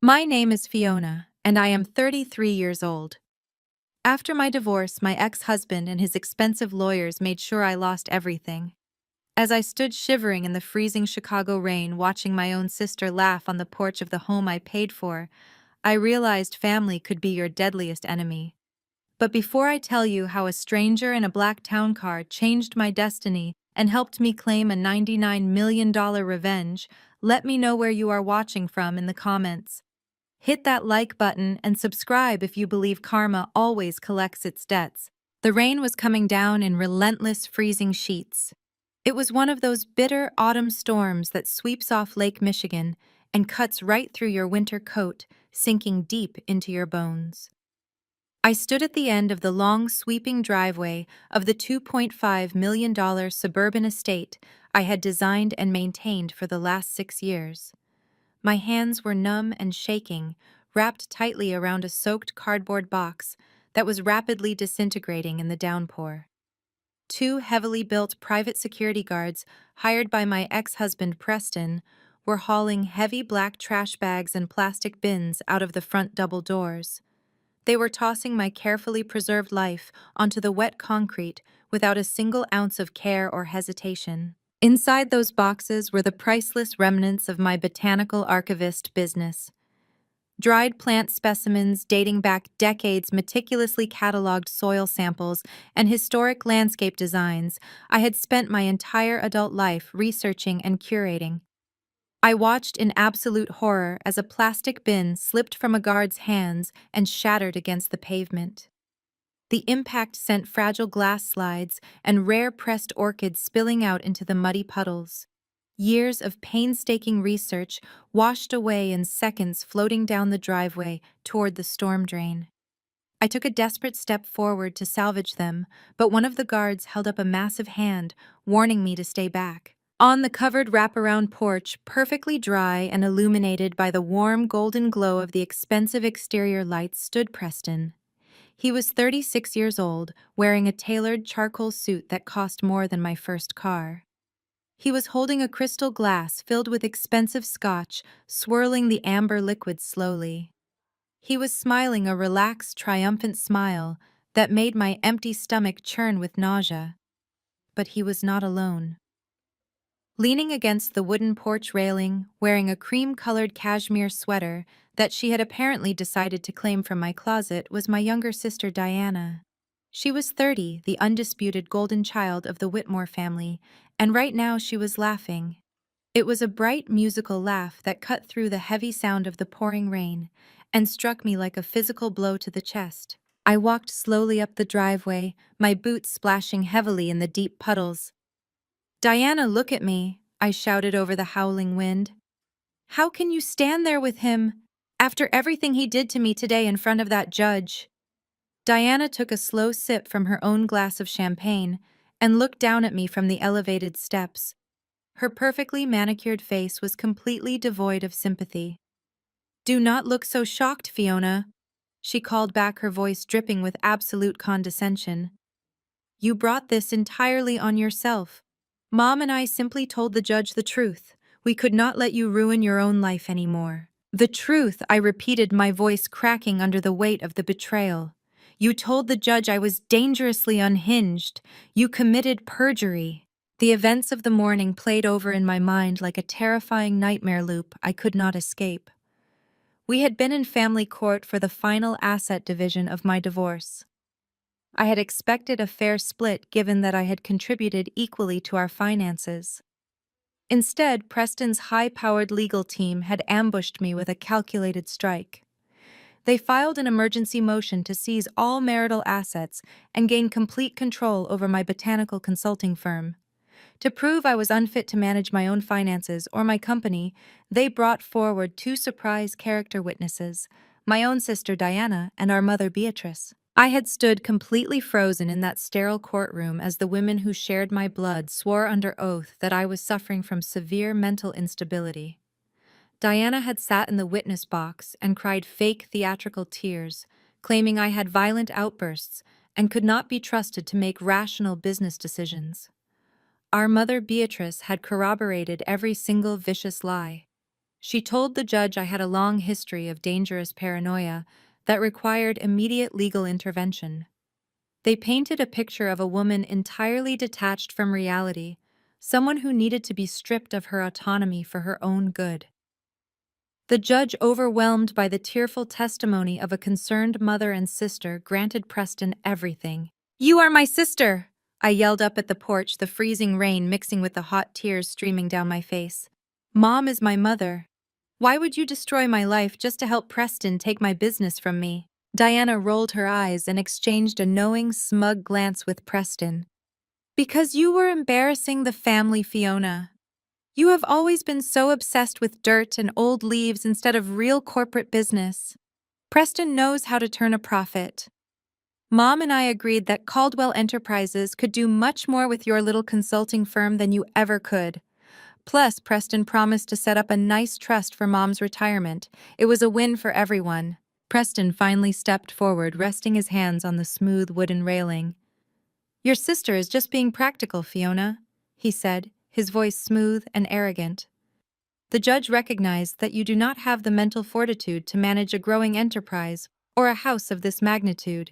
My name is Fiona, and I am 33 years old. After my divorce, my ex-husband and his expensive lawyers made sure I lost everything. As I stood shivering in the freezing Chicago rain watching my own sister laugh on the porch of the home I paid for, I realized family could be your deadliest enemy. But before I tell you how a stranger in a black town car changed my destiny and helped me claim a $99 million revenge, let me know where you are watching from in the comments. Hit that like button and subscribe if you believe karma always collects its debts. The rain was coming down in relentless freezing sheets. It was one of those bitter autumn storms that sweeps off Lake Michigan and cuts right through your winter coat, sinking deep into your bones. I stood at the end of the long, sweeping driveway of the $2.5 million suburban estate I had designed and maintained for the last 6 years. My hands were numb and shaking, wrapped tightly around a soaked cardboard box that was rapidly disintegrating in the downpour. Two heavily built private security guards, hired by my ex-husband Preston, were hauling heavy black trash bags and plastic bins out of the front double doors. They were tossing my carefully preserved life onto the wet concrete without a single ounce of care or hesitation. Inside those boxes were the priceless remnants of my botanical archivist business. Dried plant specimens dating back decades, meticulously cataloged soil samples, and historic landscape designs I had spent my entire adult life researching and curating. I watched in absolute horror as a plastic bin slipped from a guard's hands and shattered against the pavement. The impact sent fragile glass slides and rare pressed orchids spilling out into the muddy puddles. Years of painstaking research washed away in seconds, floating down the driveway toward the storm drain. I took a desperate step forward to salvage them, but one of the guards held up a massive hand, warning me to stay back. On the covered wraparound porch, perfectly dry and illuminated by the warm golden glow of the expensive exterior lights, stood Preston. He was 36 years old, wearing a tailored charcoal suit that cost more than my first car. He was holding a crystal glass filled with expensive scotch, swirling the amber liquid slowly. He was smiling a relaxed, triumphant smile that made my empty stomach churn with nausea. But he was not alone. Leaning against the wooden porch railing, wearing a cream-colored cashmere sweater that she had apparently decided to claim from my closet, was my younger sister Diana. She was 30, the undisputed golden child of the Whitmore family, and right now she was laughing. It was a bright, musical laugh that cut through the heavy sound of the pouring rain and struck me like a physical blow to the chest. I walked slowly up the driveway, my boots splashing heavily in the deep puddles. "Diana, look at me," I shouted over the howling wind. "How can you stand there with him, after everything he did to me today in front of that judge?" Diana took a slow sip from her own glass of champagne and looked down at me from the elevated steps. Her perfectly manicured face was completely devoid of sympathy. "Do not look so shocked, Fiona," she called back, her voice dripping with absolute condescension. "You brought this entirely on yourself. Mom and I simply told the judge the truth. We could not let you ruin your own life anymore." "The truth," I repeated, my voice cracking under the weight of the betrayal. "You told the judge I was dangerously unhinged. You committed perjury." The events of the morning played over in my mind like a terrifying nightmare loop I could not escape. We had been in family court for the final asset division of my divorce. I had expected a fair split given that I had contributed equally to our finances. Instead, Preston's high-powered legal team had ambushed me with a calculated strike. They filed an emergency motion to seize all marital assets and gain complete control over my botanical consulting firm. To prove I was unfit to manage my own finances or my company, they brought forward two surprise character witnesses, my own sister Diana and our mother Beatrice. I had stood completely frozen in that sterile courtroom as the women who shared my blood swore under oath that I was suffering from severe mental instability. Diana had sat in the witness box and cried fake theatrical tears, claiming I had violent outbursts and could not be trusted to make rational business decisions. Our mother Beatrice had corroborated every single vicious lie. She told the judge I had a long history of dangerous paranoia that required immediate legal intervention. They painted a picture of a woman entirely detached from reality, someone who needed to be stripped of her autonomy for her own good. The judge, overwhelmed by the tearful testimony of a concerned mother and sister, granted Preston everything. "You are my sister!" I yelled up at the porch, the freezing rain mixing with the hot tears streaming down my face. "Mom is my mother. Why would you destroy my life just to help Preston take my business from me?" Diana rolled her eyes and exchanged a knowing, smug glance with Preston. "Because you were embarrassing the family, Fiona. You have always been so obsessed with dirt and old leaves instead of real corporate business. Preston knows how to turn a profit. Mom and I agreed that Caldwell Enterprises could do much more with your little consulting firm than you ever could. Plus, Preston promised to set up a nice trust for Mom's retirement. It was a win for everyone." Preston finally stepped forward, resting his hands on the smooth wooden railing. "Your sister is just being practical, Fiona," he said, his voice smooth and arrogant. "The judge recognized that you do not have the mental fortitude to manage a growing enterprise or a house of this magnitude.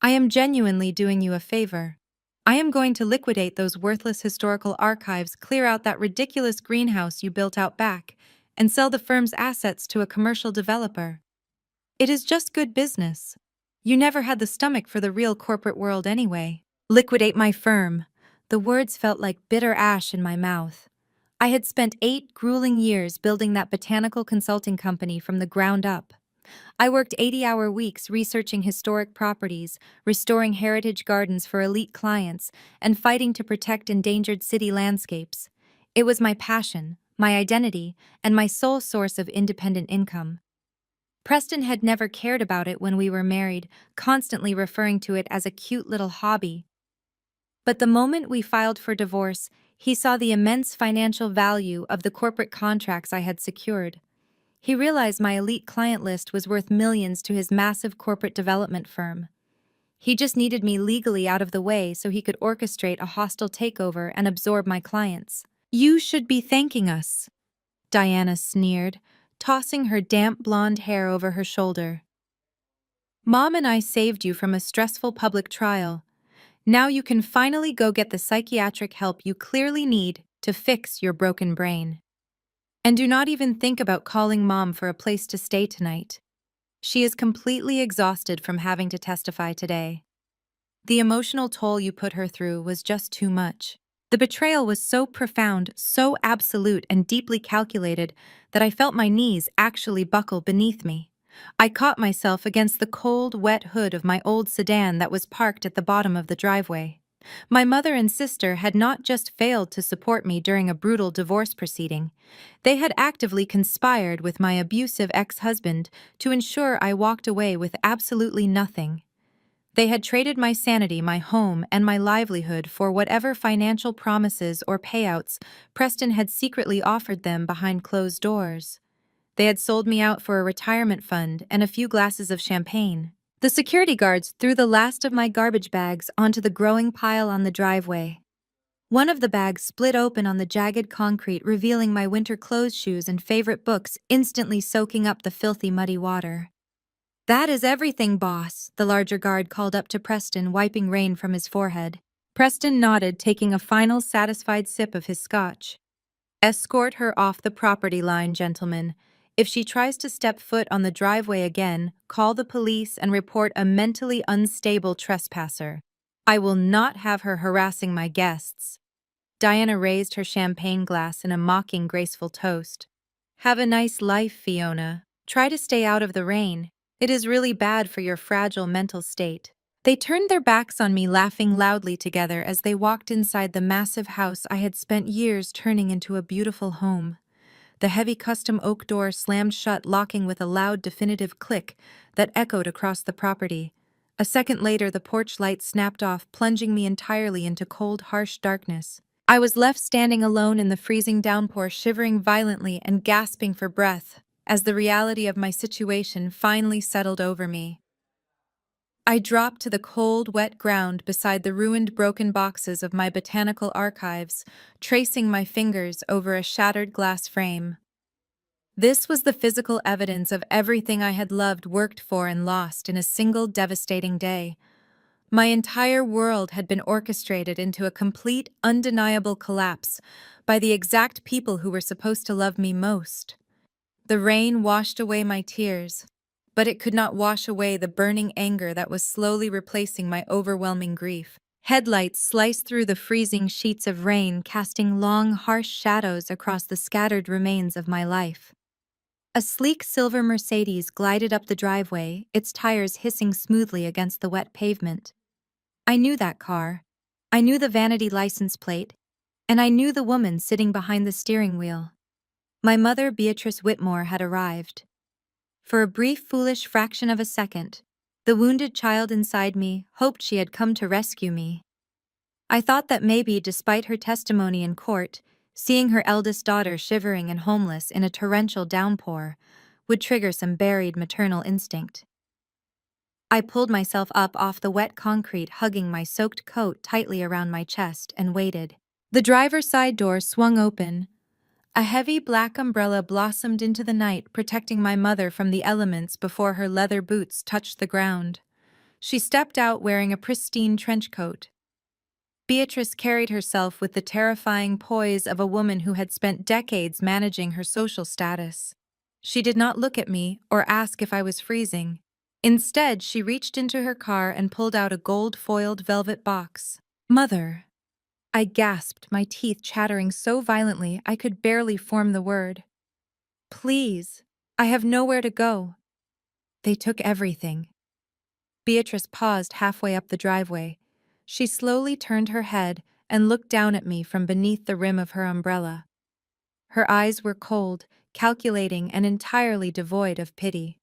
I am genuinely doing you a favor. I am going to liquidate those worthless historical archives, clear out that ridiculous greenhouse you built out back, and sell the firm's assets to a commercial developer. It is just good business. You never had the stomach for the real corporate world anyway." Liquidate my firm. The words felt like bitter ash in my mouth. I had spent 8 grueling years building that botanical consulting company from the ground up. I worked 80-hour weeks researching historic properties, restoring heritage gardens for elite clients, and fighting to protect endangered city landscapes. It was my passion, my identity, and my sole source of independent income. Preston had never cared about it when we were married, constantly referring to it as a cute little hobby. But the moment we filed for divorce, he saw the immense financial value of the corporate contracts I had secured. He realized my elite client list was worth millions to his massive corporate development firm. He just needed me legally out of the way so he could orchestrate a hostile takeover and absorb my clients. "You should be thanking us," Diana sneered, tossing her damp blonde hair over her shoulder. "Mom and I saved you from a stressful public trial. Now you can finally go get the psychiatric help you clearly need to fix your broken brain. And do not even think about calling Mom for a place to stay tonight. She is completely exhausted from having to testify today. The emotional toll you put her through was just too much. The betrayal was so profound, so absolute and deeply calculated that I felt my knees actually buckle beneath me. I caught myself against the cold, wet hood of my old sedan that was parked at the bottom of the driveway. My mother and sister had not just failed to support me during a brutal divorce proceeding. They had actively conspired with my abusive ex-husband to ensure I walked away with absolutely nothing. They had traded my sanity, my home, and my livelihood for whatever financial promises or payouts Preston had secretly offered them behind closed doors. They had sold me out for a retirement fund and a few glasses of champagne. The security guards threw the last of my garbage bags onto the growing pile on the driveway. One of the bags split open on the jagged concrete, revealing my winter clothes, shoes, and favorite books, instantly soaking up the filthy, muddy water. "That is everything, boss," the larger guard called up to Preston, wiping rain from his forehead. Preston nodded, taking a final satisfied sip of his scotch. "Escort her off the property line, gentlemen. If she tries to step foot on the driveway again, call the police and report a mentally unstable trespasser. I will not have her harassing my guests." Diana raised her champagne glass in a mocking, graceful toast. "Have a nice life, Fiona. Try to stay out of the rain. It is really bad for your fragile mental state." They turned their backs on me, laughing loudly together as they walked inside the massive house I had spent years turning into a beautiful home. The heavy custom oak door slammed shut, locking with a loud, definitive click that echoed across the property. A second later, the porch light snapped off, plunging me entirely into cold, harsh darkness. I was left standing alone in the freezing downpour, shivering violently and gasping for breath, as the reality of my situation finally settled over me. I dropped to the cold, wet ground beside the ruined, broken boxes of my botanical archives, tracing my fingers over a shattered glass frame. This was the physical evidence of everything I had loved, worked for, and lost in a single devastating day. My entire world had been orchestrated into a complete, undeniable collapse by the exact people who were supposed to love me most. The rain washed away my tears, but it could not wash away the burning anger that was slowly replacing my overwhelming grief. Headlights sliced through the freezing sheets of rain, casting long, harsh shadows across the scattered remains of my life. A sleek silver Mercedes glided up the driveway, its tires hissing smoothly against the wet pavement. I knew that car. I knew the vanity license plate, and I knew the woman sitting behind the steering wheel. My mother, Beatrice Whitmore, had arrived. For a brief, foolish fraction of a second, the wounded child inside me hoped she had come to rescue me. I thought that maybe, despite her testimony in court, seeing her eldest daughter shivering and homeless in a torrential downpour would trigger some buried maternal instinct. I pulled myself up off the wet concrete, hugging my soaked coat tightly around my chest, and waited. The driver's side door swung open. A heavy black umbrella blossomed into the night, protecting my mother from the elements before her leather boots touched the ground. She stepped out wearing a pristine trench coat. Beatrice carried herself with the terrifying poise of a woman who had spent decades managing her social status. She did not look at me or ask if I was freezing. Instead, she reached into her car and pulled out a gold-foiled velvet box. "Mother," I gasped, my teeth chattering so violently I could barely form the word. "Please, I have nowhere to go." "They took everything." Beatrice paused halfway up the driveway. She slowly turned her head and looked down at me from beneath the rim of her umbrella. Her eyes were cold, calculating, and entirely devoid of pity.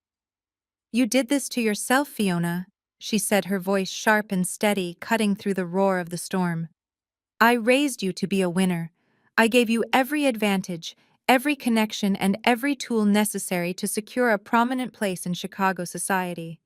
"You did this to yourself, Fiona," she said, her voice sharp and steady, cutting through the roar of the storm. "I raised you to be a winner. I gave you every advantage, every connection, and every tool necessary to secure a prominent place in Chicago society.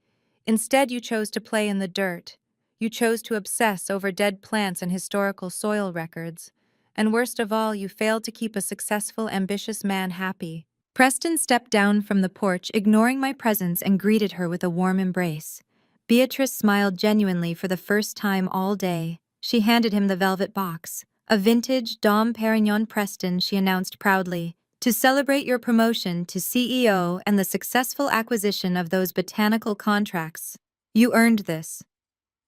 Instead, you chose to play in the dirt. You chose to obsess over dead plants and historical soil records. And worst of all, you failed to keep a successful, ambitious man happy." Preston stepped down from the porch, ignoring my presence, and greeted her with a warm embrace. Beatrice smiled genuinely for the first time all day. She handed him the velvet box. "A vintage Dom Perignon, Preston," she announced proudly, "to celebrate your promotion to CEO and the successful acquisition of those botanical contracts. You earned this."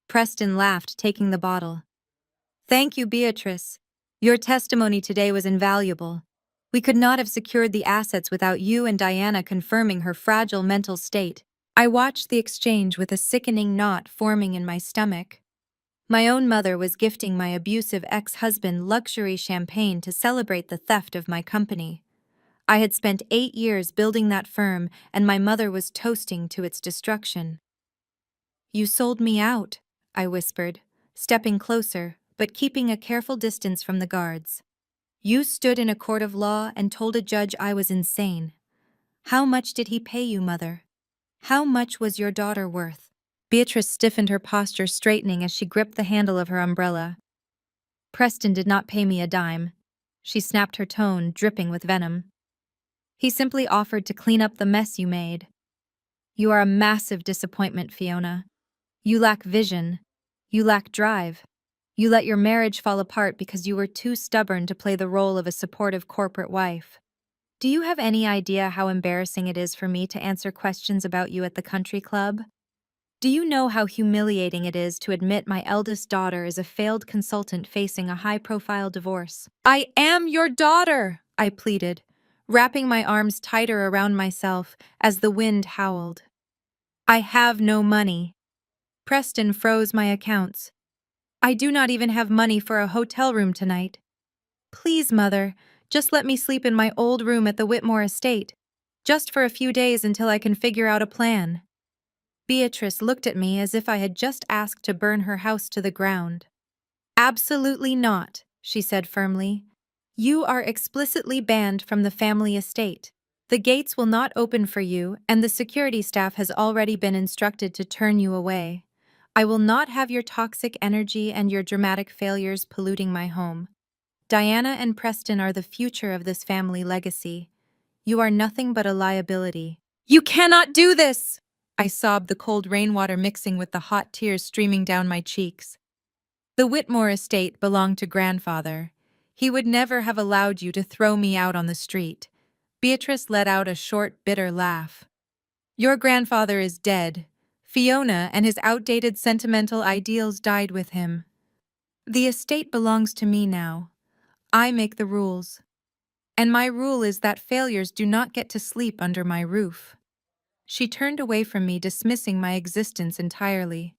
Preston laughed, taking the bottle. "Thank you, Beatrice. Your testimony today was invaluable. We could not have secured the assets without you and Diana confirming her fragile mental state." I watched the exchange with a sickening knot forming in my stomach. My own mother was gifting my abusive ex-husband luxury champagne to celebrate the theft of my company. I had spent 8 years building that firm, and my mother was toasting to its destruction. "You sold me out," I whispered, stepping closer, but keeping a careful distance from the guards. "You stood in a court of law and told a judge I was insane. How much did he pay you, Mother? How much was your daughter worth?" Beatrice stiffened, her posture straightening as she gripped the handle of her umbrella. "Preston did not pay me a dime." She snapped, her tone dripping with venom. "He simply offered to clean up the mess you made. You are a massive disappointment, Fiona. You lack vision. You lack drive. You let your marriage fall apart because you were too stubborn to play the role of a supportive corporate wife. Do you have any idea how embarrassing it is for me to answer questions about you at the country club? Do you know how humiliating it is to admit my eldest daughter is a failed consultant facing a high-profile divorce?" "I am your daughter," I pleaded, wrapping my arms tighter around myself as the wind howled. "I have no money." Preston froze my accounts. "I do not even have money for a hotel room tonight. Please, Mother, just let me sleep in my old room at the Whitmore estate, just for a few days until I can figure out a plan." Beatrice looked at me as if I had just asked to burn her house to the ground. "Absolutely not," she said firmly. "You are explicitly banned from the family estate. The gates will not open for you, and the security staff has already been instructed to turn you away. I will not have your toxic energy and your dramatic failures polluting my home. Diana and Preston are the future of this family legacy. You are nothing but a liability. You cannot do this! I sobbed, the cold rainwater mixing with the hot tears streaming down my cheeks. The Whitmore estate belonged to grandfather. He would never have allowed you to throw me out on the street. Beatrice let out a short, bitter laugh. Your grandfather is dead. Fiona and his outdated sentimental ideals died with him. The estate belongs to me now. I make the rules. And my rule is that failures do not get to sleep under my roof. She turned away from me, dismissing my existence entirely.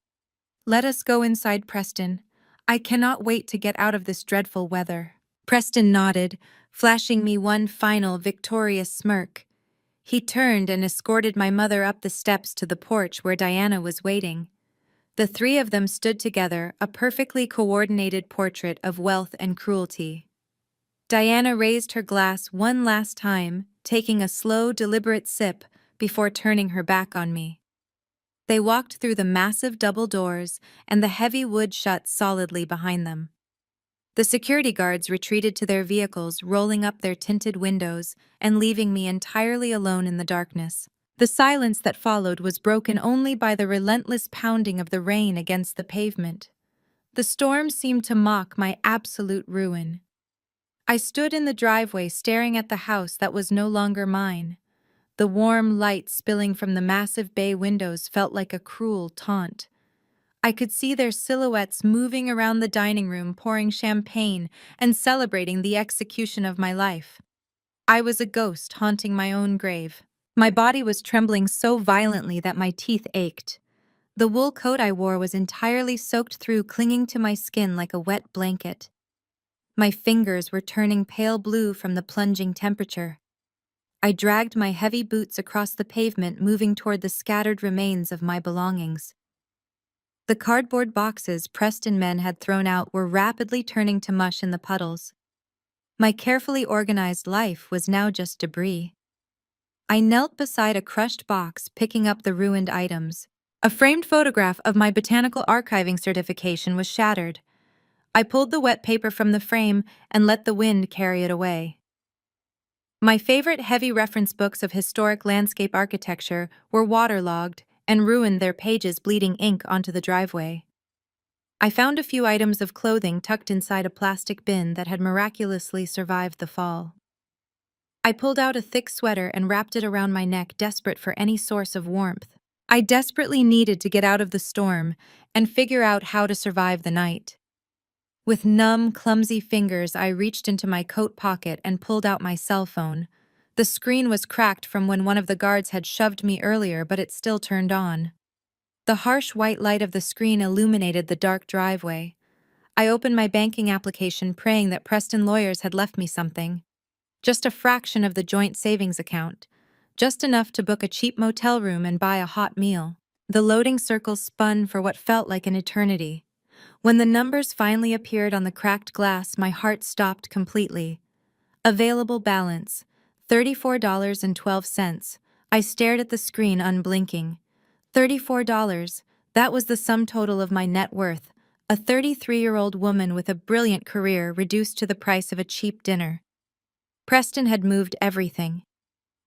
Let us go inside, Preston. I cannot wait to get out of this dreadful weather. Preston nodded, flashing me one final victorious smirk. He turned and escorted my mother up the steps to the porch where Diana was waiting. The three of them stood together, a perfectly coordinated portrait of wealth and cruelty. Diana raised her glass one last time, taking a slow, deliberate sip before turning her back on me. They walked through the massive double doors, and the heavy wood shut solidly behind them. The security guards retreated to their vehicles, rolling up their tinted windows and leaving me entirely alone in the darkness. The silence that followed was broken only by the relentless pounding of the rain against the pavement. The storm seemed to mock my absolute ruin. I stood in the driveway staring at the house that was no longer mine. The warm light spilling from the massive bay windows felt like a cruel taunt. I could see their silhouettes moving around the dining room, pouring champagne and celebrating the execution of my life. I was a ghost haunting my own grave. My body was trembling so violently that my teeth ached. The wool coat I wore was entirely soaked through, clinging to my skin like a wet blanket. My fingers were turning pale blue from the plunging temperature. I dragged my heavy boots across the pavement, moving toward the scattered remains of my belongings. The cardboard boxes Preston men had thrown out were rapidly turning to mush in the puddles. My carefully organized life was now just debris. I knelt beside a crushed box, picking up the ruined items. A framed photograph of my botanical archiving certification was shattered. I pulled the wet paper from the frame and let the wind carry it away. My favorite heavy reference books of historic landscape architecture were waterlogged and ruined, their pages bleeding ink onto the driveway. I found a few items of clothing tucked inside a plastic bin that had miraculously survived the fall. I pulled out a thick sweater and wrapped it around my neck, desperate for any source of warmth. I desperately needed to get out of the storm and figure out how to survive the night. With numb, clumsy fingers, I reached into my coat pocket and pulled out my cell phone. The screen was cracked from when one of the guards had shoved me earlier, but it still turned on. The harsh white light of the screen illuminated the dark driveway. I opened my banking application, praying that Preston Lawyers had left me something. Just a fraction of the joint savings account. Just enough to book a cheap motel room and buy a hot meal. The loading circles spun for what felt like an eternity. When the numbers finally appeared on the cracked glass, my heart stopped completely. Available balance, $34.12. I stared at the screen, unblinking. $34, that was the sum total of my net worth, a 33-year-old woman with a brilliant career reduced to the price of a cheap dinner. Preston had moved everything.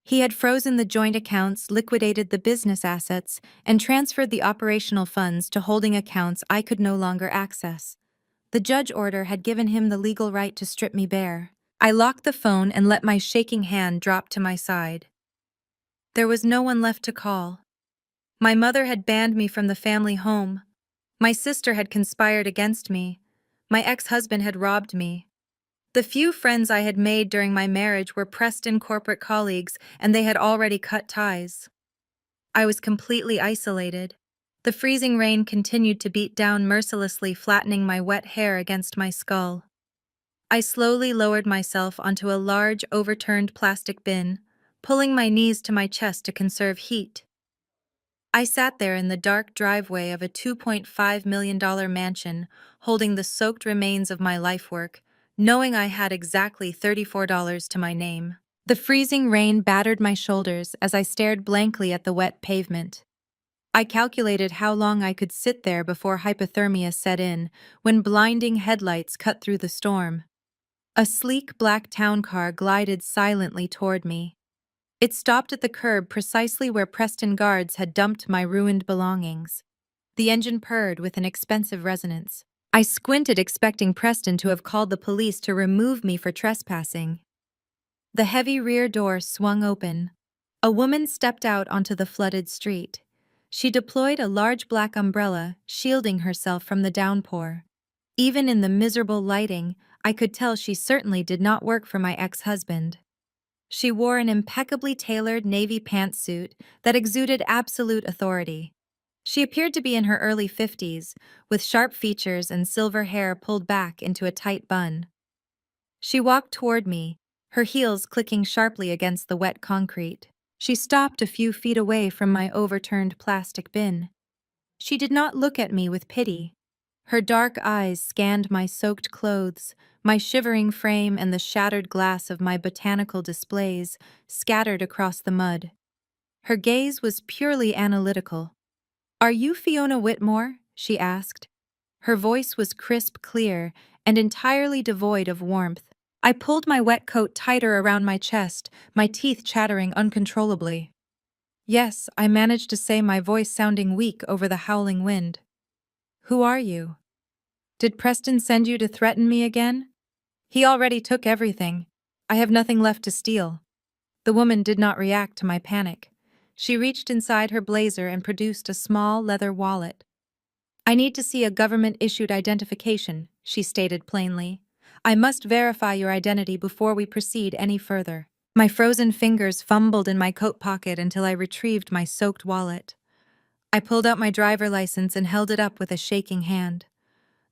He had frozen the joint accounts, liquidated the business assets, and transferred the operational funds to holding accounts I could no longer access. The judge order had given him the legal right to strip me bare. I locked the phone and let my shaking hand drop to my side. There was no one left to call. My mother had banned me from the family home. My sister had conspired against me. My ex-husband had robbed me. The few friends I had made during my marriage were Preston corporate colleagues, and they had already cut ties. I was completely isolated. The freezing rain continued to beat down mercilessly, flattening my wet hair against my skull. I slowly lowered myself onto a large, overturned plastic bin, pulling my knees to my chest to conserve heat. I sat there in the dark driveway of a $2.5 million mansion, holding the soaked remains of my life work, knowing I had exactly $34 to my name. The freezing rain battered my shoulders as I stared blankly at the wet pavement. I calculated how long I could sit there before hypothermia set in, when blinding headlights cut through the storm. A sleek black town car glided silently toward me. It stopped at the curb precisely where Preston guards had dumped my ruined belongings. The engine purred with an expensive resonance. I squinted, expecting Preston to have called the police to remove me for trespassing. The heavy rear door swung open. A woman stepped out onto the flooded street. She deployed a large black umbrella, shielding herself from the downpour. Even in the miserable lighting, I could tell she certainly did not work for my ex-husband. She wore an impeccably tailored navy pantsuit that exuded absolute authority. She appeared to be in her early 50s, with sharp features and silver hair pulled back into a tight bun. She walked toward me, her heels clicking sharply against the wet concrete. She stopped a few feet away from my overturned plastic bin. She did not look at me with pity. Her dark eyes scanned my soaked clothes, my shivering frame, and the shattered glass of my botanical displays scattered across the mud. Her gaze was purely analytical. "Are you Fiona Whitmore?" she asked. Her voice was crisp, clear, and entirely devoid of warmth. I pulled my wet coat tighter around my chest, my teeth chattering uncontrollably. "Yes," I managed to say, my voice sounding weak over the howling wind. "Who are you? Did Preston send you to threaten me again?" "He already took everything. I have nothing left to steal." The woman did not react to my panic. She reached inside her blazer and produced a small leather wallet. "I need to see a government-issued identification," she stated plainly. "I must verify your identity before we proceed any further." My frozen fingers fumbled in my coat pocket until I retrieved my soaked wallet. I pulled out my driver license and held it up with a shaking hand.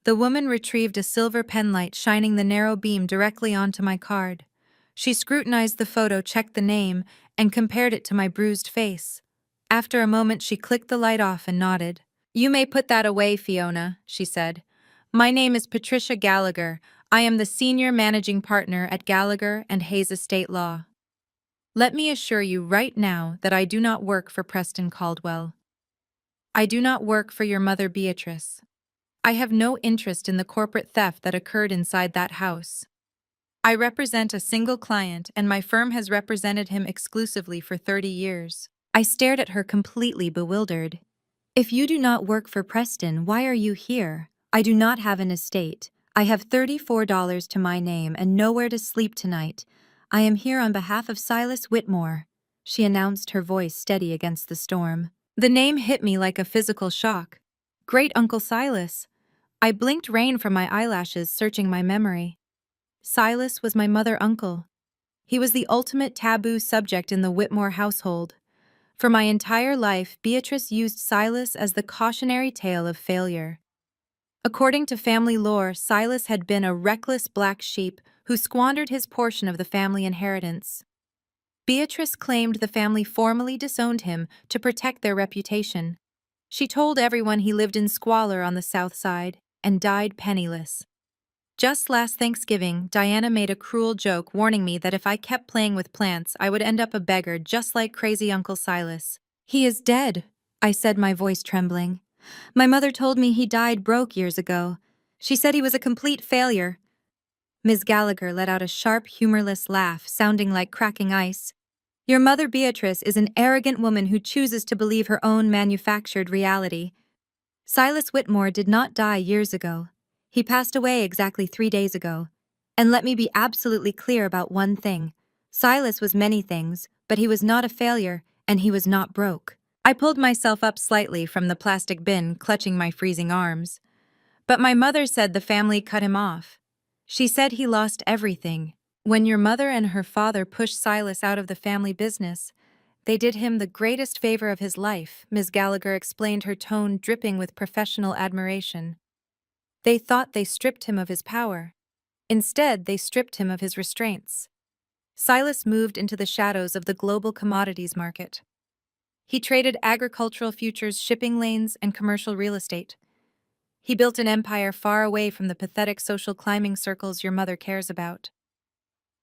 The woman retrieved a silver penlight, shining the narrow beam directly onto my card. She scrutinized the photo, checked the name, and compared it to my bruised face. After a moment, she clicked the light off and nodded. "You may put that away, Fiona," she said. "My name is Patricia Gallagher. I am the senior managing partner at Gallagher and Hayes Estate Law. Let me assure you right now that I do not work for Preston Caldwell. I do not work for your mother, Beatrice. I have no interest in the corporate theft that occurred inside that house. I represent a single client, and my firm has represented him exclusively for 30 years. I stared at her, completely bewildered. "If you do not work for Preston, why are you here? I do not have an estate. I have $34 to my name and nowhere to sleep tonight. I am here on behalf of Silas Whitmore," she announced, her voice steady against the storm. The name hit me like a physical shock. Great Uncle Silas. I blinked rain from my eyelashes, searching my memory. Silas was my mother-uncle. He was the ultimate taboo subject in the Whitmore household. For my entire life, Beatrice used Silas as the cautionary tale of failure. According to family lore, Silas had been a reckless black sheep who squandered his portion of the family inheritance. Beatrice claimed the family formally disowned him to protect their reputation. She told everyone he lived in squalor on the South Side and died penniless. Just last Thanksgiving, Diana made a cruel joke, warning me that if I kept playing with plants, I would end up a beggar just like crazy Uncle Silas. "He is dead," I said, my voice trembling. "My mother told me he died broke years ago. She said he was a complete failure." Ms. Gallagher let out a sharp, humorless laugh, sounding like cracking ice. "Your mother, Beatrice, is an arrogant woman who chooses to believe her own manufactured reality. Silas Whitmore did not die years ago. He passed away exactly 3 days ago. And let me be absolutely clear about one thing. Silas was many things, but he was not a failure, and he was not broke." I pulled myself up slightly from the plastic bin, clutching my freezing arms. "But my mother said the family cut him off. She said he lost everything. When your mother and her father pushed Silas out of the family business, they did him the greatest favor of his life," Ms. Gallagher explained, her tone dripping with professional admiration. "They thought they stripped him of his power. Instead, they stripped him of his restraints. Silas moved into the shadows of the global commodities market. He traded agricultural futures, shipping lanes, and commercial real estate. He built an empire far away from the pathetic social climbing circles your mother cares about.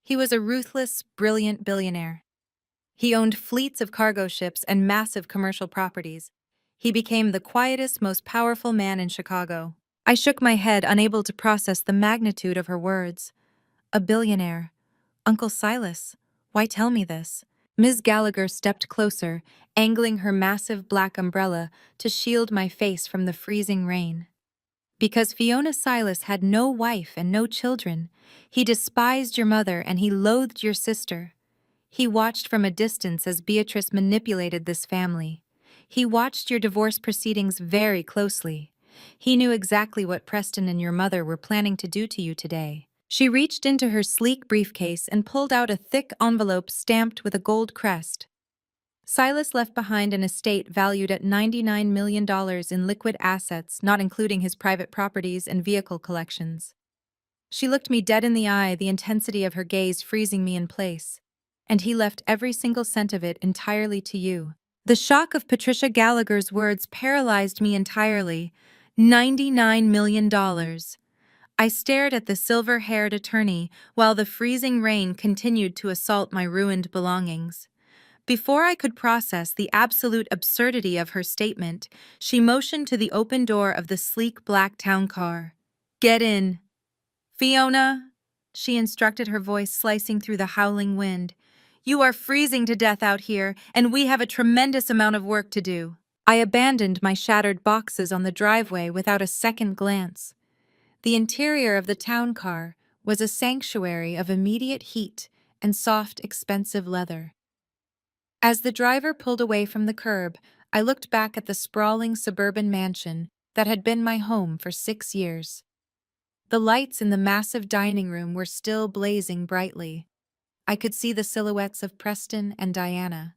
He was a ruthless, brilliant billionaire. He owned fleets of cargo ships and massive commercial properties. He became the quietest, most powerful man in Chicago." I shook my head, unable to process the magnitude of her words. A billionaire. Uncle Silas. Why tell me this? Ms. Gallagher stepped closer, angling her massive black umbrella to shield my face from the freezing rain. Because Fiona Silas had no wife and no children, he despised your mother and he loathed your sister. He watched from a distance as Beatrice manipulated this family. He watched your divorce proceedings very closely. He knew exactly what Preston and your mother were planning to do to you today. She reached into her sleek briefcase and pulled out a thick envelope stamped with a gold crest. Silas left behind an estate valued at $99 million in liquid assets, not including his private properties and vehicle collections. She looked me dead in the eye, the intensity of her gaze freezing me in place. And he left every single cent of it entirely to you. The shock of Patricia Gallagher's words paralyzed me entirely. $99 million. I stared at the silver-haired attorney while the freezing rain continued to assault my ruined belongings. Before I could process the absolute absurdity of her statement, she motioned to the open door of the sleek black town car. "Get in." "Fiona," she instructed, her voice slicing through the howling wind. "You are freezing to death out here, and we have a tremendous amount of work to do." I abandoned my shattered boxes on the driveway without a second glance. The interior of the town car was a sanctuary of immediate heat and soft, expensive leather. As the driver pulled away from the curb, I looked back at the sprawling suburban mansion that had been my home for 6 years. The lights in the massive dining room were still blazing brightly. I could see the silhouettes of Preston and Diana.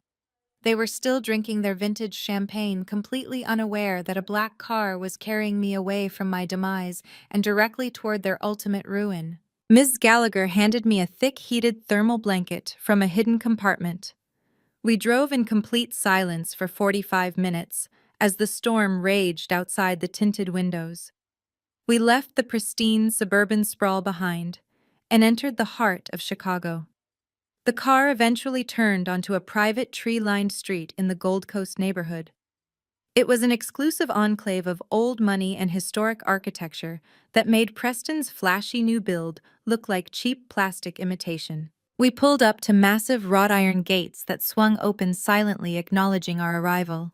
They were still drinking their vintage champagne, completely unaware that a black car was carrying me away from my demise and directly toward their ultimate ruin. Ms. Gallagher handed me a thick, heated thermal blanket from a hidden compartment. We drove in complete silence for 45 minutes as the storm raged outside the tinted windows. We left the pristine suburban sprawl behind and entered the heart of Chicago. The car eventually turned onto a private tree-lined street in the Gold Coast neighborhood. It was an exclusive enclave of old money and historic architecture that made Preston's flashy new build look like cheap plastic imitation. We pulled up to massive wrought iron gates that swung open silently, acknowledging our arrival.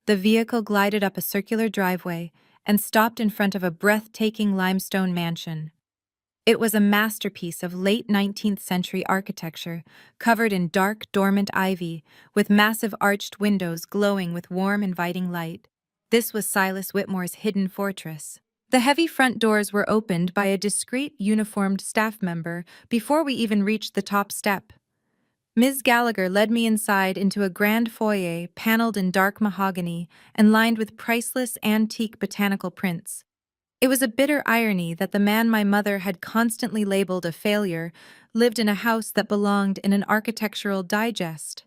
The vehicle glided up a circular driveway and stopped in front of a breathtaking limestone mansion. It was a masterpiece of late 19th century architecture, covered in dark, dormant ivy, with massive arched windows glowing with warm, inviting light. This was Silas Whitmore's hidden fortress. The heavy front doors were opened by a discreet, uniformed staff member before we even reached the top step. Ms. Gallagher led me inside into a grand foyer paneled in dark mahogany and lined with priceless antique botanical prints. It was a bitter irony that the man my mother had constantly labeled a failure lived in a house that belonged in an architectural digest.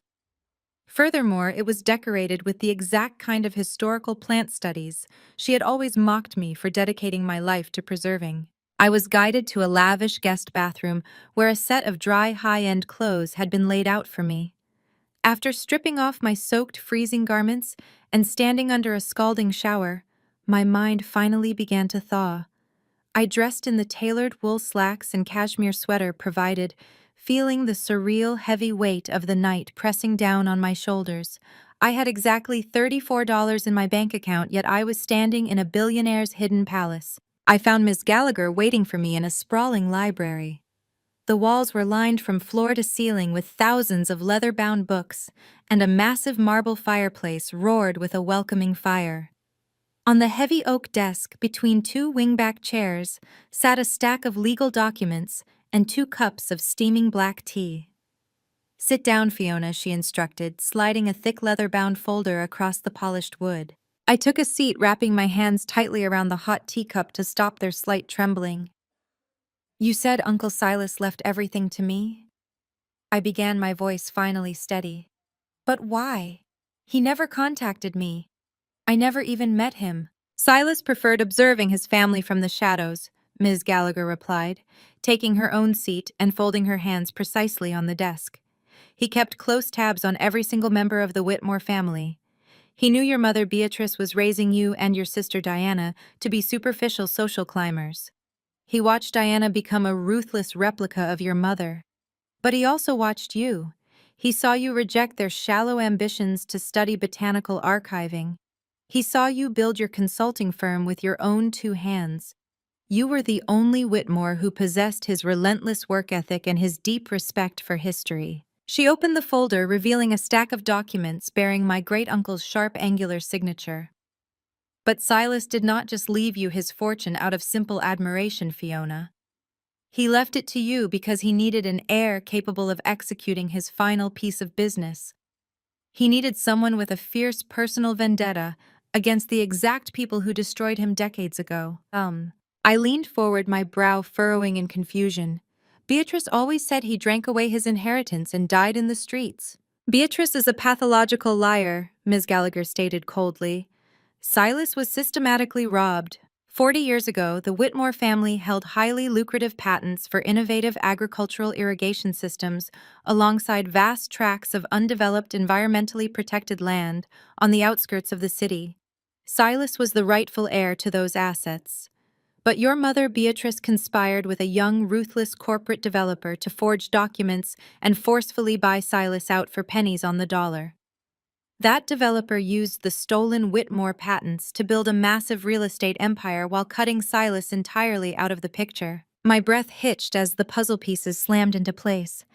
Furthermore, it was decorated with the exact kind of historical plant studies she had always mocked me for dedicating my life to preserving. I was guided to a lavish guest bathroom where a set of dry, high-end clothes had been laid out for me. After stripping off my soaked, freezing garments and standing under a scalding shower, my mind finally began to thaw. I dressed in the tailored wool slacks and cashmere sweater provided, feeling the surreal heavy weight of the night pressing down on my shoulders. I had exactly $34 in my bank account, yet I was standing in a billionaire's hidden palace. I found Miss Gallagher waiting for me in a sprawling library. The walls were lined from floor to ceiling with thousands of leather-bound books, and a massive marble fireplace roared with a welcoming fire. On the heavy oak desk between two wingback chairs sat a stack of legal documents and 2 cups of steaming black tea. "Sit down, Fiona," she instructed, sliding a thick leather-bound folder across the polished wood. I took a seat, wrapping my hands tightly around the hot teacup to stop their slight trembling. "You said Uncle Silas left everything to me?" I began, my voice finally steady. "But why? He never contacted me. I never even met him." "Silas preferred observing his family from the shadows," Ms. Gallagher replied, taking her own seat and folding her hands precisely on the desk. "He kept close tabs on every single member of the Whitmore family. He knew your mother Beatrice was raising you and your sister Diana to be superficial social climbers. He watched Diana become a ruthless replica of your mother. But he also watched you. He saw you reject their shallow ambitions to study botanical archiving. He saw you build your consulting firm with your own two hands. You were the only Whitmore who possessed his relentless work ethic and his deep respect for history. She opened the folder, revealing a stack of documents bearing my great-uncle's sharp, angular signature. But Silas did not just leave you his fortune out of simple admiration, Fiona. He left it to you because he needed an heir capable of executing his final piece of business. He needed someone with a fierce personal vendetta against the exact people who destroyed him decades ago. I leaned forward, my brow furrowing in confusion. Beatrice always said he drank away his inheritance and died in the streets. Beatrice is a pathological liar, Ms. Gallagher stated coldly. Silas was systematically robbed. 40 years ago, the Whitmore family held highly lucrative patents for innovative agricultural irrigation systems alongside vast tracts of undeveloped, environmentally protected land on the outskirts of the city. Silas was the rightful heir to those assets. But your mother, Beatrice, conspired with a young, ruthless corporate developer to forge documents and forcefully buy Silas out for pennies on the dollar. That developer used the stolen Whitmore patents to build a massive real estate empire while cutting Silas entirely out of the picture. My breath hitched as the puzzle pieces slammed into place.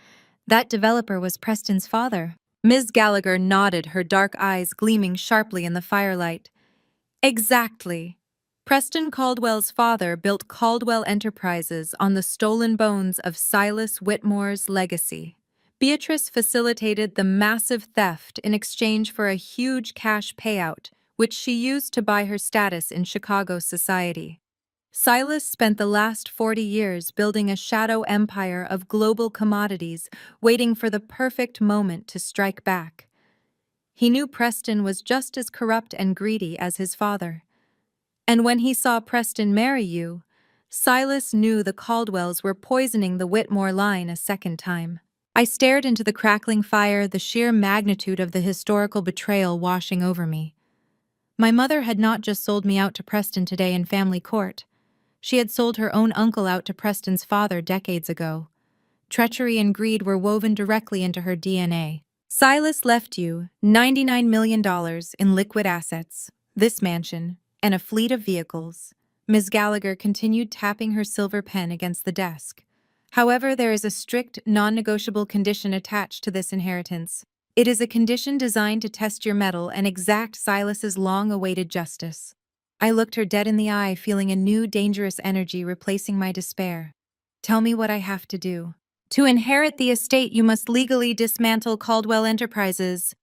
That developer was Preston's father. Ms. Gallagher nodded, her dark eyes gleaming sharply in the firelight. Exactly. Preston Caldwell's father built Caldwell Enterprises on the stolen bones of Silas Whitmore's legacy. Beatrice facilitated the massive theft in exchange for a huge cash payout, which she used to buy her status in Chicago society. Silas spent the last 40 years building a shadow empire of global commodities, waiting for the perfect moment to strike back. He knew Preston was just as corrupt and greedy as his father. And when he saw Preston marry you, Silas knew the Caldwells were poisoning the Whitmore line a second time. I stared into the crackling fire, the sheer magnitude of the historical betrayal washing over me. My mother had not just sold me out to Preston today in family court. She had sold her own uncle out to Preston's father decades ago. Treachery and greed were woven directly into her DNA. Silas left you $99 million in liquid assets, this mansion, and a fleet of vehicles. Ms. Gallagher continued tapping her silver pen against the desk. However, there is a strict, non-negotiable condition attached to this inheritance. It is a condition designed to test your mettle and exact Silas's long-awaited justice. I looked her dead in the eye, feeling a new, dangerous energy replacing my despair. Tell me what I have to do. To inherit the estate, you must legally dismantle Caldwell Enterprises.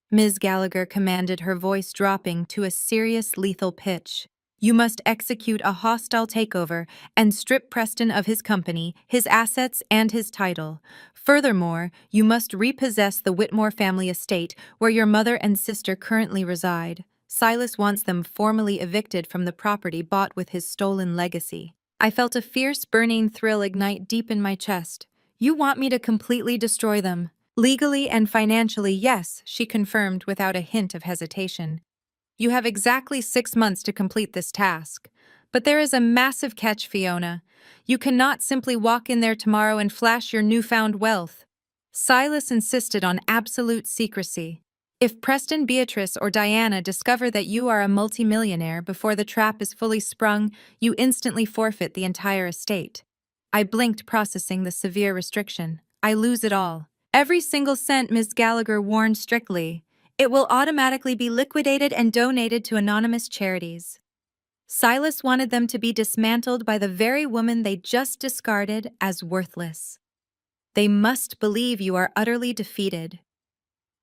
Ms. Gallagher commanded, her voice dropping to a serious, lethal pitch. You must execute a hostile takeover and strip Preston of his company, his assets, and his title. Furthermore, you must repossess the Whitmore family estate where your mother and sister currently reside. Silas wants them formally evicted from the property bought with his stolen legacy. I felt a fierce, burning thrill ignite deep in my chest. You want me to completely destroy them? Legally and financially, yes, she confirmed without a hint of hesitation. You have exactly 6 months to complete this task. But there is a massive catch, Fiona. You cannot simply walk in there tomorrow and flash your newfound wealth. Silas insisted on absolute secrecy. If Preston, Beatrice, or Diana discover that you are a multimillionaire before the trap is fully sprung, you instantly forfeit the entire estate. I blinked, processing the severe restriction. I lose it all. Every single cent, Ms. Gallagher warned strictly. It will automatically be liquidated and donated to anonymous charities. Silas wanted them to be dismantled by the very woman they just discarded as worthless. They must believe you are utterly defeated.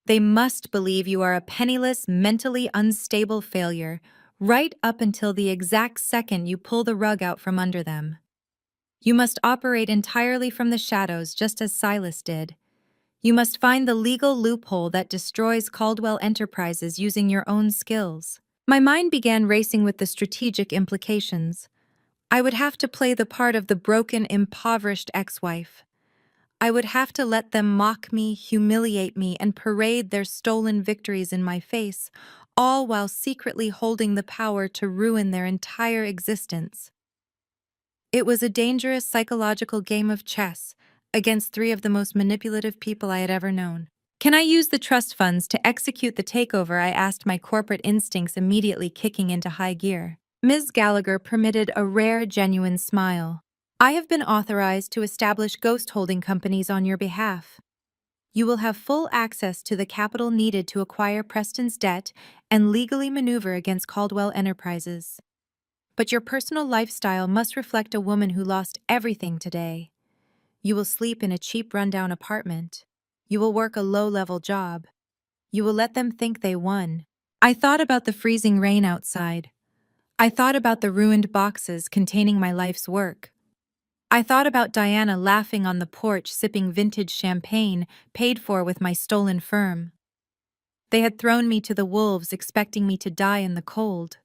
They must believe you are a penniless, mentally unstable failure, right up until the exact second you pull the rug out from under them. You must operate entirely from the shadows, just as Silas did. You must find the legal loophole that destroys Caldwell Enterprises using your own skills. My mind began racing with the strategic implications. I would have to play the part of the broken, impoverished ex-wife. I would have to let them mock me, humiliate me, and parade their stolen victories in my face, all while secretly holding the power to ruin their entire existence. It was a dangerous psychological game of chess, against three of the most manipulative people I had ever known. Can I use the trust funds to execute the takeover? I asked, my corporate instincts immediately kicking into high gear. Ms. Gallagher permitted a rare, genuine smile. I have been authorized to establish ghost holding companies on your behalf. You will have full access to the capital needed to acquire Preston's debt and legally maneuver against Caldwell Enterprises. But your personal lifestyle must reflect a woman who lost everything today. You will sleep in a cheap rundown apartment. You will work a low-level job. You will let them think they won. I thought about the freezing rain outside. I thought about the ruined boxes containing my life's work. I thought about Diana laughing on the porch sipping vintage champagne paid for with my stolen firm. They had thrown me to the wolves expecting me to die in the cold.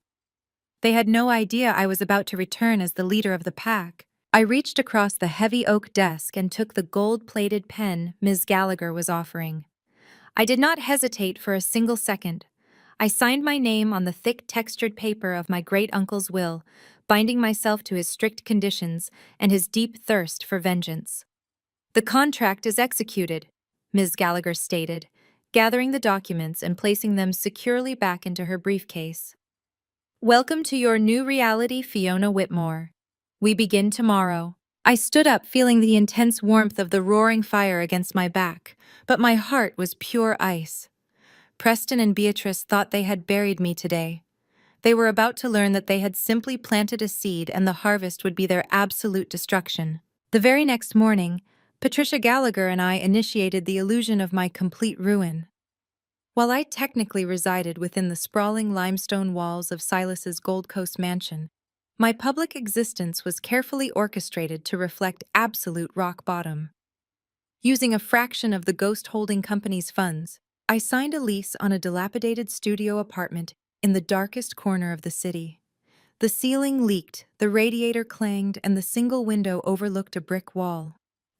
They had no idea I was about to return as the leader of the pack. I reached across the heavy oak desk and took the gold-plated pen Ms. Gallagher was offering. I did not hesitate for a single second. I signed my name on the thick textured paper of my great-uncle's will, binding myself to his strict conditions and his deep thirst for vengeance. The contract is executed, Ms. Gallagher stated, gathering the documents and placing them securely back into her briefcase. Welcome to your new reality, Fiona Whitmore. We begin tomorrow. I stood up, feeling the intense warmth of the roaring fire against my back, but my heart was pure ice. Preston and Beatrice thought they had buried me today. They were about to learn that they had simply planted a seed and the harvest would be their absolute destruction. The very next morning, Patricia Gallagher and I initiated the illusion of my complete ruin. While I technically resided within the sprawling limestone walls of Silas's Gold Coast mansion, my public existence was carefully orchestrated to reflect absolute rock bottom. Using a fraction of the ghost holding company's funds, I signed a lease on a dilapidated studio apartment in the darkest corner of the city. The ceiling leaked, the radiator clanged, and the single window overlooked a brick wall.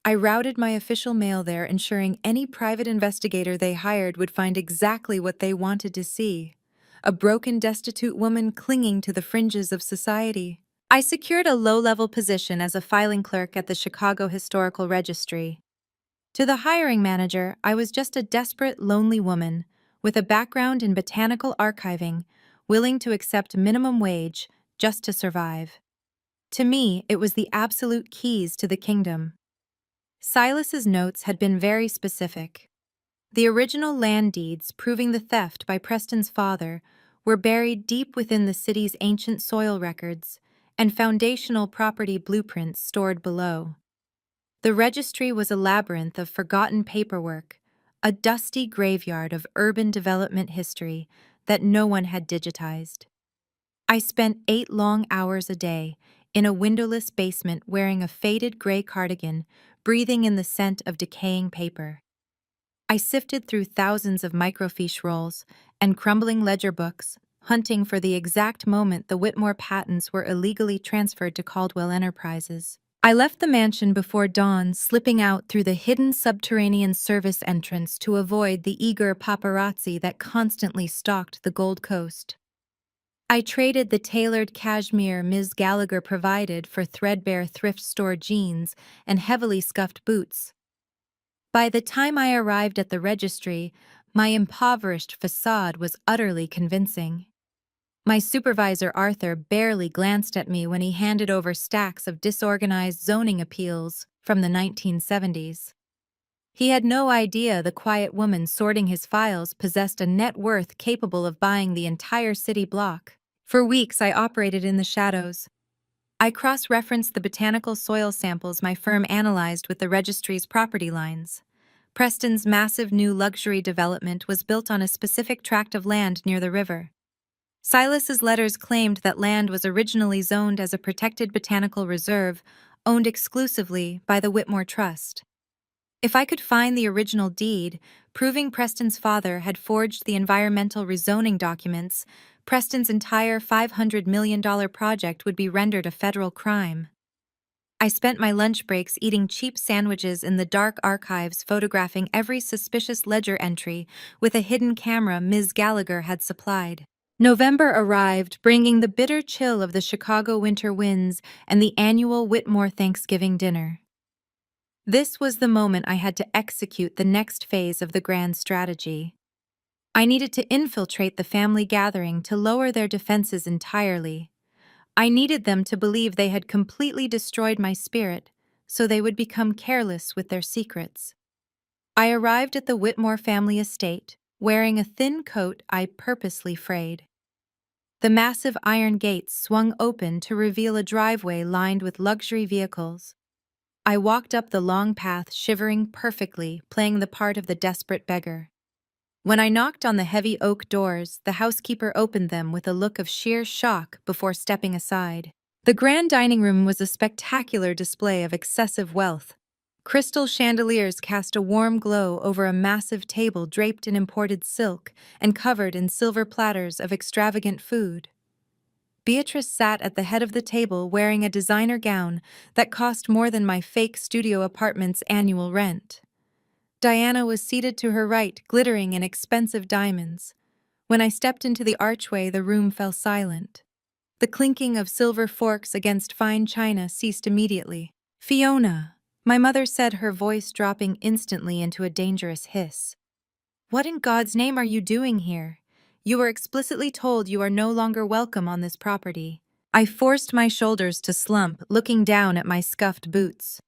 I routed my official mail there, ensuring any private investigator they hired would find exactly what they wanted to see: a broken, destitute woman clinging to the fringes of society. I secured a low-level position as a filing clerk at the Chicago Historical Registry. To the hiring manager, I was just a desperate, lonely woman with a background in botanical archiving, willing to accept minimum wage just to survive. To me, it was the absolute keys to the kingdom. Silas's notes had been very specific. The original land deeds proving the theft by Preston's father were buried deep within the city's ancient soil records, and foundational property blueprints stored below. The registry was a labyrinth of forgotten paperwork, a dusty graveyard of urban development history that no one had digitized. I spent 8 long hours a day in a windowless basement wearing a faded gray cardigan, breathing in the scent of decaying paper. I sifted through thousands of microfiche rolls and crumbling ledger books, hunting for the exact moment the Whitmore patents were illegally transferred to Caldwell Enterprises. I left the mansion before dawn, slipping out through the hidden subterranean service entrance to avoid the eager paparazzi that constantly stalked the Gold Coast. I traded the tailored cashmere Ms. Gallagher provided for threadbare thrift store jeans and heavily scuffed boots. By the time I arrived at the registry, my impoverished facade was utterly convincing. My supervisor, Arthur, barely glanced at me when he handed over stacks of disorganized zoning appeals from the 1970s. He had no idea the quiet woman sorting his files possessed a net worth capable of buying the entire city block. For weeks, I operated in the shadows. I cross-referenced the botanical soil samples my firm analyzed with the registry's property lines. Preston's massive new luxury development was built on a specific tract of land near the river. Silas's letters claimed that land was originally zoned as a protected botanical reserve, owned exclusively by the Whitmore Trust. If I could find the original deed, proving Preston's father had forged the environmental rezoning documents, Preston's entire $500 million project would be rendered a federal crime. I spent my lunch breaks eating cheap sandwiches in the dark archives, photographing every suspicious ledger entry with a hidden camera Ms. Gallagher had supplied. November arrived, bringing the bitter chill of the Chicago winter winds and the annual Whitmore Thanksgiving dinner. This was the moment I had to execute the next phase of the grand strategy. I needed to infiltrate the family gathering to lower their defenses entirely. I needed them to believe they had completely destroyed my spirit, so they would become careless with their secrets. I arrived at the Whitmore family estate, wearing a thin coat I purposely frayed. The massive iron gates swung open to reveal a driveway lined with luxury vehicles. I walked up the long path shivering perfectly, playing the part of the desperate beggar. When I knocked on the heavy oak doors, the housekeeper opened them with a look of sheer shock before stepping aside. The grand dining room was a spectacular display of excessive wealth. Crystal chandeliers cast a warm glow over a massive table draped in imported silk and covered in silver platters of extravagant food. Beatrice sat at the head of the table wearing a designer gown that cost more than my fake studio apartment's annual rent. Diana was seated to her right, glittering in expensive diamonds. When I stepped into the archway, the room fell silent. The clinking of silver forks against fine china ceased immediately. "Fiona," my mother said, her voice dropping instantly into a dangerous hiss. "What in God's name are you doing here? You were explicitly told you are no longer welcome on this property." I forced my shoulders to slump, looking down at my scuffed boots.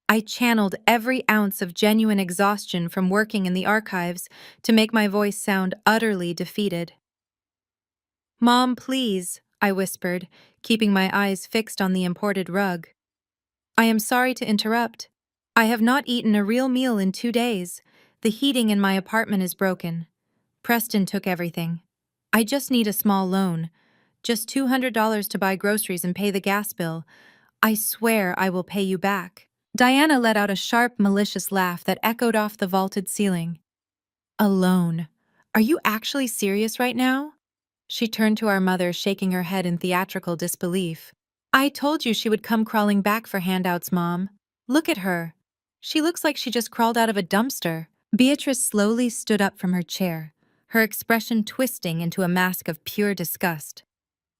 I channeled every ounce of genuine exhaustion from working in the archives to make my voice sound utterly defeated. "Mom, please," I whispered, keeping my eyes fixed on the imported rug. "I am sorry to interrupt. I have not eaten a real meal in 2 days. The heating in my apartment is broken. Preston took everything. I just need a small loan. Just $200 to buy groceries and pay the gas bill. I swear I will pay you back." Diana let out a sharp, malicious laugh that echoed off the vaulted ceiling. "A loan? Are you actually serious right now?" She turned to our mother, shaking her head in theatrical disbelief. "I told you she would come crawling back for handouts, Mom. Look at her. She looks like she just crawled out of a dumpster." Beatrice slowly stood up from her chair, her expression twisting into a mask of pure disgust.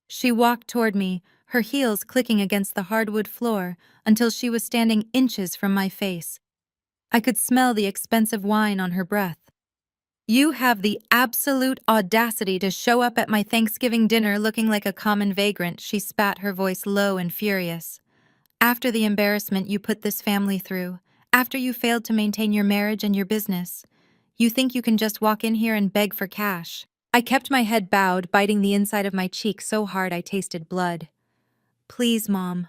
She walked toward me, her heels clicking against the hardwood floor, until she was standing inches from my face. I could smell the expensive wine on her breath. "You have the absolute audacity to show up at my Thanksgiving dinner looking like a common vagrant," she spat, her voice low and furious. "After the embarrassment you put this family through, after you failed to maintain your marriage and your business, you think you can just walk in here and beg for cash." I kept my head bowed, biting the inside of my cheek so hard I tasted blood. "Please, Mom,"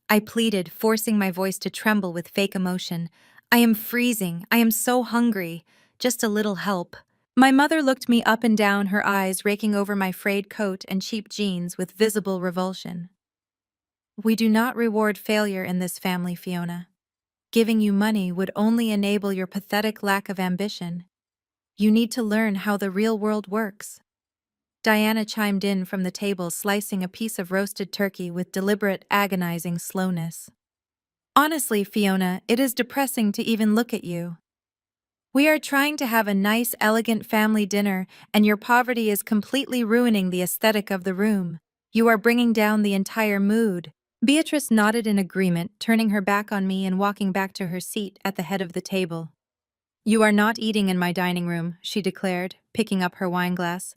I pleaded, forcing my voice to tremble with fake emotion. "I am freezing. I am so hungry. Just a little help." My mother looked me up and down, her eyes raking over my frayed coat and cheap jeans with visible revulsion. "We do not reward failure in this family, Fiona. Giving you money would only enable your pathetic lack of ambition. You need to learn how the real world works." Diana chimed in from the table, slicing a piece of roasted turkey with deliberate, agonizing slowness. "Honestly, Fiona, it is depressing to even look at you. We are trying to have a nice, elegant family dinner, and your poverty is completely ruining the aesthetic of the room. You are bringing down the entire mood." Beatrice nodded in agreement, turning her back on me and walking back to her seat at the head of the table. "You are not eating in my dining room," she declared, picking up her wineglass.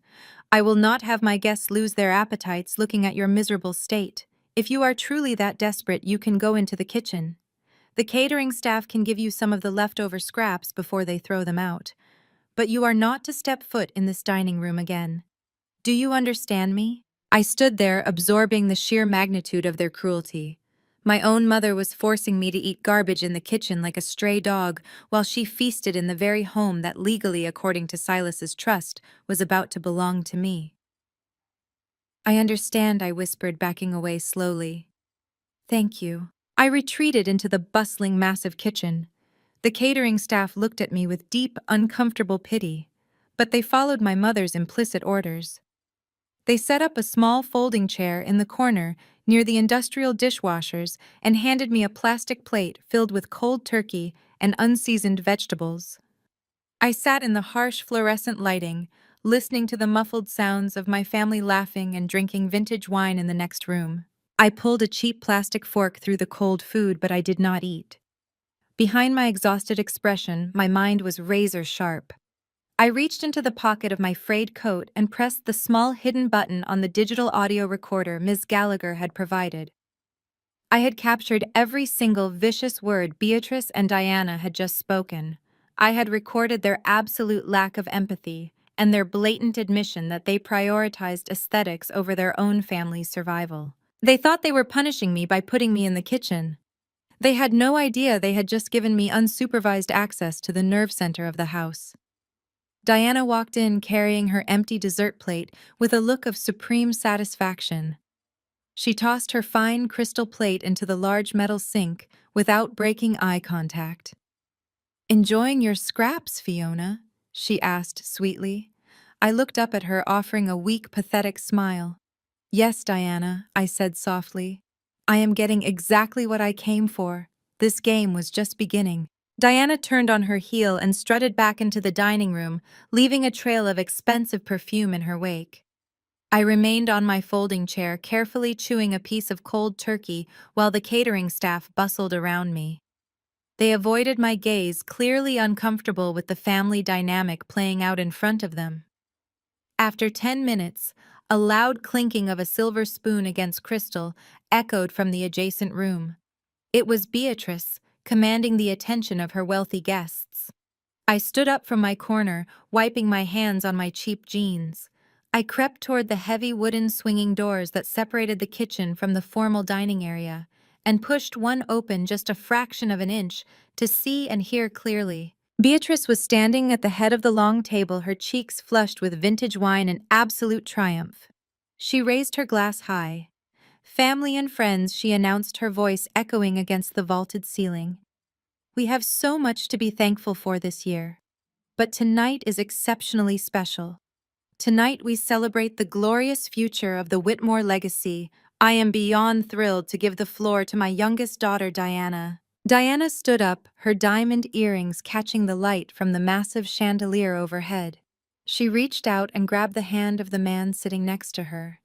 "I will not have my guests lose their appetites looking at your miserable state. If you are truly that desperate, you can go into the kitchen. The catering staff can give you some of the leftover scraps before they throw them out. But you are not to step foot in this dining room again. Do you understand me?" I stood there, absorbing the sheer magnitude of their cruelty. My own mother was forcing me to eat garbage in the kitchen like a stray dog, while she feasted in the very home that legally, according to Silas's trust, was about to belong to me. "I understand," I whispered, backing away slowly. "Thank you." I retreated into the bustling, massive kitchen. The catering staff looked at me with deep, uncomfortable pity, but they followed my mother's implicit orders. They set up a small folding chair in the corner near the industrial dishwashers and handed me a plastic plate filled with cold turkey and unseasoned vegetables. I sat in the harsh fluorescent lighting, listening to the muffled sounds of my family laughing and drinking vintage wine in the next room. I pulled a cheap plastic fork through the cold food, but I did not eat. Behind my exhausted expression, my mind was razor sharp. I reached into the pocket of my frayed coat and pressed the small hidden button on the digital audio recorder Ms. Gallagher had provided. I had captured every single vicious word Beatrice and Diana had just spoken. I had recorded their absolute lack of empathy and their blatant admission that they prioritized aesthetics over their own family's survival. They thought they were punishing me by putting me in the kitchen. They had no idea they had just given me unsupervised access to the nerve center of the house. Diana walked in carrying her empty dessert plate with a look of supreme satisfaction. She tossed her fine crystal plate into the large metal sink without breaking eye contact. "Enjoying your scraps, Fiona?" she asked sweetly. I looked up at her, offering a weak, pathetic smile. "Yes, Diana," I said softly. "I am getting exactly what I came for. This game was just beginning." Diana turned on her heel and strutted back into the dining room, leaving a trail of expensive perfume in her wake. I remained on my folding chair, carefully chewing a piece of cold turkey while the catering staff bustled around me. They avoided my gaze, clearly uncomfortable with the family dynamic playing out in front of them. After 10 minutes, a loud clinking of a silver spoon against crystal echoed from the adjacent room. It was Beatrice, commanding the attention of her wealthy guests. I stood up from my corner, wiping my hands on my cheap jeans. I crept toward the heavy wooden swinging doors that separated the kitchen from the formal dining area, and pushed one open just a fraction of an inch to see and hear clearly. Beatrice was standing at the head of the long table, her cheeks flushed with vintage wine in absolute triumph. She raised her glass high. "Family and friends," she announced, her voice echoing against the vaulted ceiling. "We have so much to be thankful for this year. But tonight is exceptionally special. Tonight we celebrate the glorious future of the Whitmore legacy. I am beyond thrilled to give the floor to my youngest daughter, Diana." Diana stood up, her diamond earrings catching the light from the massive chandelier overhead. She reached out and grabbed the hand of the man sitting next to her.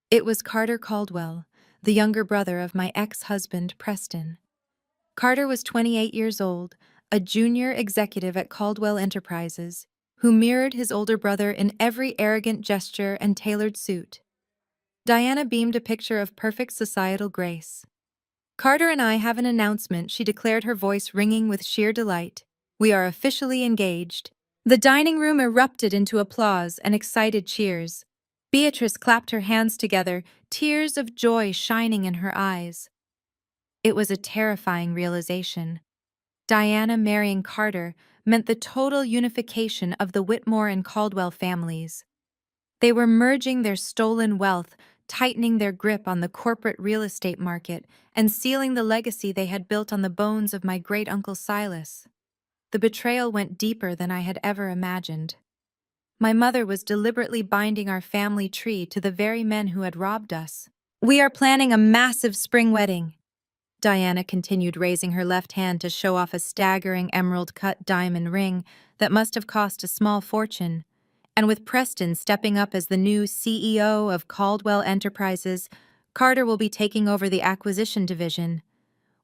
It was Carter Caldwell, the younger brother of my ex-husband, Preston. Carter was 28 years old, a junior executive at Caldwell Enterprises, who mirrored his older brother in every arrogant gesture and tailored suit. Diana beamed a picture of perfect societal grace. "Carter and I have an announcement," she declared, her voice ringing with sheer delight. "We are officially engaged." The dining room erupted into applause and excited cheers. Beatrice clapped her hands together, tears of joy shining in her eyes. It was a terrifying realization. Diana marrying Carter meant the total unification of the Whitmore and Caldwell families. They were merging their stolen wealth, tightening their grip on the corporate real estate market, and sealing the legacy they had built on the bones of my great-uncle Silas. The betrayal went deeper than I had ever imagined. My mother was deliberately binding our family tree to the very men who had robbed us. "We are planning a massive spring wedding," Diana continued, raising her left hand to show off a staggering emerald-cut diamond ring that must have cost a small fortune. "And with Preston stepping up as the new CEO of Caldwell Enterprises, Carter will be taking over the acquisition division.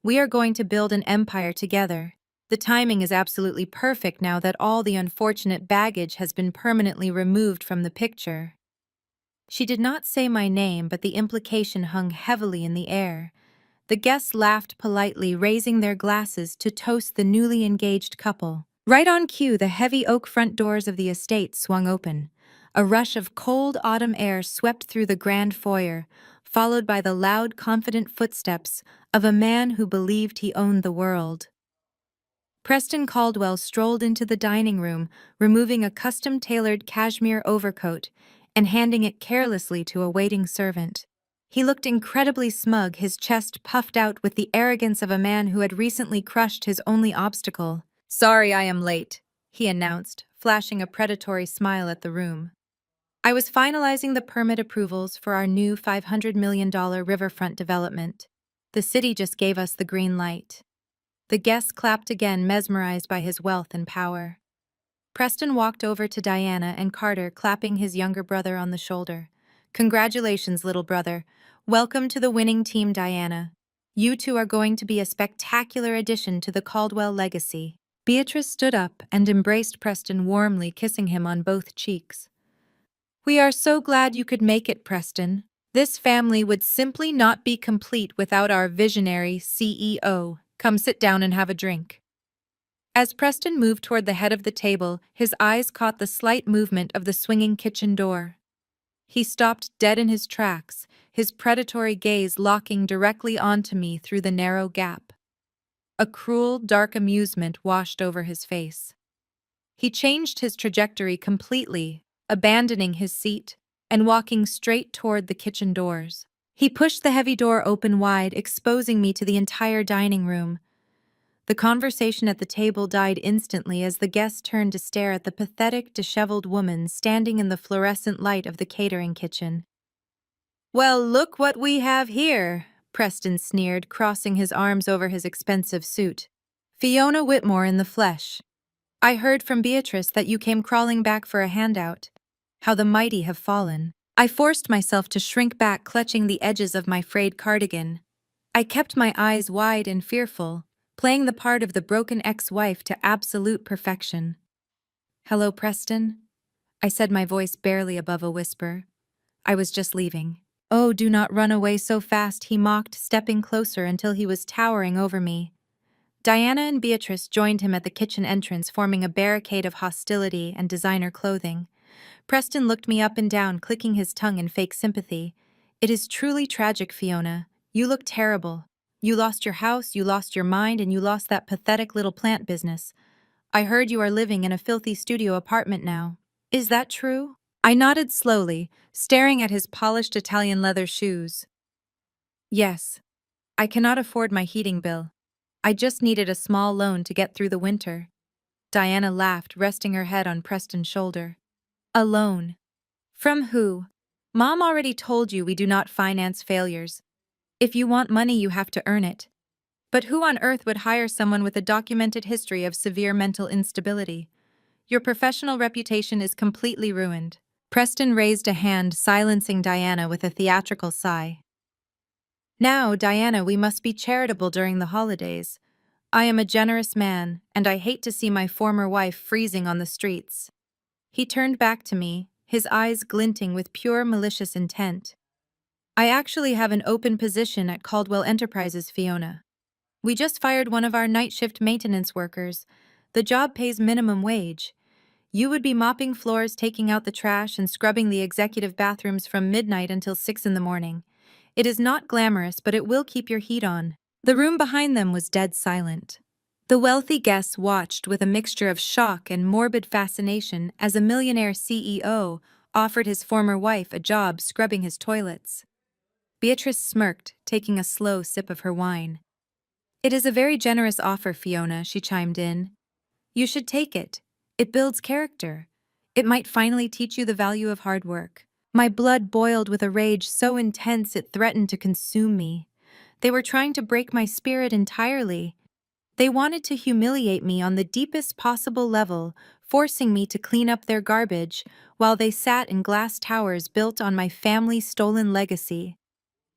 We are going to build an empire together. The timing is absolutely perfect now that all the unfortunate baggage has been permanently removed from the picture." She did not say my name, but the implication hung heavily in the air. The guests laughed politely, raising their glasses to toast the newly engaged couple. Right on cue, the heavy oak front doors of the estate swung open. A rush of cold autumn air swept through the grand foyer, followed by the loud, confident footsteps of a man who believed he owned the world. Preston Caldwell strolled into the dining room, removing a custom-tailored cashmere overcoat and handing it carelessly to a waiting servant. He looked incredibly smug, his chest puffed out with the arrogance of a man who had recently crushed his only obstacle. "Sorry I am late," he announced, flashing a predatory smile at the room. "I was finalizing the permit approvals for our new $500 million riverfront development. The city just gave us the green light." The guests clapped again, mesmerized by his wealth and power. Preston walked over to Diana and Carter, clapping his younger brother on the shoulder. "Congratulations, little brother. Welcome to the winning team, Diana." You two are going to be a spectacular addition to the Caldwell legacy. Beatrice stood up and embraced Preston warmly, kissing him on both cheeks. We are so glad you could make it, Preston. This family would simply not be complete without our visionary CEO. Come sit down and have a drink. As Preston moved toward the head of the table, his eyes caught the slight movement of the swinging kitchen door. He stopped dead in his tracks, his predatory gaze locking directly onto me through the narrow gap. A cruel, dark amusement washed over his face. He changed his trajectory completely, abandoning his seat and walking straight toward the kitchen doors. He pushed the heavy door open wide, exposing me to the entire dining room. The conversation at the table died instantly as the guests turned to stare at the pathetic, disheveled woman standing in the fluorescent light of the catering kitchen. Well, look what we have here, Preston sneered, crossing his arms over his expensive suit. Fiona Whitmore in the flesh. I heard from Beatrice that you came crawling back for a handout. How the mighty have fallen. I forced myself to shrink back, clutching the edges of my frayed cardigan. I kept my eyes wide and fearful, playing the part of the broken ex-wife to absolute perfection. Hello, Preston? I said, my voice barely above a whisper. I was just leaving. Oh, do not run away so fast, he mocked, stepping closer until he was towering over me. Diana and Beatrice joined him at the kitchen entrance, forming a barricade of hostility and designer clothing. Preston looked me up and down, clicking his tongue in fake sympathy. It is truly tragic, Fiona. You look terrible. You lost your house, you lost your mind, and you lost that pathetic little plant business. I heard you are living in a filthy studio apartment now. Is that true? I nodded slowly, staring at his polished Italian leather shoes. Yes. I cannot afford my heating bill. I just needed a small loan to get through the winter. Diana laughed, resting her head on Preston's shoulder. A loan? From who? Mom already told you we do not finance failures. If you want money, you have to earn it. But who on earth would hire someone with a documented history of severe mental instability? Your professional reputation is completely ruined. Preston raised a hand, silencing Diana with a theatrical sigh. Now, Diana, we must be charitable during the holidays. I am a generous man, and I hate to see my former wife freezing on the streets. He turned back to me, his eyes glinting with pure malicious intent. I actually have an open position at Caldwell Enterprises, Fiona. We just fired one of our night shift maintenance workers. The job pays minimum wage. You would be mopping floors, taking out the trash, and scrubbing the executive bathrooms from midnight until 6 in the morning. It is not glamorous, but it will keep your heat on. The room behind them was dead silent. The wealthy guests watched with a mixture of shock and morbid fascination as a millionaire CEO offered his former wife a job scrubbing his toilets. Beatrice smirked, taking a slow sip of her wine. It is a very generous offer, Fiona, she chimed in. You should take it. It builds character. It might finally teach you the value of hard work. My blood boiled with a rage so intense it threatened to consume me. They were trying to break my spirit entirely. They wanted to humiliate me on the deepest possible level, forcing me to clean up their garbage while they sat in glass towers built on my family's stolen legacy.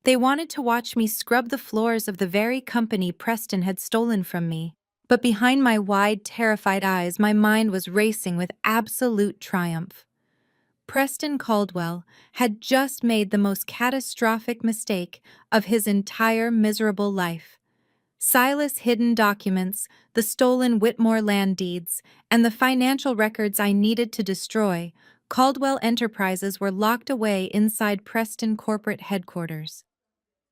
They wanted to watch me scrub the floors of the very company Preston had stolen from me. But behind my wide, terrified eyes, my mind was racing with absolute triumph. Preston Caldwell had just made the most catastrophic mistake of his entire miserable life. Silas' hidden documents, the stolen Whitmore land deeds, and the financial records I needed to destroy, Caldwell Enterprises were locked away inside Preston corporate headquarters.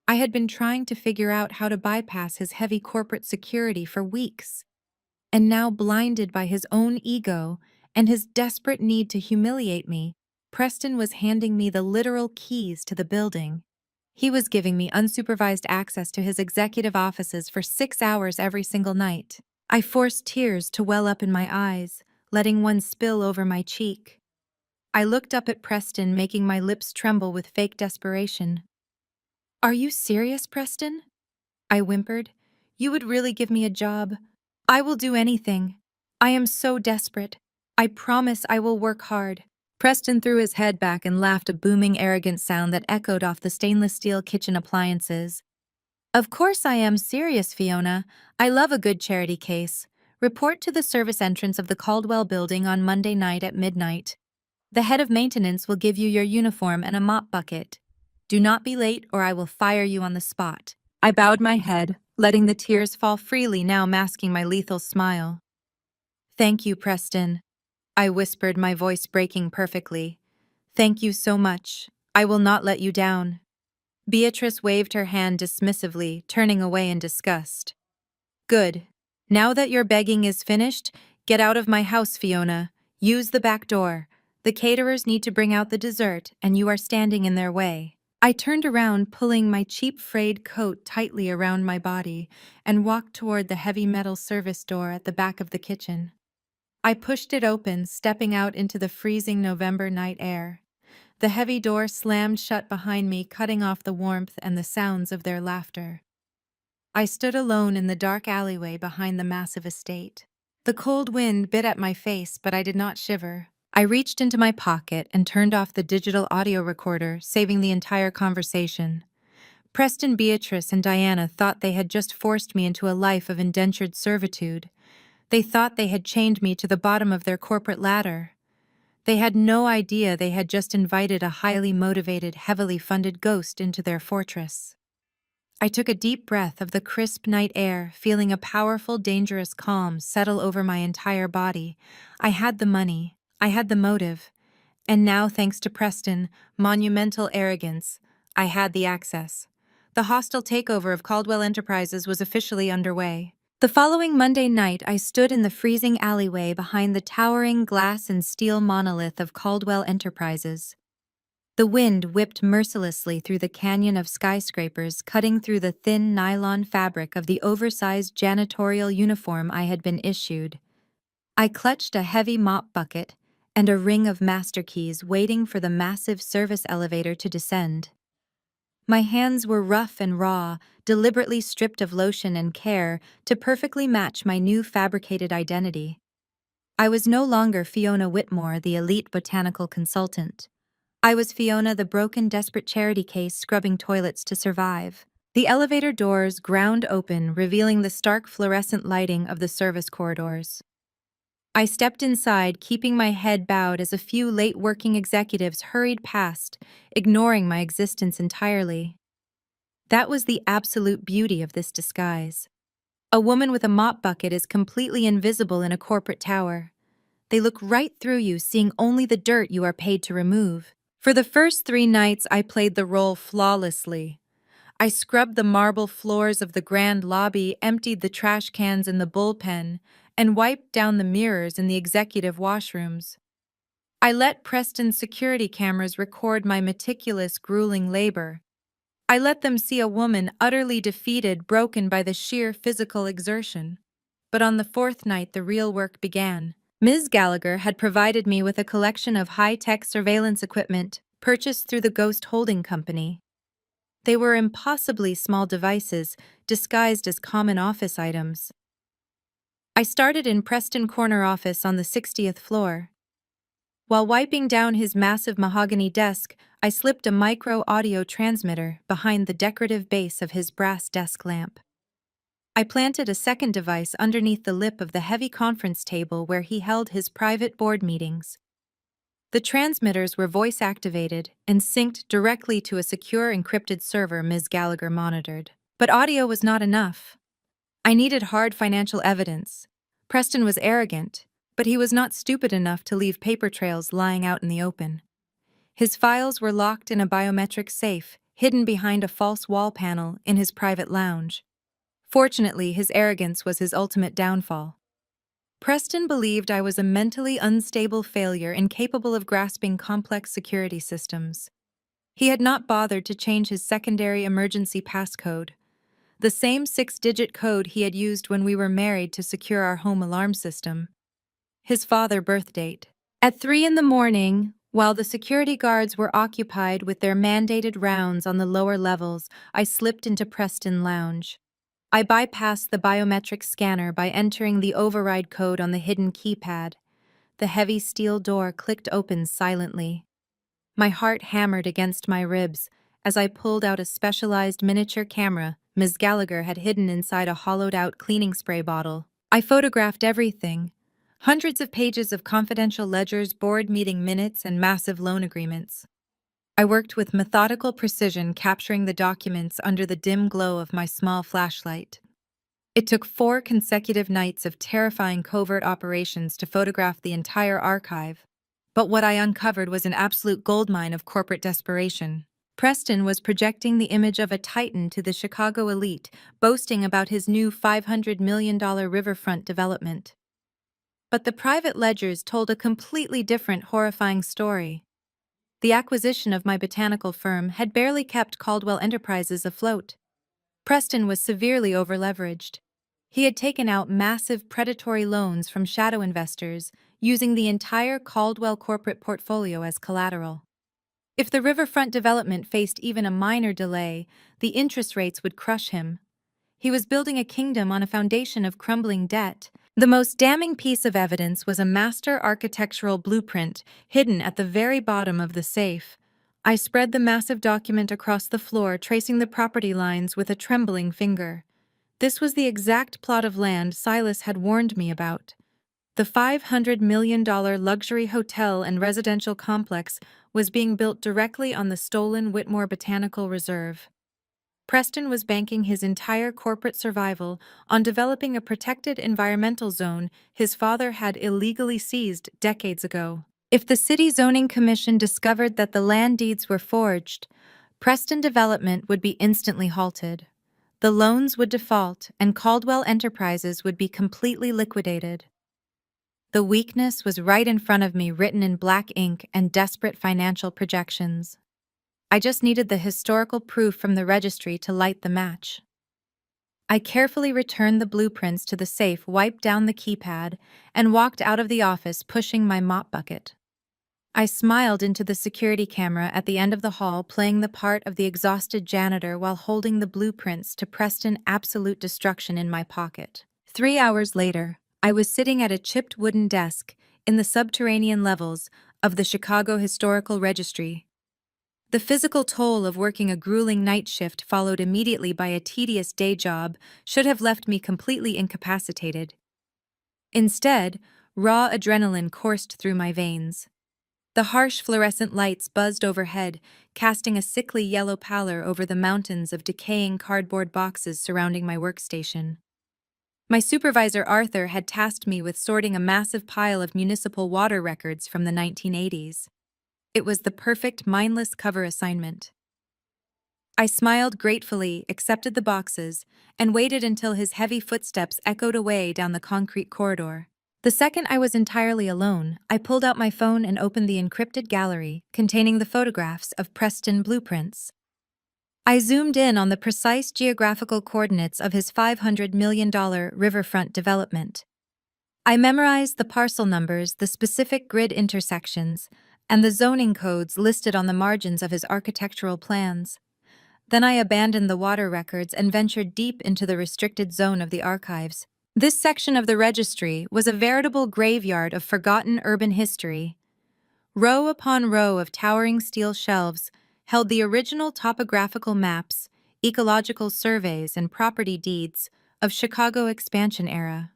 I had been trying to figure out how to bypass his heavy corporate security for weeks. And now, blinded by his own ego and his desperate need to humiliate me, Preston was handing me the literal keys to the building. He was giving me unsupervised access to his executive offices for 6 hours every single night. I forced tears to well up in my eyes, letting one spill over my cheek. I looked up at Preston, making my lips tremble with fake desperation. Are you serious, Preston? I whimpered. You would really give me a job? I will do anything. I am so desperate. I promise I will work hard. Preston threw his head back and laughed, a booming, arrogant sound that echoed off the stainless steel kitchen appliances. Of course I am serious, Fiona. I love a good charity case. Report to the service entrance of the Caldwell building on Monday night at midnight. The head of maintenance will give you your uniform and a mop bucket. Do not be late or I will fire you on the spot. I bowed my head, letting the tears fall freely, now masking my lethal smile. Thank you, Preston. I whispered, my voice breaking perfectly. Thank you so much. I will not let you down. Beatrice waved her hand dismissively, turning away in disgust. Good. Now that your begging is finished, get out of my house, Fiona. Use the back door. The caterers need to bring out the dessert, and you are standing in their way. I turned around, pulling my cheap frayed coat tightly around my body, and walked toward the heavy metal service door at the back of the kitchen. I pushed it open, stepping out into the freezing November night air. The heavy door slammed shut behind me, cutting off the warmth and the sounds of their laughter. I stood alone in the dark alleyway behind the massive estate. The cold wind bit at my face, but I did not shiver. I reached into my pocket and turned off the digital audio recorder, saving the entire conversation. Preston, Beatrice, and Diana thought they had just forced me into a life of indentured servitude. They thought they had chained me to the bottom of their corporate ladder. They had no idea they had just invited a highly motivated, heavily funded ghost into their fortress. I took a deep breath of the crisp night air, feeling a powerful, dangerous calm settle over my entire body. I had the money, I had the motive, and now, thanks to Preston, monumental arrogance, I had the access. The hostile takeover of Caldwell Enterprises was officially underway. The following Monday night, I stood in the freezing alleyway behind the towering glass and steel monolith of Caldwell Enterprises. The wind whipped mercilessly through the canyon of skyscrapers, cutting through the thin nylon fabric of the oversized janitorial uniform I had been issued. I clutched a heavy mop bucket and a ring of master keys, waiting for the massive service elevator to descend. My hands were rough and raw, deliberately stripped of lotion and care to perfectly match my new fabricated identity. I was no longer Fiona Whitmore, the elite botanical consultant. I was Fiona, the broken, desperate charity case scrubbing toilets to survive. The elevator doors ground open, revealing the stark fluorescent lighting of the service corridors. I stepped inside, keeping my head bowed as a few late-working executives hurried past, ignoring my existence entirely. That was the absolute beauty of this disguise. A woman with a mop bucket is completely invisible in a corporate tower. They look right through you, seeing only the dirt you are paid to remove. For the first 3 nights, I played the role flawlessly. I scrubbed the marble floors of the grand lobby, emptied the trash cans in the bullpen, and wiped down the mirrors in the executive washrooms. I let Preston's security cameras record my meticulous, grueling labor. I let them see a woman utterly defeated, broken by the sheer physical exertion. But on the 4th night, the real work began. Ms. Gallagher had provided me with a collection of high-tech surveillance equipment purchased through the Ghost Holding Company. They were impossibly small devices disguised as common office items. I started in Preston Corner office on the 60th floor. While wiping down his massive mahogany desk, I slipped a micro-audio transmitter behind the decorative base of his brass desk lamp. I planted a second device underneath the lip of the heavy conference table where he held his private board meetings. The transmitters were voice-activated and synced directly to a secure encrypted server Ms. Gallagher monitored. But audio was not enough. I needed hard financial evidence. Preston was arrogant, but he was not stupid enough to leave paper trails lying out in the open. His files were locked in a biometric safe, hidden behind a false wall panel in his private lounge. Fortunately, his arrogance was his ultimate downfall. Preston believed I was a mentally unstable failure incapable of grasping complex security systems. He had not bothered to change his secondary emergency passcode, the same 6-digit code he had used when we were married to secure our home alarm system. His father's birth date. At 3 in the morning, while the security guards were occupied with their mandated rounds on the lower levels, I slipped into Preston Lounge. I bypassed the biometric scanner by entering the override code on the hidden keypad. The heavy steel door clicked open silently. My heart hammered against my ribs as I pulled out a specialized miniature camera Ms. Gallagher had hidden inside a hollowed-out cleaning spray bottle. I photographed everything. Hundreds of pages of confidential ledgers, board meeting minutes, and massive loan agreements. I worked with methodical precision, capturing the documents under the dim glow of my small flashlight. It took 4 consecutive nights of terrifying covert operations to photograph the entire archive. But what I uncovered was an absolute goldmine of corporate desperation. Preston was projecting the image of a titan to the Chicago elite, boasting about his new $500 million riverfront development. But the private ledgers told a completely different, horrifying story. The acquisition of my botanical firm had barely kept Caldwell Enterprises afloat. Preston was severely overleveraged. He had taken out massive predatory loans from shadow investors, using the entire Caldwell corporate portfolio as collateral. If the riverfront development faced even a minor delay, the interest rates would crush him. He was building a kingdom on a foundation of crumbling debt. The most damning piece of evidence was a master architectural blueprint hidden at the very bottom of the safe. I spread the massive document across the floor, tracing the property lines with a trembling finger. This was the exact plot of land Silas had warned me about. The $500 million luxury hotel and residential complex was being built directly on the stolen Whitmore Botanical Reserve. Preston was banking his entire corporate survival on developing a protected environmental zone his father had illegally seized decades ago. If the City Zoning Commission discovered that the land deeds were forged, Preston development would be instantly halted. The loans would default, and Caldwell Enterprises would be completely liquidated. The weakness was right in front of me, written in black ink and desperate financial projections. I just needed the historical proof from the registry to light the match. I carefully returned the blueprints to the safe, wiped down the keypad, and walked out of the office pushing my mop bucket. I smiled into the security camera at the end of the hall, playing the part of the exhausted janitor while holding the blueprints to Preston absolute destruction in my pocket. 3 hours later, I was sitting at a chipped wooden desk in the subterranean levels of the Chicago Historical Registry. The physical toll of working a grueling night shift followed immediately by a tedious day job should have left me completely incapacitated. Instead, raw adrenaline coursed through my veins. The harsh fluorescent lights buzzed overhead, casting a sickly yellow pallor over the mountains of decaying cardboard boxes surrounding my workstation. My supervisor Arthur had tasked me with sorting a massive pile of municipal water records from the 1980s. It was the perfect mindless cover assignment. I smiled gratefully, accepted the boxes, and waited until his heavy footsteps echoed away down the concrete corridor. The second I was entirely alone, I pulled out my phone and opened the encrypted gallery containing the photographs of Preston blueprints. I zoomed in on the precise geographical coordinates of his $500 million riverfront development. I memorized the parcel numbers, the specific grid intersections, and the zoning codes listed on the margins of his architectural plans. Then I abandoned the water records and ventured deep into the restricted zone of the archives. This section of the registry was a veritable graveyard of forgotten urban history. Row upon row of towering steel shelves held the original topographical maps, ecological surveys, and property deeds of Chicago expansion era.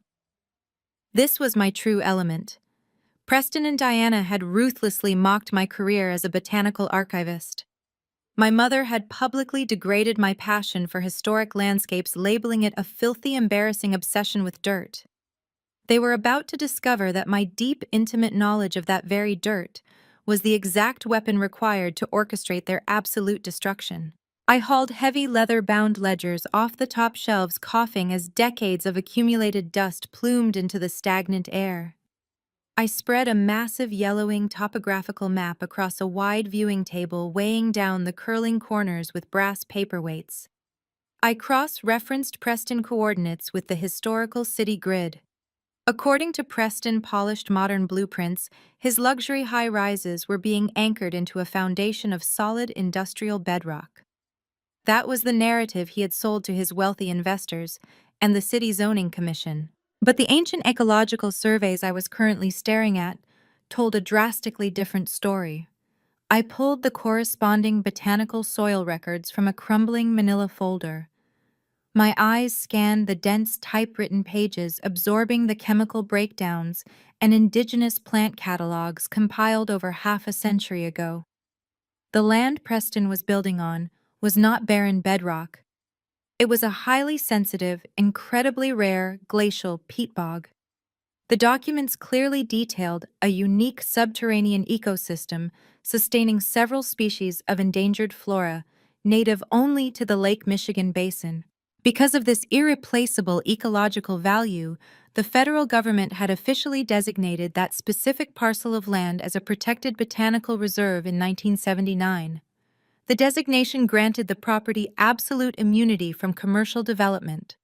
This was my true element. Preston and Diana had ruthlessly mocked my career as a botanical archivist. My mother had publicly degraded my passion for historic landscapes, labeling it a filthy, embarrassing obsession with dirt. They were about to discover that my deep, intimate knowledge of that very dirt was the exact weapon required to orchestrate their absolute destruction. I hauled heavy leather-bound ledgers off the top shelves, coughing as decades of accumulated dust plumed into the stagnant air. I spread a massive yellowing topographical map across a wide viewing table, weighing down the curling corners with brass paperweights. I cross-referenced Preston coordinates with the historical city grid. According to Preston polished modern blueprints, his luxury high-rises were being anchored into a foundation of solid industrial bedrock. That was the narrative he had sold to his wealthy investors and the City Zoning Commission. But the ancient ecological surveys I was currently staring at told a drastically different story. I pulled the corresponding botanical soil records from a crumbling manila folder. My eyes scanned the dense typewritten pages, absorbing the chemical breakdowns and indigenous plant catalogs compiled over half a century ago. The land Preston was building on was not barren bedrock. It was a highly sensitive, incredibly rare glacial peat bog. The documents clearly detailed a unique subterranean ecosystem sustaining several species of endangered flora native only to the Lake Michigan basin. Because of this irreplaceable ecological value, the federal government had officially designated that specific parcel of land as a protected botanical reserve in 1979. The designation granted the property absolute immunity from commercial development.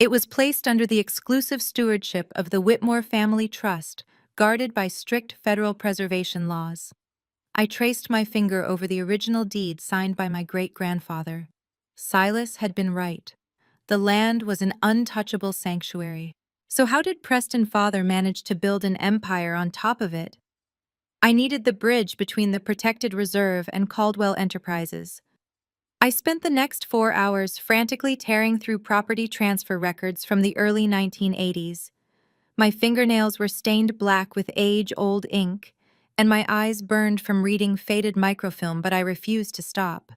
It was placed under the exclusive stewardship of the Whitmore Family Trust, guarded by strict federal preservation laws. I traced my finger over the original deed signed by my great-grandfather. Silas had been right. The land was an untouchable sanctuary. So how did Preston father manage to build an empire on top of it? I needed the bridge between the protected reserve and Caldwell Enterprises. I spent the next 4 hours frantically tearing through property transfer records from the early 1980s. My fingernails were stained black with age-old ink, and my eyes burned from reading faded microfilm, but I refused to stop.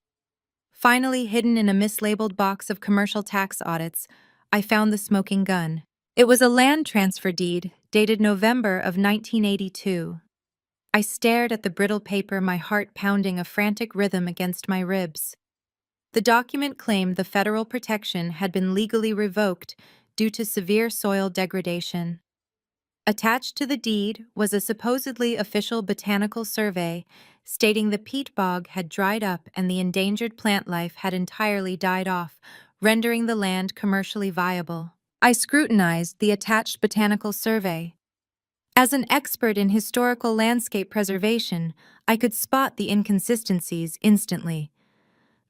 Finally, hidden in a mislabeled box of commercial tax audits, I found the smoking gun. It was a land transfer deed, dated November of 1982. I stared at the brittle paper, my heart pounding a frantic rhythm against my ribs. The document claimed the federal protection had been legally revoked due to severe soil degradation. Attached to the deed was a supposedly official botanical survey stating the peat bog had dried up and the endangered plant life had entirely died off, rendering the land commercially viable. I scrutinized the attached botanical survey. As an expert in historical landscape preservation, I could spot the inconsistencies instantly.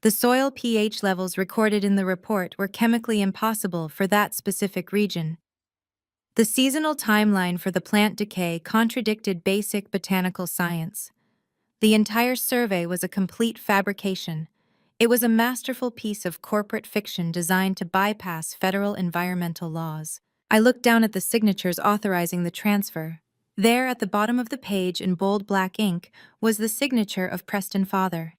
The soil pH levels recorded in the report were chemically impossible for that specific region. The seasonal timeline for the plant decay contradicted basic botanical science. The entire survey was a complete fabrication. It was a masterful piece of corporate fiction designed to bypass federal environmental laws. I looked down at the signatures authorizing the transfer. There, at the bottom of the page in bold black ink, was the signature of Preston father.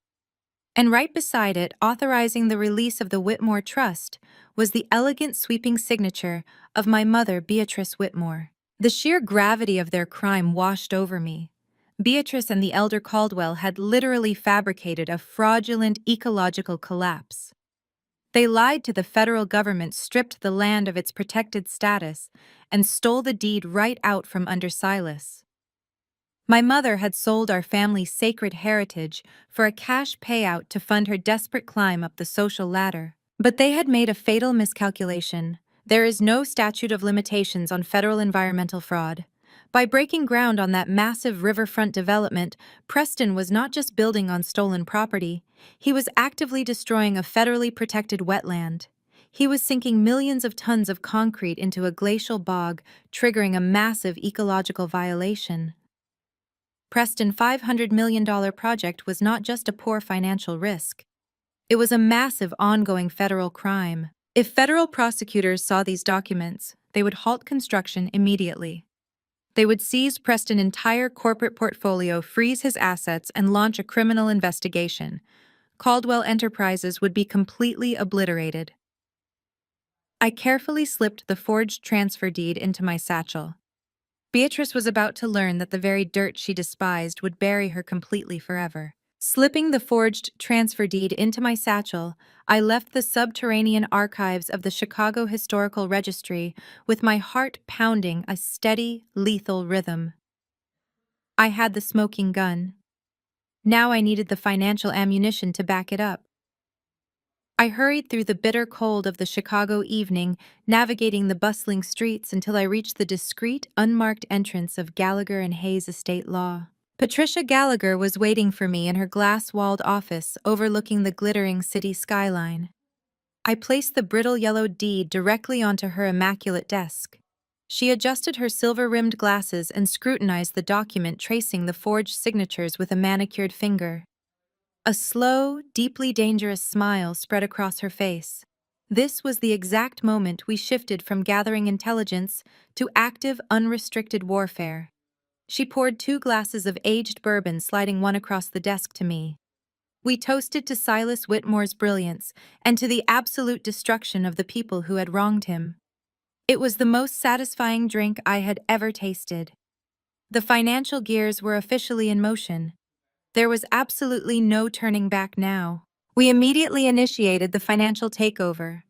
And right beside it, authorizing the release of the Whitmore Trust, was the elegant sweeping signature of my mother, Beatrice Whitmore. The sheer gravity of their crime washed over me. Beatrice and the elder Caldwell had literally fabricated a fraudulent ecological collapse. They lied to the federal government, stripped the land of its protected status, and stole the deed right out from under Silas. My mother had sold our family's sacred heritage for a cash payout to fund her desperate climb up the social ladder. But they had made a fatal miscalculation. There is no statute of limitations on federal environmental fraud. By breaking ground on that massive riverfront development, Preston was not just building on stolen property, he was actively destroying a federally protected wetland. He was sinking millions of tons of concrete into a glacial bog, triggering a massive ecological violation. Preston's $500 million project was not just a poor financial risk. It was a massive ongoing federal crime. If federal prosecutors saw these documents, they would halt construction immediately. They would seize Preston's entire corporate portfolio, freeze his assets, and launch a criminal investigation. Caldwell Enterprises would be completely obliterated. I carefully slipped the forged transfer deed into my satchel. Beatrice was about to learn that the very dirt she despised would bury her completely forever. Slipping the forged transfer deed into my satchel, I left the subterranean archives of the Chicago Historical Registry with my heart pounding a steady, lethal rhythm. I had the smoking gun. Now I needed the financial ammunition to back it up. I hurried through the bitter cold of the Chicago evening, navigating the bustling streets until I reached the discreet, unmarked entrance of Gallagher and Hayes Estate Law. Patricia Gallagher was waiting for me in her glass-walled office overlooking the glittering city skyline. I placed the brittle yellow deed directly onto her immaculate desk. She adjusted her silver-rimmed glasses and scrutinized the document, tracing the forged signatures with a manicured finger. A slow, deeply dangerous smile spread across her face. This was the exact moment we shifted from gathering intelligence to active, unrestricted warfare. She poured 2 glasses of aged bourbon, sliding one across the desk to me. We toasted to Silas Whitmore's brilliance and to the absolute destruction of the people who had wronged him. It was the most satisfying drink I had ever tasted. The financial gears were officially in motion. There was absolutely no turning back now. We immediately initiated the financial takeover.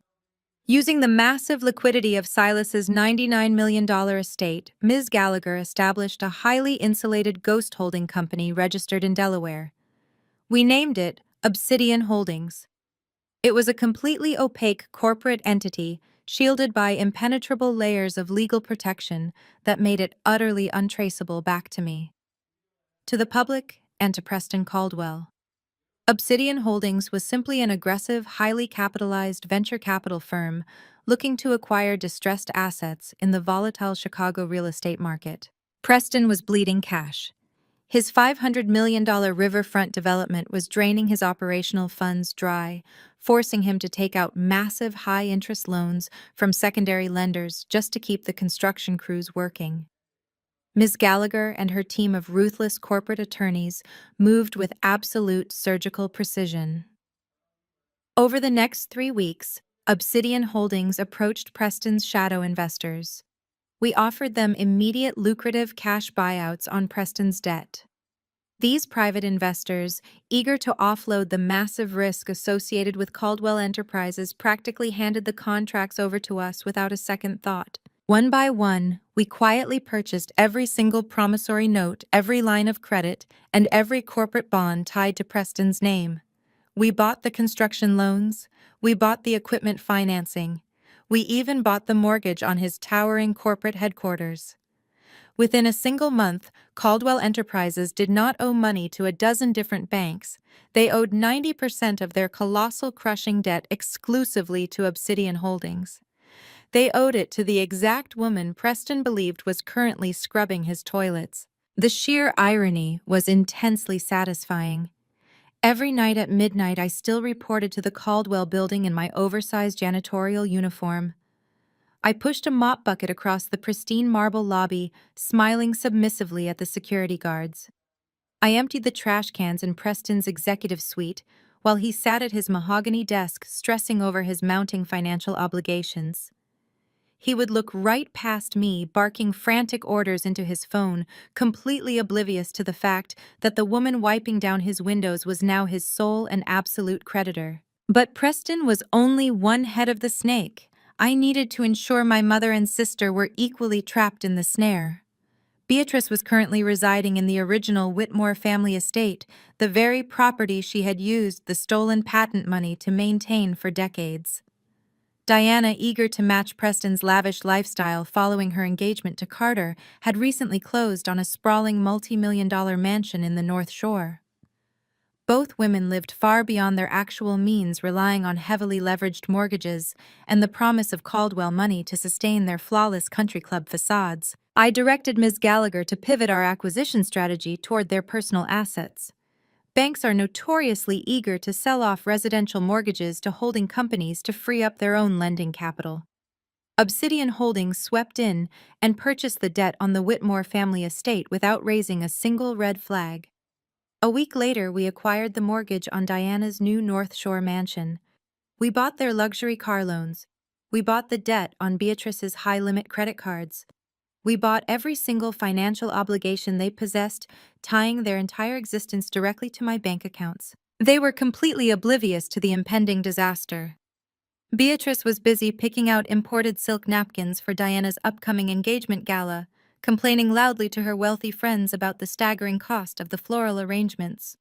Using the massive liquidity of Silas's $99 million estate, Ms. Gallagher established a highly insulated ghost holding company registered in Delaware. We named it Obsidian Holdings. It was a completely opaque corporate entity shielded by impenetrable layers of legal protection that made it utterly untraceable back to me, to the public, and to Preston Caldwell. Obsidian Holdings was simply an aggressive, highly capitalized venture capital firm looking to acquire distressed assets in the volatile Chicago real estate market. Preston was bleeding cash. His $500 million riverfront development was draining his operational funds dry, forcing him to take out massive high-interest loans from secondary lenders just to keep the construction crews working. Ms. Gallagher and her team of ruthless corporate attorneys moved with absolute surgical precision. Over the next 3 weeks, Obsidian Holdings approached Preston's shadow investors. We offered them immediate lucrative cash buyouts on Preston's debt. These private investors, eager to offload the massive risk associated with Caldwell Enterprises, practically handed the contracts over to us without a second thought. One by one, we quietly purchased every single promissory note, every line of credit, and every corporate bond tied to Preston's name. We bought the construction loans, we bought the equipment financing, we even bought the mortgage on his towering corporate headquarters. Within a single month, Caldwell Enterprises did not owe money to a dozen different banks. They owed 90% of their colossal crushing debt exclusively to Obsidian Holdings. They owed it to the exact woman Preston believed was currently scrubbing his toilets. The sheer irony was intensely satisfying. Every night at midnight, I still reported to the Caldwell building in my oversized janitorial uniform. I pushed a mop bucket across the pristine marble lobby, smiling submissively at the security guards. I emptied the trash cans in Preston's executive suite while he sat at his mahogany desk stressing over his mounting financial obligations. He would look right past me, barking frantic orders into his phone, completely oblivious to the fact that the woman wiping down his windows was now his sole and absolute creditor. But Preston was only one head of the snake. I needed to ensure my mother and sister were equally trapped in the snare. Beatrice was currently residing in the original Whitmore family estate, the very property she had used the stolen patent money to maintain for decades. Diana, eager to match Preston's lavish lifestyle following her engagement to Carter, had recently closed on a sprawling multi-million-dollar mansion in the North Shore. Both women lived far beyond their actual means, relying on heavily leveraged mortgages and the promise of Caldwell money to sustain their flawless country club facades. I directed Ms. Gallagher to pivot our acquisition strategy toward their personal assets. Banks are notoriously eager to sell off residential mortgages to holding companies to free up their own lending capital. Obsidian Holdings swept in and purchased the debt on the Whitmore family estate without raising a single red flag. A week later, we acquired the mortgage on Diana's new North Shore mansion. We bought their luxury car loans. We bought the debt on Beatrice's high-limit credit cards. We bought every single financial obligation they possessed, tying their entire existence directly to my bank accounts. They were completely oblivious to the impending disaster. Beatrice was busy picking out imported silk napkins for Diana's upcoming engagement gala, complaining loudly to her wealthy friends about the staggering cost of the floral arrangements.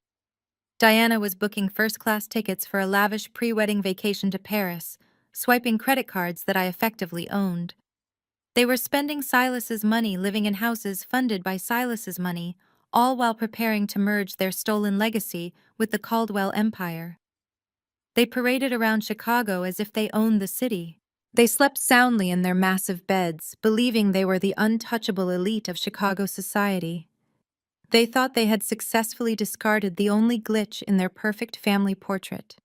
Diana was booking first-class tickets for a lavish pre-wedding vacation to Paris, swiping credit cards that I effectively owned. They were spending Silas's money living in houses funded by Silas's money, all while preparing to merge their stolen legacy with the Caldwell empire. They paraded around Chicago as if they owned the city. They slept soundly in their massive beds, believing they were the untouchable elite of Chicago society. They thought they had successfully discarded the only glitch in their perfect family portrait.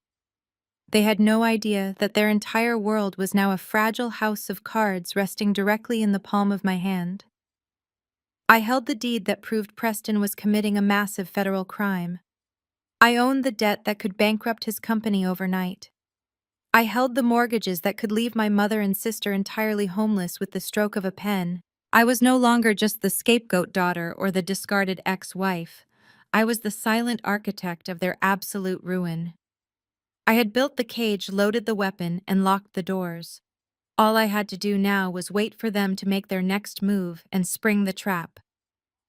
They had no idea that their entire world was now a fragile house of cards resting directly in the palm of my hand. I held the deed that proved Preston was committing a massive federal crime. I owned the debt that could bankrupt his company overnight. I held the mortgages that could leave my mother and sister entirely homeless with the stroke of a pen. I was no longer just the scapegoat daughter or the discarded ex-wife. I was the silent architect of their absolute ruin. I had built the cage, loaded the weapon, and locked the doors. All I had to do now was wait for them to make their next move and spring the trap.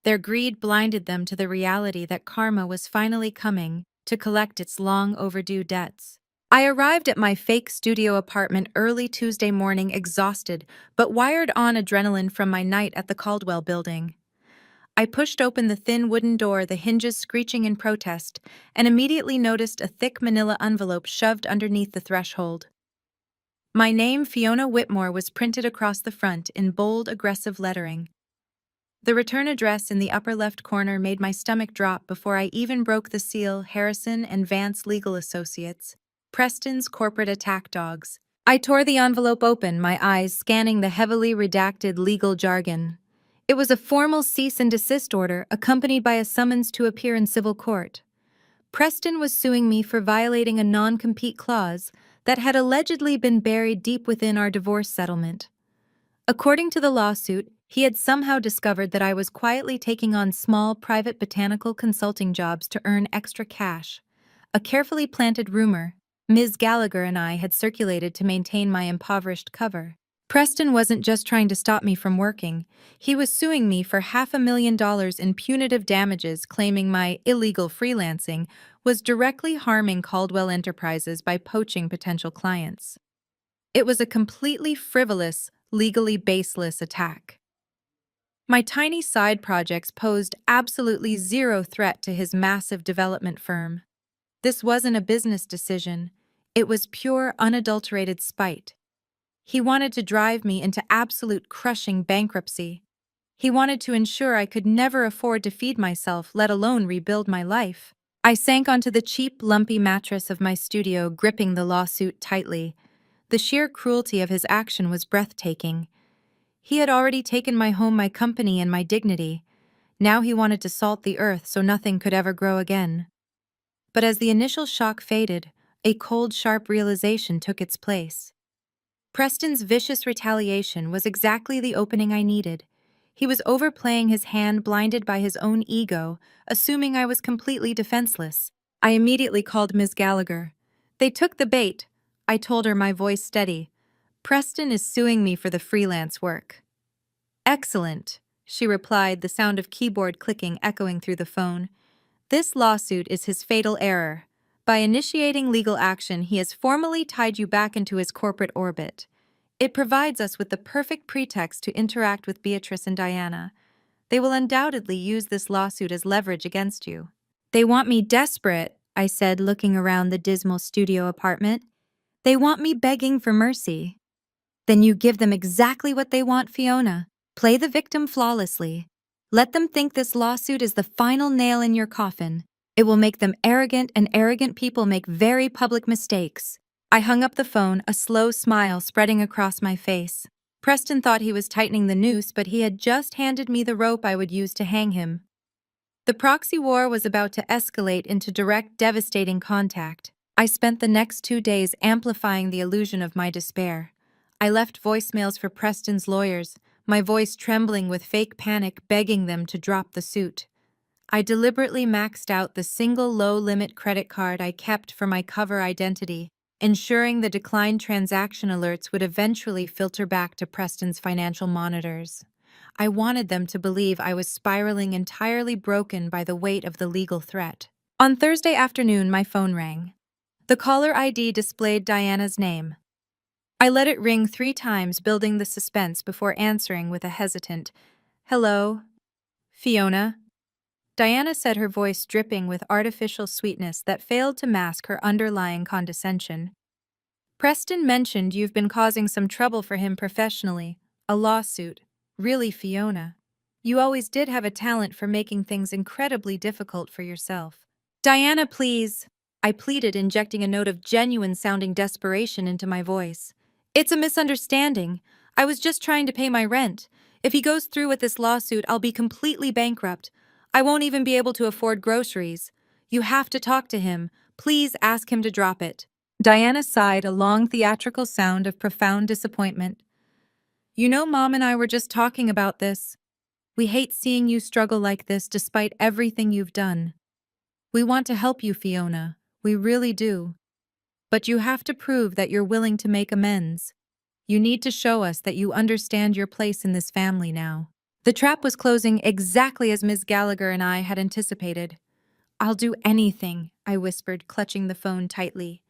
Their greed blinded them to the reality that karma was finally coming to collect its long overdue debts. I arrived at my fake studio apartment early Tuesday morning, exhausted, but wired on adrenaline from my night at the Caldwell building. I pushed open the thin wooden door, the hinges screeching in protest, and immediately noticed a thick manila envelope shoved underneath the threshold. My name, Fiona Whitmore, was printed across the front in bold, aggressive lettering. The return address in the upper left corner made my stomach drop before I even broke the seal. Harrison and Vance Legal Associates, Preston's corporate attack dogs. I tore the envelope open, my eyes scanning the heavily redacted legal jargon. It was a formal cease and desist order accompanied by a summons to appear in civil court. Preston was suing me for violating a non-compete clause that had allegedly been buried deep within our divorce settlement. According to the lawsuit, he had somehow discovered that I was quietly taking on small private botanical consulting jobs to earn extra cash. A carefully planted rumor Ms. Gallagher and I had circulated to maintain my impoverished cover. Preston wasn't just trying to stop me from working, he was suing me for $500,000 in punitive damages, claiming my illegal freelancing was directly harming Caldwell Enterprises by poaching potential clients. It was a completely frivolous, legally baseless attack. My tiny side projects posed absolutely zero threat to his massive development firm. This wasn't a business decision, it was pure, unadulterated spite. He wanted to drive me into absolute crushing bankruptcy. He wanted to ensure I could never afford to feed myself, let alone rebuild my life. I sank onto the cheap, lumpy mattress of my studio, gripping the lawsuit tightly. The sheer cruelty of his action was breathtaking. He had already taken my home, my company, and my dignity. Now he wanted to salt the earth so nothing could ever grow again. But as the initial shock faded, a cold, sharp realization took its place. Preston's vicious retaliation was exactly the opening I needed. He was overplaying his hand, blinded by his own ego, assuming I was completely defenseless. I immediately called Ms. Gallagher. They took the bait, I told her, my voice steady. Preston is suing me for the freelance work. Excellent, she replied, the sound of keyboard clicking echoing through the phone. This lawsuit is his fatal error. By initiating legal action, he has formally tied you back into his corporate orbit. It provides us with the perfect pretext to interact with Beatrice and Diana. They will undoubtedly use this lawsuit as leverage against you. They want me desperate, I said, looking around the dismal studio apartment. They want me begging for mercy. Then you give them exactly what they want, Fiona. Play the victim flawlessly. Let them think this lawsuit is the final nail in your coffin. It will make them arrogant, and arrogant people make very public mistakes. I hung up the phone, a slow smile spreading across my face. Preston thought he was tightening the noose, but he had just handed me the rope I would use to hang him. The proxy war was about to escalate into direct, devastating contact. I spent the next 2 days amplifying the illusion of my despair. I left voicemails for Preston's lawyers, my voice trembling with fake panic, begging them to drop the suit. I deliberately maxed out the single low-limit credit card I kept for my cover identity, ensuring the declined transaction alerts would eventually filter back to Preston's financial monitors. I wanted them to believe I was spiraling, entirely broken by the weight of the legal threat. On Thursday afternoon, my phone rang. The caller ID displayed Diana's name. I let it ring 3 times, building the suspense before answering with a hesitant, "Hello, Fiona?" Diana said, her voice dripping with artificial sweetness that failed to mask her underlying condescension. "Preston mentioned you've been causing some trouble for him professionally. A lawsuit. Really, Fiona? You always did have a talent for making things incredibly difficult for yourself." "Diana, please." I pleaded, injecting a note of genuine-sounding desperation into my voice. It's a misunderstanding. I was just trying to pay my rent. If he goes through with this lawsuit, I'll be completely bankrupt. I won't even be able to afford groceries. You have to talk to him. Please ask him to drop it. Diana sighed, a long theatrical sound of profound disappointment. You know, Mom and I were just talking about this. We hate seeing you struggle like this despite everything you've done. We want to help you, Fiona. We really do. But you have to prove that you're willing to make amends. You need to show us that you understand your place in this family now. The trap was closing exactly as Ms. Gallagher and I had anticipated. I'll do anything, I whispered, clutching the phone tightly.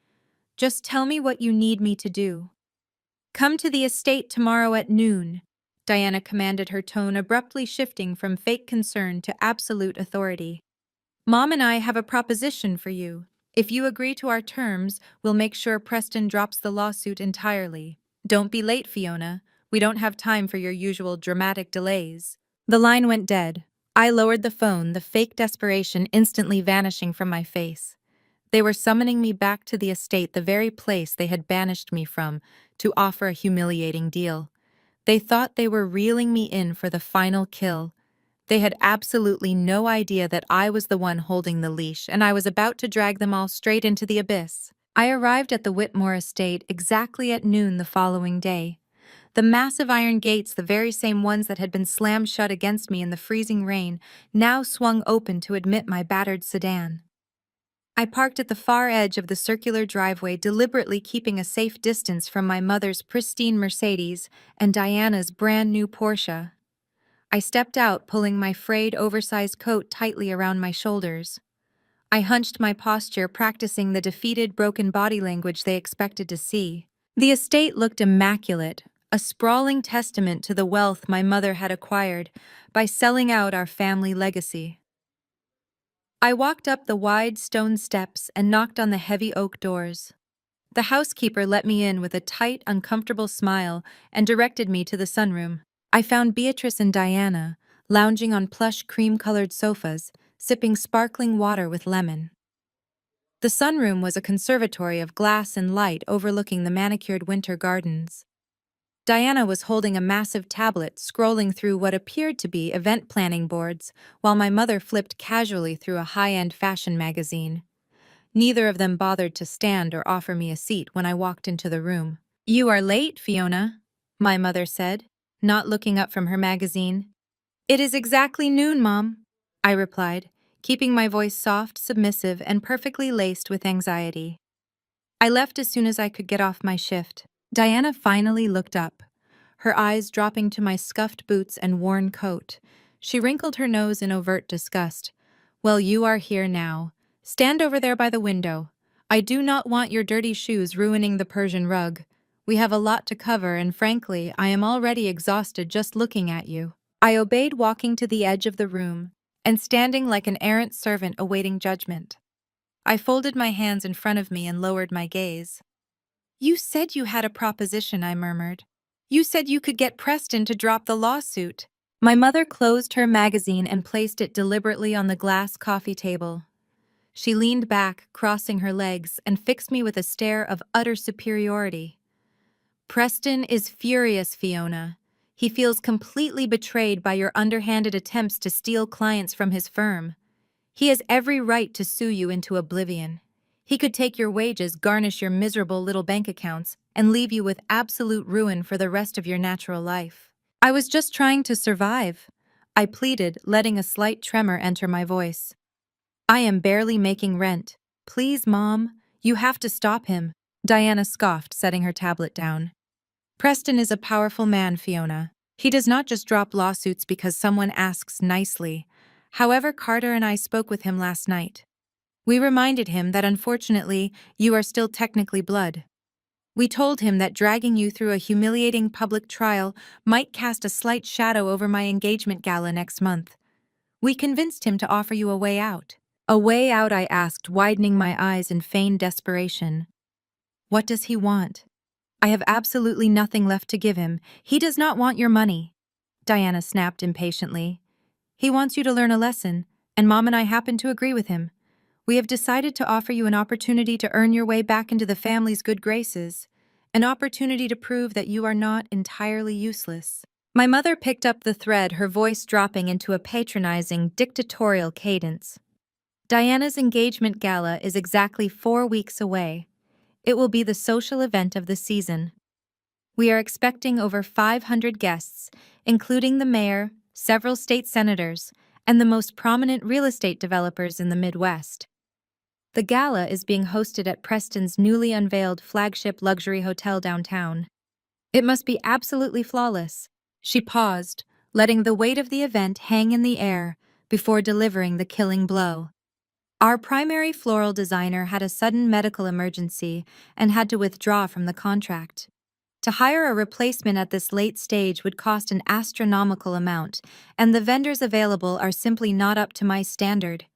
Just tell me what you need me to do. Come to the estate tomorrow at noon, Diana commanded, her tone abruptly shifting from fake concern to absolute authority. Mom and I have a proposition for you. If you agree to our terms, we'll make sure Preston drops the lawsuit entirely. Don't be late, Fiona. We don't have time for your usual dramatic delays. The line went dead. I lowered the phone, the fake desperation instantly vanishing from my face. They were summoning me back to the estate, the very place they had banished me from, to offer a humiliating deal. They thought they were reeling me in for the final kill. They had absolutely no idea that I was the one holding the leash, and I was about to drag them all straight into the abyss. I arrived at the Whitmore estate exactly at noon the following day. The massive iron gates, the very same ones that had been slammed shut against me in the freezing rain, now swung open to admit my battered sedan. I parked at the far edge of the circular driveway, deliberately keeping a safe distance from my mother's pristine Mercedes and Diana's brand new Porsche. I stepped out, pulling my frayed, oversized coat tightly around my shoulders. I hunched my posture, practicing the defeated, broken body language they expected to see. The estate looked immaculate, a sprawling testament to the wealth my mother had acquired by selling out our family legacy. I walked up the wide stone steps and knocked on the heavy oak doors. The housekeeper let me in with a tight, uncomfortable smile and directed me to the sunroom. I found Beatrice and Diana lounging on plush cream-colored sofas, sipping sparkling water with lemon. The sunroom was a conservatory of glass and light overlooking the manicured winter gardens. Diana was holding a massive tablet, scrolling through what appeared to be event planning boards, while my mother flipped casually through a high-end fashion magazine. Neither of them bothered to stand or offer me a seat when I walked into the room. "You are late, Fiona," my mother said, not looking up from her magazine. "It is exactly noon, Mom," I replied, keeping my voice soft, submissive, and perfectly laced with anxiety. I left as soon as I could get off my shift. Diana finally looked up, her eyes dropping to my scuffed boots and worn coat. She wrinkled her nose in overt disgust. "Well, you are here now. Stand over there by the window. I do not want your dirty shoes ruining the Persian rug. We have a lot to cover, and frankly, I am already exhausted just looking at you." I obeyed, walking to the edge of the room and standing like an errant servant awaiting judgment. I folded my hands in front of me and lowered my gaze. "You said you had a proposition," I murmured. "You said you could get Preston to drop the lawsuit." My mother closed her magazine and placed it deliberately on the glass coffee table. She leaned back, crossing her legs, and fixed me with a stare of utter superiority. "Preston is furious, Fiona. He feels completely betrayed by your underhanded attempts to steal clients from his firm. He has every right to sue you into oblivion. He could take your wages, garnish your miserable little bank accounts, and leave you with absolute ruin for the rest of your natural life." I was just trying to survive, I pleaded, letting a slight tremor enter my voice. "I am barely making rent. Please, Mom, you have to stop him," Diana scoffed, setting her tablet down. "Preston is a powerful man, Fiona. He does not just drop lawsuits because someone asks nicely. However, Carter and I spoke with him last night. We reminded him that unfortunately, you are still technically blood. We told him that dragging you through a humiliating public trial might cast a slight shadow over my engagement gala next month. We convinced him to offer you a way out." "A way out?" I asked, widening my eyes in feigned desperation. "What does he want?" "I have absolutely nothing left to give him. He does not want your money," Diana snapped impatiently. "He wants you to learn a lesson, and Mom and I happen to agree with him. We have decided to offer you an opportunity to earn your way back into the family's good graces, an opportunity to prove that you are not entirely useless. My mother picked up the thread, her voice dropping into a patronizing, dictatorial cadence. Diana's engagement gala is exactly 4 weeks away. It will be the social event of the season. We are expecting over 500 guests, including the mayor, several state senators, and the most prominent real estate developers in the Midwest. The gala is being hosted at Preston's newly unveiled flagship luxury hotel downtown. It must be absolutely flawless. She paused, letting the weight of the event hang in the air before delivering the killing blow. Our primary floral designer had a sudden medical emergency and had to withdraw from the contract. To hire a replacement at this late stage would cost an astronomical amount, and the vendors available are simply not up to my standard.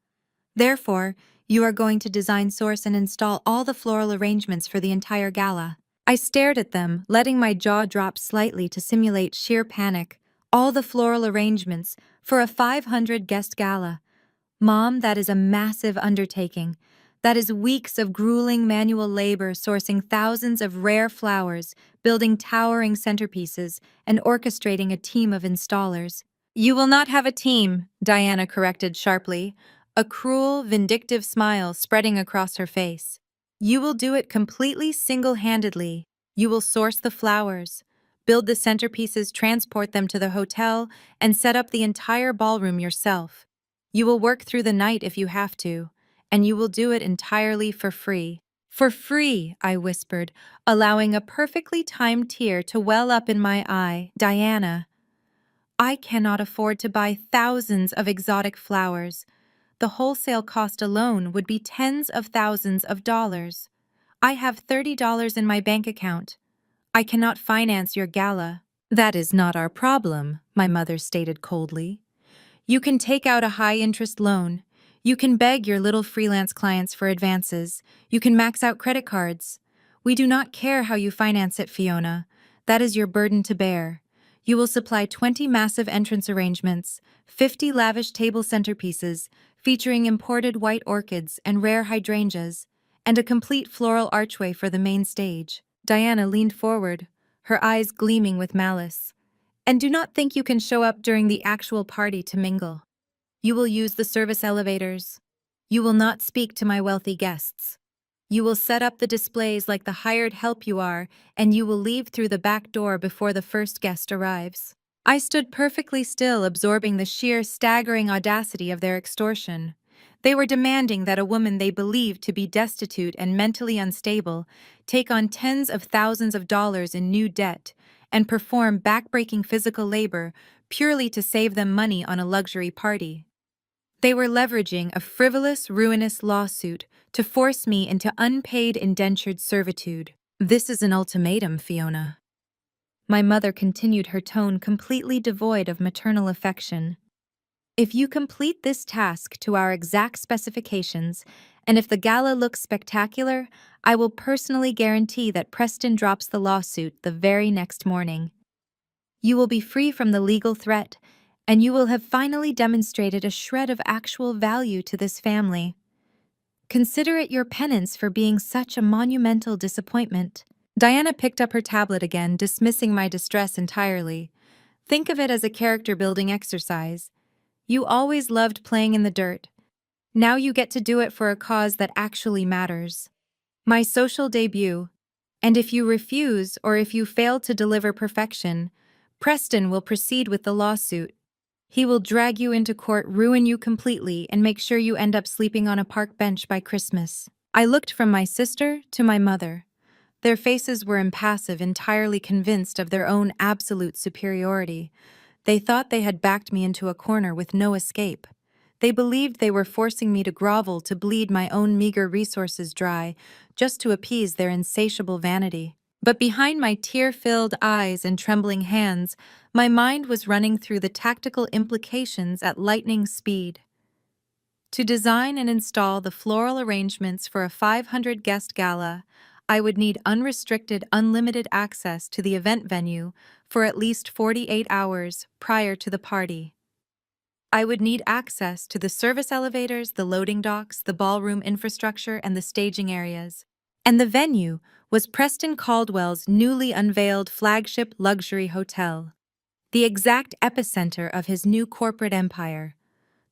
Therefore, you are going to design, source, and install all the floral arrangements for the entire gala. I stared at them, letting my jaw drop slightly to simulate sheer panic. All the floral arrangements for a 500-guest gala. Mom, that is a massive undertaking. That is weeks of grueling manual labor sourcing thousands of rare flowers, building towering centerpieces, and orchestrating a team of installers. You will not have a team, Diana corrected sharply, a cruel, vindictive smile spreading across her face. You will do it completely single-handedly. You will source the flowers, build the centerpieces, transport them to the hotel, and set up the entire ballroom yourself. You will work through the night if you have to, and you will do it entirely for free. For free, I whispered, allowing a perfectly timed tear to well up in my eye. Diana, I cannot afford to buy thousands of exotic flowers. The wholesale cost alone would be tens of thousands of dollars. I have $30 in my bank account. I cannot finance your gala. That is not our problem, my mother stated coldly. You can take out a high-interest loan. You can beg your little freelance clients for advances. You can max out credit cards. We do not care how you finance it, Fiona. That is your burden to bear. You will supply 20 massive entrance arrangements, 50 lavish table centerpieces featuring imported white orchids and rare hydrangeas, and a complete floral archway for the main stage. Diana leaned forward, her eyes gleaming with malice. And do not think you can show up during the actual party to mingle. You will use the service elevators. You will not speak to my wealthy guests. You will set up the displays like the hired help you are, and you will leave through the back door before the first guest arrives. I stood perfectly still, absorbing the sheer, staggering audacity of their extortion. They were demanding that a woman they believed to be destitute and mentally unstable take on tens of thousands of dollars in new debt and perform backbreaking physical labor purely to save them money on a luxury party. They were leveraging a frivolous, ruinous lawsuit to force me into unpaid indentured servitude. This is an ultimatum, Fiona. My mother continued, her tone completely devoid of maternal affection. If you complete this task to our exact specifications, and if the gala looks spectacular, I will personally guarantee that Preston drops the lawsuit the very next morning. You will be free from the legal threat, and you will have finally demonstrated a shred of actual value to this family. Consider it your penance for being such a monumental disappointment. Diana picked up her tablet again, dismissing my distress entirely. Think of it as a character-building exercise. You always loved playing in the dirt. Now you get to do it for a cause that actually matters. My social debut. And if you refuse or if you fail to deliver perfection, Preston will proceed with the lawsuit. He will drag you into court, ruin you completely, and make sure you end up sleeping on a park bench by Christmas. I looked from my sister to my mother. Their faces were impassive, entirely convinced of their own absolute superiority. They thought they had backed me into a corner with no escape. They believed they were forcing me to grovel to bleed my own meager resources dry, just to appease their insatiable vanity. But behind my tear-filled eyes and trembling hands, my mind was running through the tactical implications at lightning speed. To design and install the floral arrangements for a 500-guest gala, I would need unrestricted, unlimited access to the event venue for at least 48 hours prior to the party. I would need access to the service elevators, the loading docks, the ballroom infrastructure, and the staging areas. And the venue was Preston Caldwell's newly unveiled flagship luxury hotel, the exact epicenter of his new corporate empire,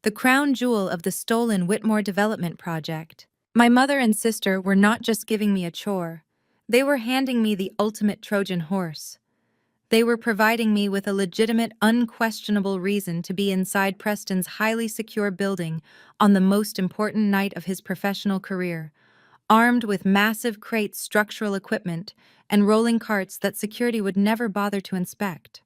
the crown jewel of the stolen Whitmore development project. My mother and sister were not just giving me a chore, they were handing me the ultimate Trojan horse. They were providing me with a legitimate, unquestionable reason to be inside Preston's highly secure building on the most important night of his professional career, armed with massive crates, structural equipment, and rolling carts that security would never bother to inspect.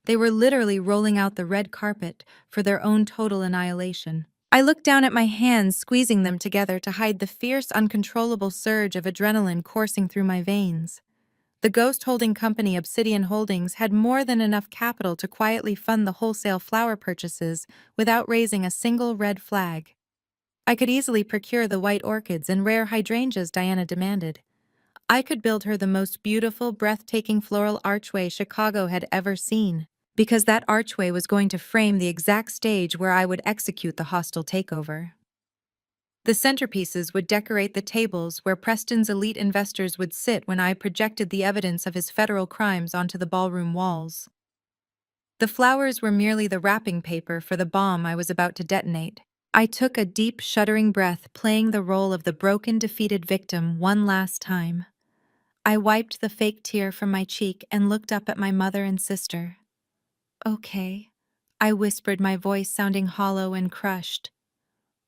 They were literally rolling out the red carpet for their own total annihilation. I looked down at my hands, squeezing them together to hide the fierce, uncontrollable surge of adrenaline coursing through my veins. The ghost holding company Obsidian Holdings had more than enough capital to quietly fund the wholesale flower purchases without raising a single red flag. I could easily procure the white orchids and rare hydrangeas Diana demanded. I could build her the most beautiful, breathtaking floral archway Chicago had ever seen, because that archway was going to frame the exact stage where I would execute the hostile takeover. The centerpieces would decorate the tables where Preston's elite investors would sit when I projected the evidence of his federal crimes onto the ballroom walls. The flowers were merely the wrapping paper for the bomb I was about to detonate. I took a deep, shuddering breath, playing the role of the broken, defeated victim one last time. I wiped the fake tear from my cheek and looked up at my mother and sister. "Okay," I whispered, my voice sounding hollow and crushed.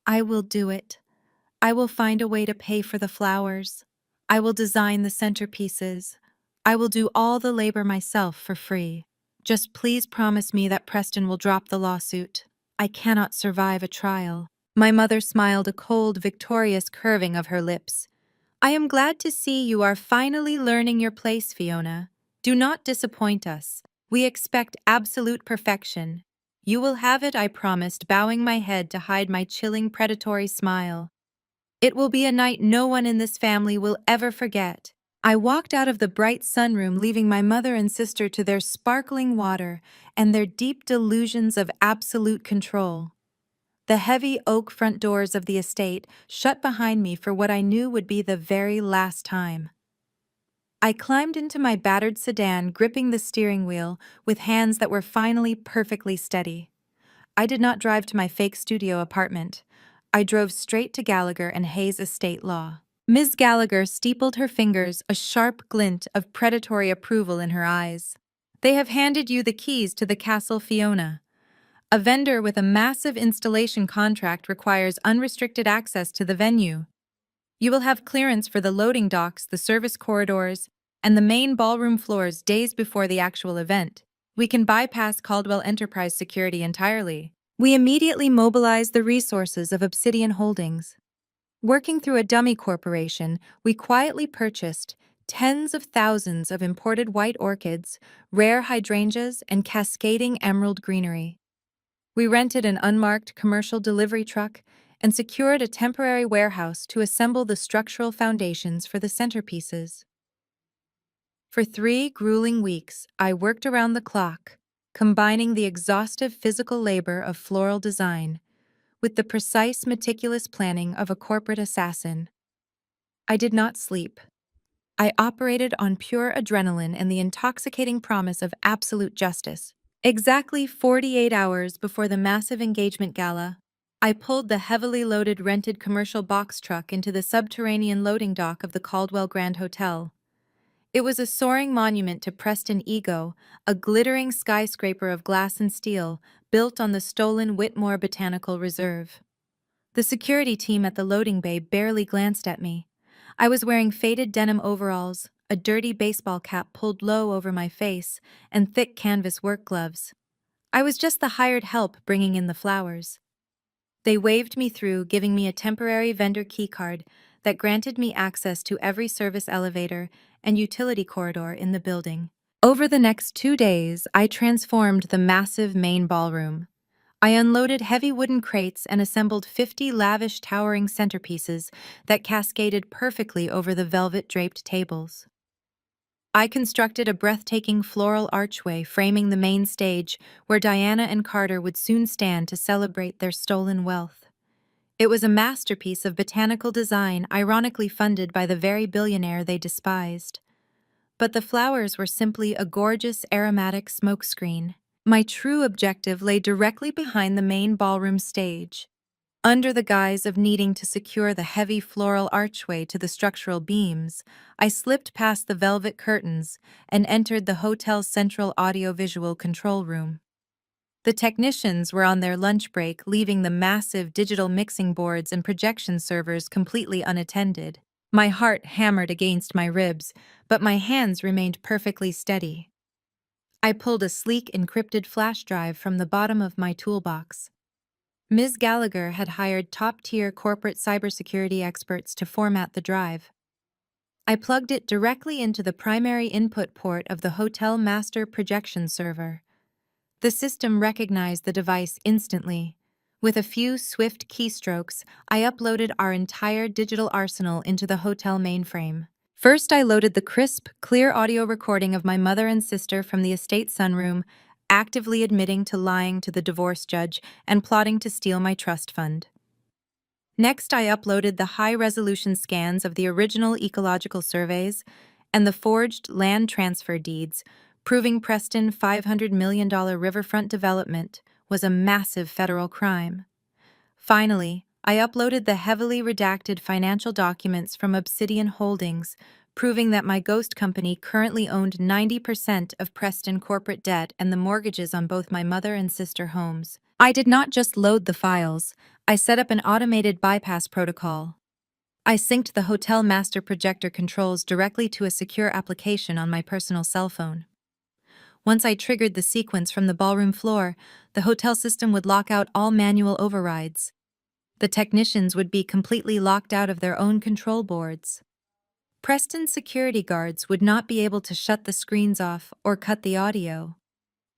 "I will do it. I will find a way to pay for the flowers. I will design the centerpieces. I will do all the labor myself for free. Just please promise me that Preston will drop the lawsuit. I cannot survive a trial." My mother smiled, a cold, victorious curving of her lips. "I am glad to see you are finally learning your place, Fiona. Do not disappoint us. We expect absolute perfection. You will have it, I promised, bowing my head to hide my chilling, predatory smile. "It will be a night no one in this family will ever forget." I walked out of the bright sunroom, leaving my mother and sister to their sparkling water and their deep delusions of absolute control. The heavy oak front doors of the estate shut behind me for what I knew would be the very last time. I climbed into my battered sedan, gripping the steering wheel with hands that were finally perfectly steady. I did not drive to my fake studio apartment. I drove straight to Gallagher and Hayes Estate Law. Ms. Gallagher steepled her fingers, a sharp glint of predatory approval in her eyes. "They have handed you the keys to the castle, Fiona. A vendor with a massive installation contract requires unrestricted access to the venue. You will have clearance for the loading docks, the service corridors, and the main ballroom floors days before the actual event. We can bypass Caldwell Enterprise security entirely." We immediately mobilized the resources of Obsidian Holdings. Working through a dummy corporation, we quietly purchased tens of thousands of imported white orchids, rare hydrangeas, and cascading emerald greenery. We rented an unmarked commercial delivery truck and secured a temporary warehouse to assemble the structural foundations for the centerpieces. For 3 grueling weeks, I worked around the clock, combining the exhaustive physical labor of floral design with the precise, meticulous planning of a corporate assassin. I did not sleep. I operated on pure adrenaline and the intoxicating promise of absolute justice. Exactly 48 hours before the massive engagement gala, I pulled the heavily loaded rented commercial box truck into the subterranean loading dock of the Caldwell Grand Hotel. It was a soaring monument to Preston ego, a glittering skyscraper of glass and steel built on the stolen Whitmore Botanical Reserve. The security team at the loading bay barely glanced at me. I was wearing faded denim overalls, a dirty baseball cap pulled low over my face, and thick canvas work gloves. I was just the hired help bringing in the flowers. They waved me through, giving me a temporary vendor keycard that granted me access to every service elevator and utility corridor in the building. Over the next 2 days, I transformed the massive main ballroom. I unloaded heavy wooden crates and assembled 50 lavish towering centerpieces that cascaded perfectly over the velvet-draped tables. I constructed a breathtaking floral archway framing the main stage where Diana and Carter would soon stand to celebrate their stolen wealth. It was a masterpiece of botanical design, ironically funded by the very billionaire they despised. But the flowers were simply a gorgeous aromatic smokescreen. My true objective lay directly behind the main ballroom stage. Under the guise of needing to secure the heavy floral archway to the structural beams, I slipped past the velvet curtains and entered the hotel's central audiovisual control room. The technicians were on their lunch break, leaving the massive digital mixing boards and projection servers completely unattended. My heart hammered against my ribs, but my hands remained perfectly steady. I pulled a sleek encrypted flash drive from the bottom of my toolbox. Ms. Gallagher had hired top-tier corporate cybersecurity experts to format the drive. I plugged it directly into the primary input port of the hotel master projection server. The system recognized the device instantly. With a few swift keystrokes, I uploaded our entire digital arsenal into the hotel mainframe. First, I loaded the crisp, clear audio recording of my mother and sister from the estate sunroom, actively admitting to lying to the divorce judge and plotting to steal my trust fund. Next, I uploaded the high-resolution scans of the original ecological surveys and the forged land transfer deeds, proving Preston's $500 million riverfront development was a massive federal crime. Finally, I uploaded the heavily redacted financial documents from Obsidian Holdings, proving that my ghost company currently owned 90% of Preston corporate debt and the mortgages on both my mother and sister homes. I did not just load the files, I set up an automated bypass protocol. I synced the hotel master projector controls directly to a secure application on my personal cell phone. Once I triggered the sequence from the ballroom floor, the hotel system would lock out all manual overrides. The technicians would be completely locked out of their own control boards. Preston's security guards would not be able to shut the screens off or cut the audio.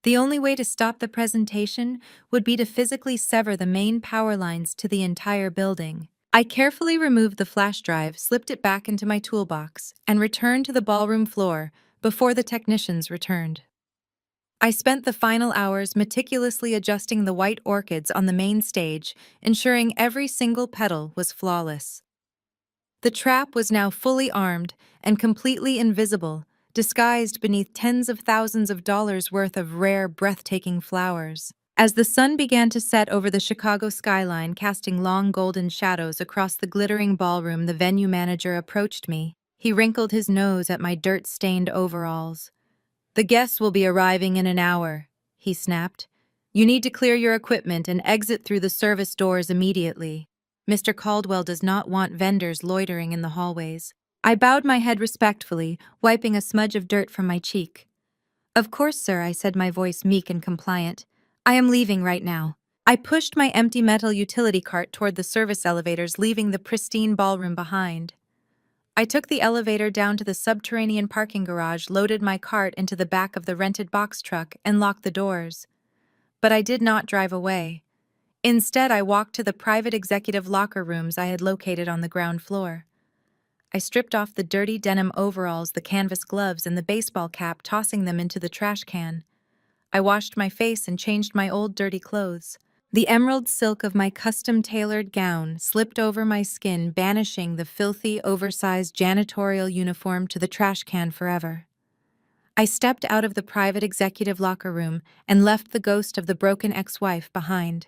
The only way to stop the presentation would be to physically sever the main power lines to the entire building. I carefully removed the flash drive, slipped it back into my toolbox, and returned to the ballroom floor before the technicians returned. I spent the final hours meticulously adjusting the white orchids on the main stage, ensuring every single petal was flawless. The trap was now fully armed and completely invisible, disguised beneath tens of thousands of dollars worth of rare, breathtaking flowers. As the sun began to set over the Chicago skyline, casting long golden shadows across the glittering ballroom, the venue manager approached me. He wrinkled his nose at my dirt-stained overalls. "The guests will be arriving in an hour," he snapped. "You need to clear your equipment and exit through the service doors immediately. Mr. Caldwell does not want vendors loitering in the hallways." I bowed my head respectfully, wiping a smudge of dirt from my cheek. "Of course, sir," I said, my voice meek and compliant. "I am leaving right now." I pushed my empty metal utility cart toward the service elevators, leaving the pristine ballroom behind. I took the elevator down to the subterranean parking garage, loaded my cart into the back of the rented box truck, and locked the doors. But I did not drive away. Instead, I walked to the private executive locker rooms I had located on the ground floor. I stripped off the dirty denim overalls, the canvas gloves, and the baseball cap, tossing them into the trash can. I washed my face and changed my old dirty clothes. The emerald silk of my custom-tailored gown slipped over my skin, banishing the filthy, oversized janitorial uniform to the trash can forever. I stepped out of the private executive locker room and left the ghost of the broken ex-wife behind.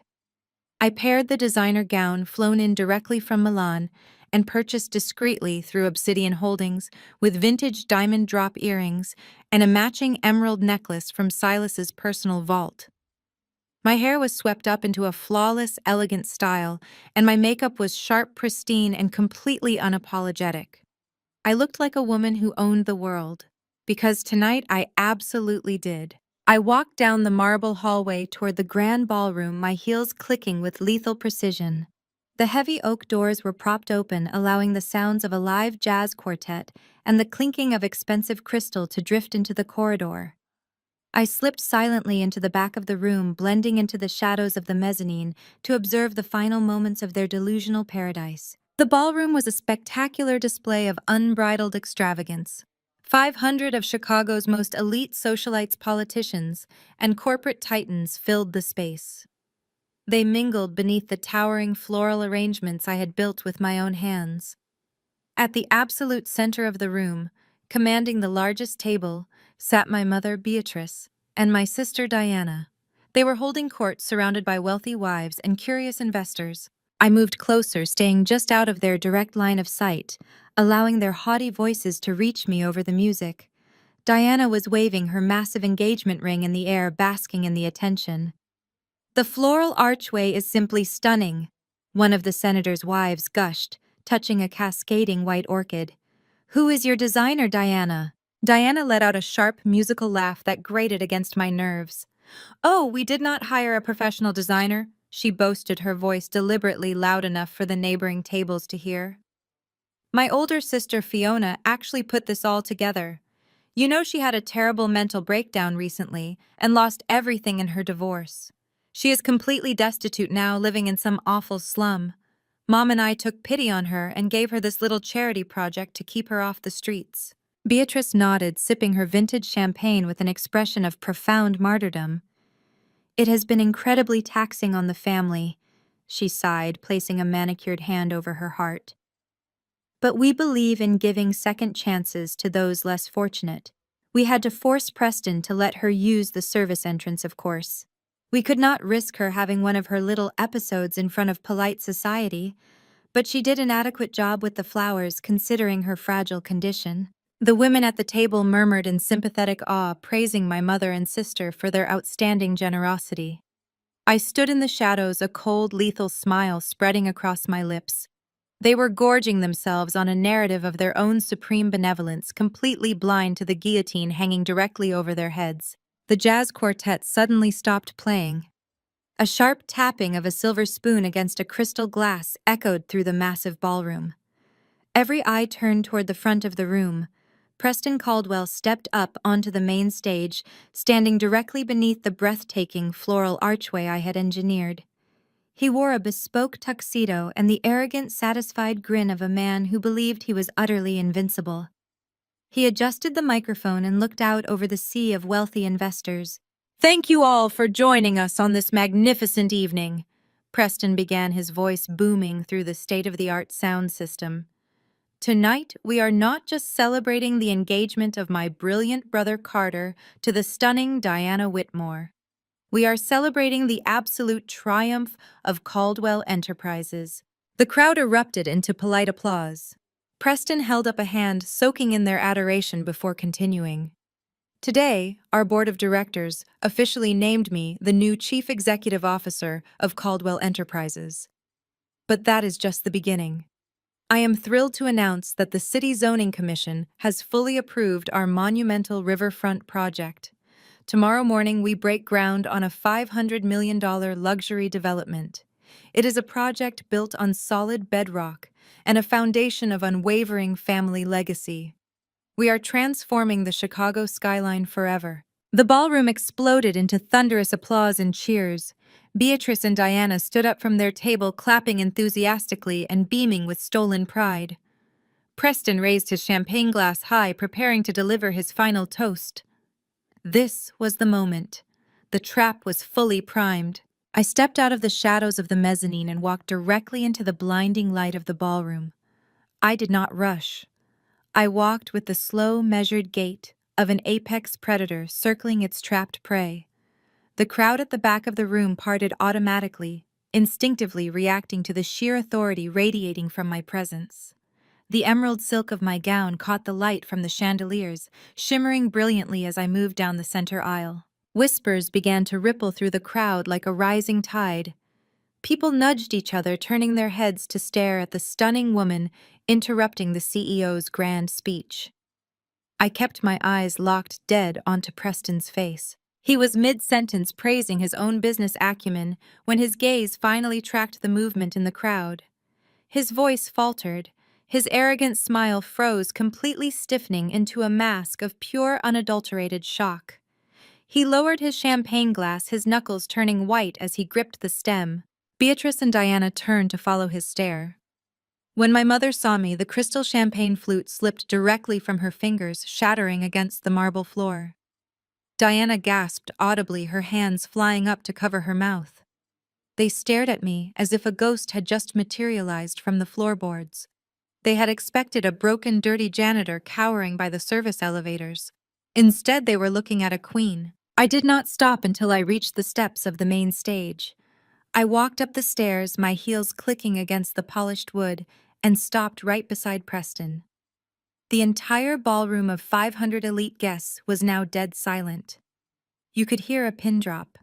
I paired the designer gown flown in directly from Milan and purchased discreetly through Obsidian Holdings with vintage diamond drop earrings and a matching emerald necklace from Silas's personal vault. My hair was swept up into a flawless, elegant style, and my makeup was sharp, pristine, and completely unapologetic. I looked like a woman who owned the world, because tonight I absolutely did. I walked down the marble hallway toward the grand ballroom, my heels clicking with lethal precision. The heavy oak doors were propped open, allowing the sounds of a live jazz quartet and the clinking of expensive crystal to drift into the corridor. I slipped silently into the back of the room, blending into the shadows of the mezzanine to observe the final moments of their delusional paradise. The ballroom was a spectacular display of unbridled extravagance. 500 of Chicago's most elite socialites, politicians, and corporate titans filled the space. They mingled beneath the towering floral arrangements I had built with my own hands. At the absolute center of the room, commanding the largest table, sat my mother, Beatrice, and my sister, Diana. They were holding court surrounded by wealthy wives and curious investors. I moved closer, staying just out of their direct line of sight, allowing their haughty voices to reach me over the music. Diana was waving her massive engagement ring in the air, basking in the attention. "The floral archway is simply stunning," one of the senator's wives gushed, touching a cascading white orchid. "Who is your designer, Diana?" Diana let out a sharp, musical laugh that grated against my nerves. "Oh, we did not hire a professional designer," she boasted, her voice deliberately loud enough for the neighboring tables to hear. "My older sister, Fiona, actually put this all together. You know, she had a terrible mental breakdown recently and lost everything in her divorce. She is completely destitute now, living in some awful slum. Mom and I took pity on her and gave her this little charity project to keep her off the streets." Beatrice nodded, sipping her vintage champagne with an expression of profound martyrdom. "It has been incredibly taxing on the family," she sighed, placing a manicured hand over her heart. "But we believe in giving second chances to those less fortunate. We had to force Preston to let her use the service entrance, of course. We could not risk her having one of her little episodes in front of polite society, but she did an adequate job with the flowers considering her fragile condition." The women at the table murmured in sympathetic awe, praising my mother and sister for their outstanding generosity. I stood in the shadows, a cold, lethal smile spreading across my lips. They were gorging themselves on a narrative of their own supreme benevolence, completely blind to the guillotine hanging directly over their heads. The jazz quartet suddenly stopped playing. A sharp tapping of a silver spoon against a crystal glass echoed through the massive ballroom. Every eye turned toward the front of the room. Preston Caldwell stepped up onto the main stage, standing directly beneath the breathtaking floral archway I had engineered. He wore a bespoke tuxedo and the arrogant, satisfied grin of a man who believed he was utterly invincible. He adjusted the microphone and looked out over the sea of wealthy investors. "Thank you all for joining us on this magnificent evening," Preston began, his voice booming through the state-of-the-art sound system. "Tonight, we are not just celebrating the engagement of my brilliant brother Carter to the stunning Diana Whitmore. We are celebrating the absolute triumph of Caldwell Enterprises." The crowd erupted into polite applause. Preston held up a hand, soaking in their adoration before continuing. "Today, our board of directors officially named me the new Chief Executive Officer of Caldwell Enterprises. But that is just the beginning. I am thrilled to announce that the City Zoning Commission has fully approved our monumental riverfront project. Tomorrow morning, we break ground on a $500 million luxury development. It is a project built on solid bedrock and a foundation of unwavering family legacy. We are transforming the Chicago skyline forever." The ballroom exploded into thunderous applause and cheers. Beatrice and Diana stood up from their table, clapping enthusiastically and beaming with stolen pride. Preston raised his champagne glass high, preparing to deliver his final toast. This was the moment. The trap was fully primed. I stepped out of the shadows of the mezzanine and walked directly into the blinding light of the ballroom. I did not rush. I walked with the slow, measured gait of an apex predator circling its trapped prey. The crowd at the back of the room parted automatically, instinctively reacting to the sheer authority radiating from my presence. The emerald silk of my gown caught the light from the chandeliers, shimmering brilliantly as I moved down the center aisle. Whispers began to ripple through the crowd like a rising tide. People nudged each other, turning their heads to stare at the stunning woman interrupting the CEO's grand speech. I kept my eyes locked dead onto Preston's face. He was mid-sentence praising his own business acumen when his gaze finally tracked the movement in the crowd. His voice faltered. His arrogant smile froze, completely stiffening into a mask of pure, unadulterated shock. He lowered his champagne glass, his knuckles turning white as he gripped the stem. Beatrice and Diana turned to follow his stare. When my mother saw me, the crystal champagne flute slipped directly from her fingers, shattering against the marble floor. Diana gasped audibly, her hands flying up to cover her mouth. They stared at me as if a ghost had just materialized from the floorboards. They had expected a broken, dirty janitor cowering by the service elevators. Instead, they were looking at a queen. I did not stop until I reached the steps of the main stage. I walked up the stairs, my heels clicking against the polished wood, and stopped right beside Preston. The entire ballroom of 500 elite guests was now dead silent. You could hear a pin drop.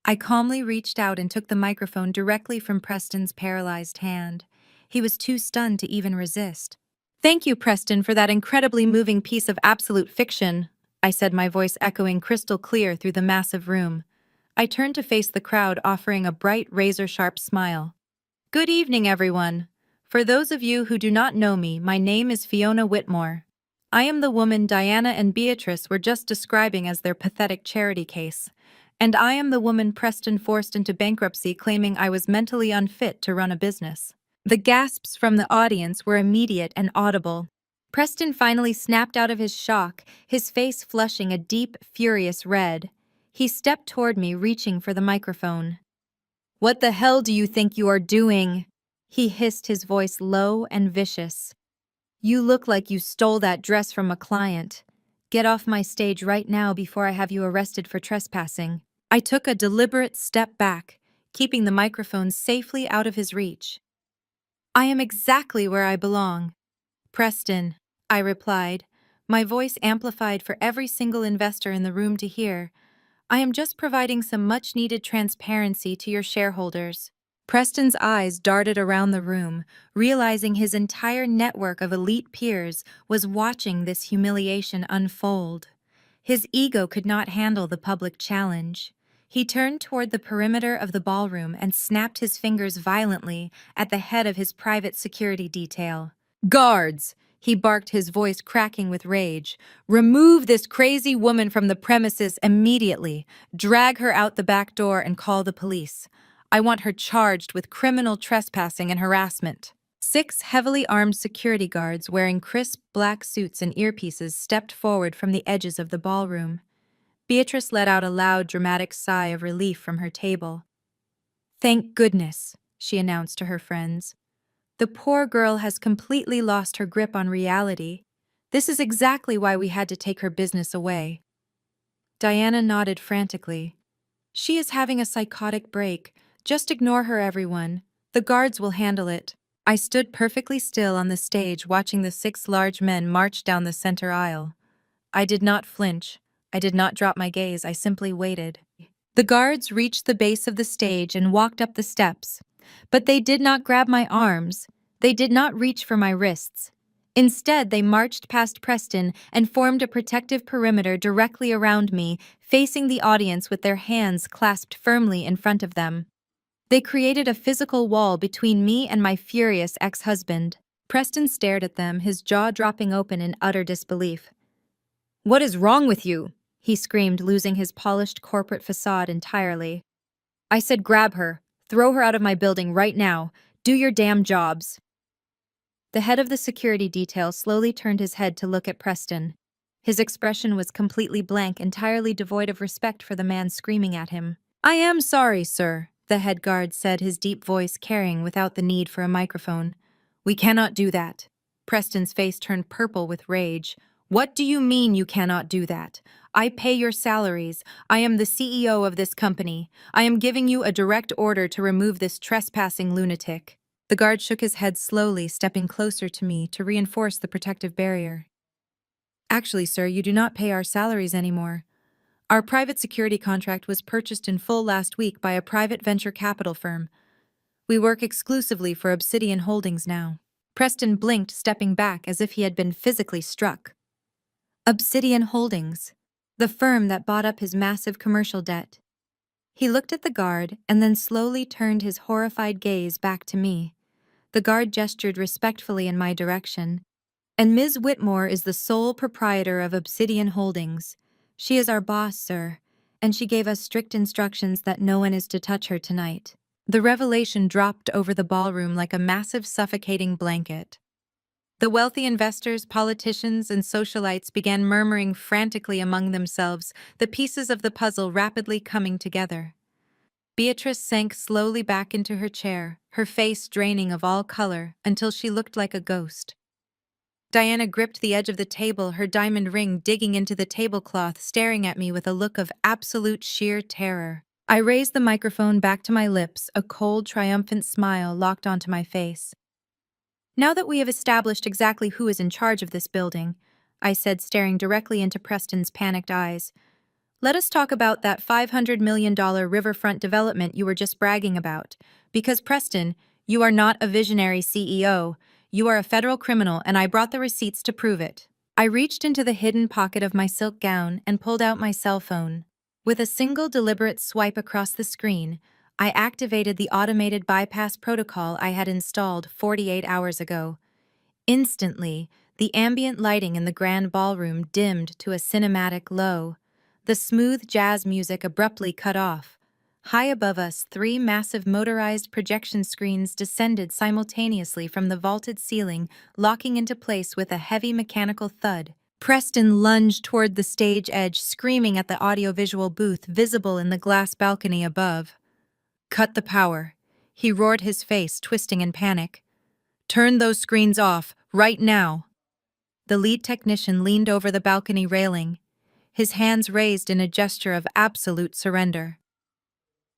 I calmly reached out and took the microphone directly from Preston's paralyzed hand. He was too stunned to even resist. "Thank you, Preston, for that incredibly moving piece of absolute fiction," I said, my voice echoing crystal clear through the massive room. I turned to face the crowd, offering a bright, razor-sharp smile. "Good evening, everyone. For those of you who do not know me, my name is Fiona Whitmore. I am the woman Diana and Beatrice were just describing as their pathetic charity case. And I am the woman Preston forced into bankruptcy, claiming I was mentally unfit to run a business." The gasps from the audience were immediate and audible. Preston finally snapped out of his shock, his face flushing a deep, furious red. He stepped toward me, reaching for the microphone. "What the hell do you think you are doing?" he hissed, his voice low and vicious. "You look like you stole that dress from a client. Get off my stage right now before I have you arrested for trespassing." I took a deliberate step back, keeping the microphone safely out of his reach. "I am exactly where I belong, Preston," I replied, my voice amplified for every single investor in the room to hear. "I am just providing some much-needed transparency to your shareholders." Preston's eyes darted around the room, realizing his entire network of elite peers was watching this humiliation unfold. His ego could not handle the public challenge. He turned toward the perimeter of the ballroom and snapped his fingers violently at the head of his private security detail. "Guards!" he barked, his voice cracking with rage. "Remove this crazy woman from the premises immediately. Drag her out the back door and call the police. I want her charged with criminal trespassing and harassment." 6 heavily armed security guards wearing crisp black suits and earpieces stepped forward from the edges of the ballroom. Beatrice let out a loud, dramatic sigh of relief from her table. "Thank goodness," she announced to her friends. "The poor girl has completely lost her grip on reality. This is exactly why we had to take her business away." Diana nodded frantically. "She is having a psychotic break. Just ignore her, everyone. The guards will handle it." I stood perfectly still on the stage, watching the 6 large men march down the center aisle. I did not flinch. I did not drop my gaze. I simply waited. The guards reached the base of the stage and walked up the steps. But they did not grab my arms. They did not reach for my wrists. Instead, they marched past Preston and formed a protective perimeter directly around me, facing the audience with their hands clasped firmly in front of them. They created a physical wall between me and my furious ex-husband. Preston stared at them, his jaw dropping open in utter disbelief. "What is wrong with you?" he screamed, losing his polished corporate facade entirely. "I said grab her. Throw her out of my building right now. Do your damn jobs." The head of the security detail slowly turned his head to look at Preston. His expression was completely blank, entirely devoid of respect for the man screaming at him. "I am sorry, sir," the head guard said, his deep voice carrying without the need for a microphone. "We cannot do that." Preston's face turned purple with rage. "What do you mean you cannot do that? I pay your salaries. I am the CEO of this company. I am giving you a direct order to remove this trespassing lunatic." The guard shook his head slowly, stepping closer to me to reinforce the protective barrier. "Actually, sir, you do not pay our salaries anymore. Our private security contract was purchased in full last week by a private venture capital firm. We work exclusively for Obsidian Holdings now." Preston blinked, stepping back as if he had been physically struck. Obsidian Holdings, the firm that bought up his massive commercial debt. He looked at the guard and then slowly turned his horrified gaze back to me. The guard gestured respectfully in my direction. "And Ms. Whitmore is the sole proprietor of Obsidian Holdings. She is our boss, sir, and she gave us strict instructions that no one is to touch her tonight." The revelation dropped over the ballroom like a massive suffocating blanket. The wealthy investors, politicians, and socialites began murmuring frantically among themselves, the pieces of the puzzle rapidly coming together. Beatrice sank slowly back into her chair, her face draining of all color until she looked like a ghost. Diana gripped the edge of the table, her diamond ring digging into the tablecloth, staring at me with a look of absolute sheer terror. I raised the microphone back to my lips, a cold, triumphant smile locked onto my face. "Now that we have established exactly who is in charge of this building," I said, staring directly into Preston's panicked eyes, "let us talk about that $500 million riverfront development you were just bragging about. Because, Preston, you are not a visionary CEO. You are a federal criminal, and I brought the receipts to prove it." I reached into the hidden pocket of my silk gown and pulled out my cell phone. With a single deliberate swipe across the screen, I activated the automated bypass protocol I had installed 48 hours ago. Instantly, the ambient lighting in the grand ballroom dimmed to a cinematic low. The smooth jazz music abruptly cut off. High above us, three massive motorized projection screens descended simultaneously from the vaulted ceiling, locking into place with a heavy mechanical thud. Preston lunged toward the stage edge, screaming at the audiovisual booth visible in the glass balcony above. "Cut the power," he roared, his face twisting in panic. "Turn those screens off, right now." The lead technician leaned over the balcony railing, his hands raised in a gesture of absolute surrender.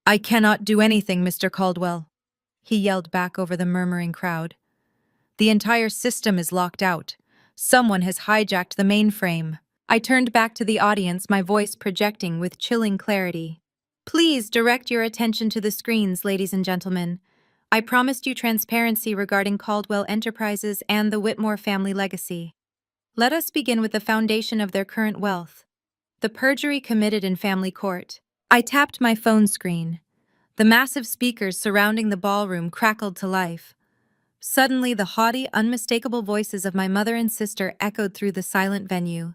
"I cannot do anything, Mr. Caldwell," he yelled back over the murmuring crowd. "The entire system is locked out. Someone has hijacked the mainframe." I turned back to the audience, my voice projecting with chilling clarity. "Please direct your attention to the screens, ladies and gentlemen. I promised you transparency regarding Caldwell Enterprises and the Whitmore family legacy. Let us begin with the foundation of their current wealth: the perjury committed in family court." I tapped my phone screen. The massive speakers surrounding the ballroom crackled to life. Suddenly, the haughty, unmistakable voices of my mother and sister echoed through the silent venue.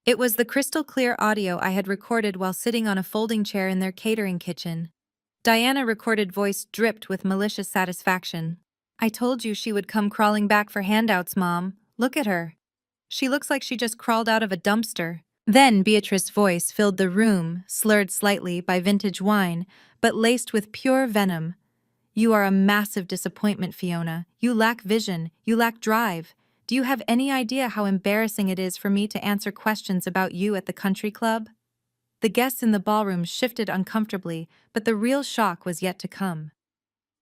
It was the crystal-clear audio I had recorded while sitting on a folding chair in their catering kitchen. Diana's recorded voice dripped with malicious satisfaction. "I told you she would come crawling back for handouts, Mom. Look at her. She looks like she just crawled out of a dumpster." Then Beatrice's voice filled the room, slurred slightly by vintage wine, but laced with pure venom. "You are a massive disappointment, Fiona. You lack vision. You lack drive. Do you have any idea how embarrassing it is for me to answer questions about you at the country club?" The guests in the ballroom shifted uncomfortably, but the real shock was yet to come.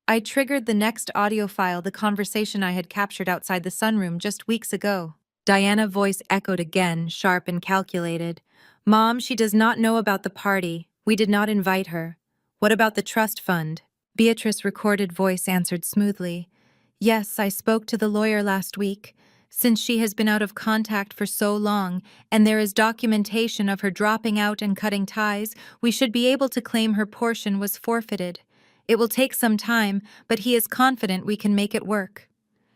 I triggered the next audio file, the conversation I had captured outside the sunroom just weeks ago. Diana's voice echoed again, sharp and calculated. "Mom, she does not know about the party. We did not invite her. What about the trust fund?" Beatrice's recorded voice answered smoothly. "Yes, I spoke to the lawyer last week. Since she has been out of contact for so long, and there is documentation of her dropping out and cutting ties, we should be able to claim her portion was forfeited. It will take some time, but he is confident we can make it work."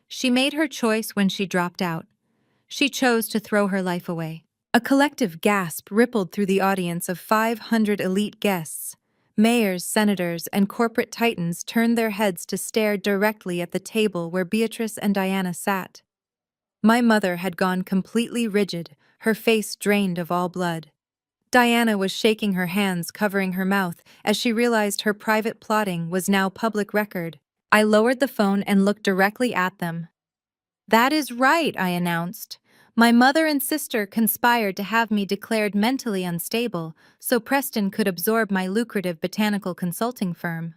She made her choice when she dropped out. She chose to throw her life away. A collective gasp rippled through the audience of 500 elite guests. Mayors, senators, and corporate titans turned their heads to stare directly at the table where Beatrice and Diana sat. My mother had gone completely rigid, her face drained of all blood. Diana was shaking her hands, covering her mouth, as she realized her private plotting was now public record. I lowered the phone and looked directly at them. "That is right," I announced. "My mother and sister conspired to have me declared mentally unstable so Preston could absorb my lucrative botanical consulting firm.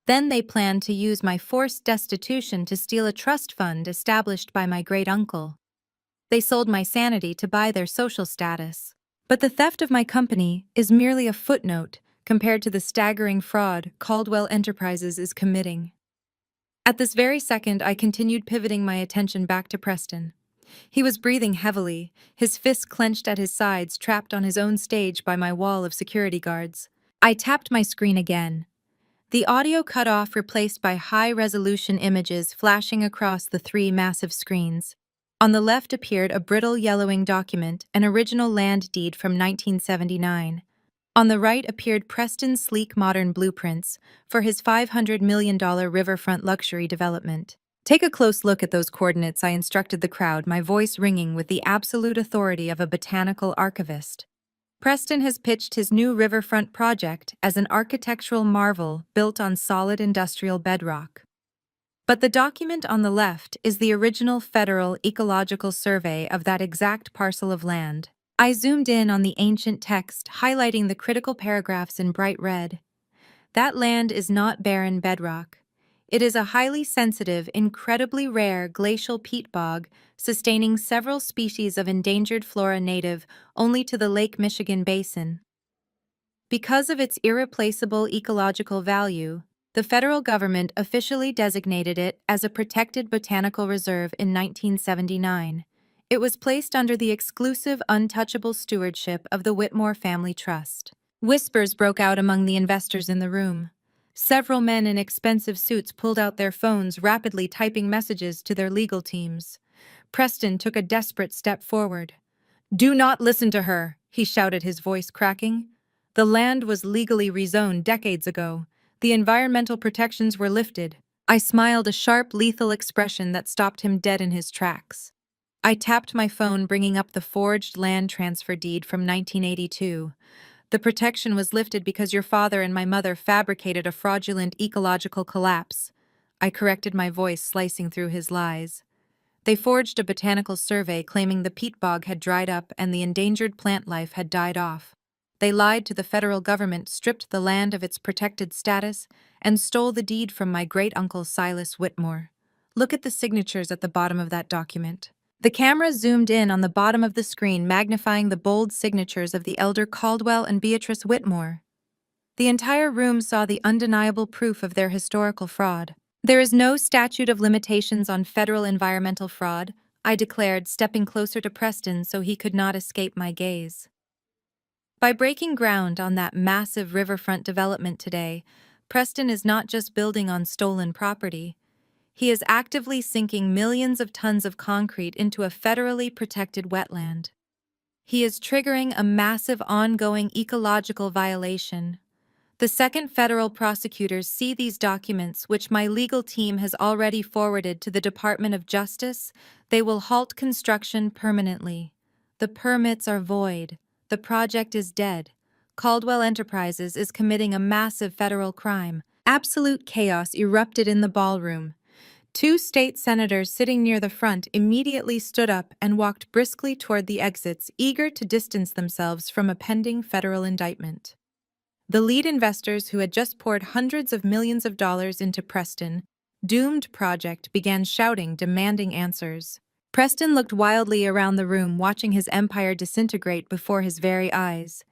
Then they planned to use my forced destitution to steal a trust fund established by my great-uncle. They sold my sanity to buy their social status. But the theft of my company is merely a footnote compared to the staggering fraud Caldwell Enterprises is committing." At this very second, I continued pivoting my attention back to Preston. He was breathing heavily, his fists clenched at his sides, trapped on his own stage by my wall of security guards. I tapped my screen again. The audio cut off, replaced by high-resolution images flashing across the three massive screens. On the left appeared a brittle yellowing document, an original land deed from 1979. On the right appeared Preston's sleek modern blueprints for his $500 million riverfront luxury development. Take a close look at those coordinates, I instructed the crowd, my voice ringing with the absolute authority of a botanical archivist. Preston has pitched his new riverfront project as an architectural marvel built on solid industrial bedrock. But the document on the left is the original federal ecological survey of that exact parcel of land. I zoomed in on the ancient text, highlighting the critical paragraphs in bright red. That land is not barren bedrock. It is a highly sensitive, incredibly rare glacial peat bog, sustaining several species of endangered flora native only to the Lake Michigan basin. Because of its irreplaceable ecological value, the federal government officially designated it as a protected botanical reserve in 1979. It was placed under the exclusive, untouchable stewardship of the Whitmore Family Trust. Whispers broke out among the investors in the room. Several men in expensive suits pulled out their phones, rapidly typing messages to their legal teams. Preston took a desperate step forward. "Do not listen to her," he shouted, his voice cracking. The land was legally rezoned decades ago. The environmental protections were lifted. I smiled, a sharp, lethal expression that stopped him dead in his tracks. I tapped my phone, bringing up the forged land transfer deed from 1982. "The protection was lifted because your father and my mother fabricated a fraudulent ecological collapse." I corrected, my voice slicing through his lies. "They forged a botanical survey claiming the peat bog had dried up and the endangered plant life had died off. They lied to the federal government, stripped the land of its protected status, and stole the deed from my great-uncle Silas Whitmore. Look at the signatures at the bottom of that document." The camera zoomed in on the bottom of the screen, magnifying the bold signatures of the elder Caldwell and Beatrice Whitmore. The entire room saw the undeniable proof of their historical fraud. "There is no statute of limitations on federal environmental fraud," I declared, stepping closer to Preston so he could not escape my gaze. By breaking ground on that massive riverfront development today, Preston is not just building on stolen property. He is actively sinking millions of tons of concrete into a federally protected wetland. He is triggering a massive ongoing ecological violation. The second federal prosecutors see these documents, which my legal team has already forwarded to the Department of Justice, they will halt construction permanently. The permits are void. The project is dead. Caldwell Enterprises is committing a massive federal crime. Absolute chaos erupted in the ballroom. Two state senators sitting near the front immediately stood up and walked briskly toward the exits, eager to distance themselves from a pending federal indictment. The lead investors, who had just poured hundreds of millions of dollars into Preston, doomed project, began shouting, demanding answers. Preston looked wildly around the room, watching his empire disintegrate before his very eyes.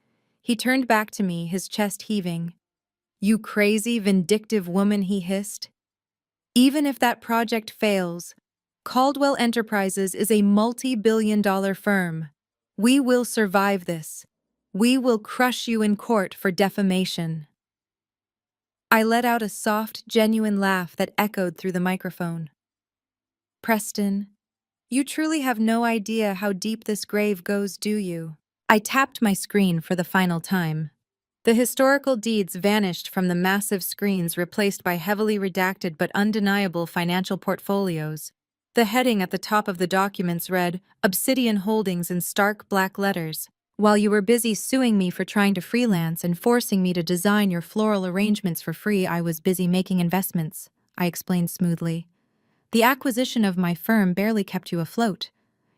He turned back to me, his chest heaving. "You crazy, vindictive woman," he hissed. "Even if that project fails, Caldwell Enterprises is a multi-billion-dollar firm. We will survive this. We will crush you in court for defamation." I let out a soft, genuine laugh that echoed through the microphone. "Preston, you truly have no idea how deep this grave goes, do you?" I tapped my screen for the final time. The historical deeds vanished from the massive screens, replaced by heavily redacted but undeniable financial portfolios. The heading at the top of the documents read, "Obsidian Holdings," in stark black letters. "While you were busy suing me for trying to freelance and forcing me to design your floral arrangements for free, I was busy making investments," I explained smoothly. "The acquisition of my firm barely kept you afloat.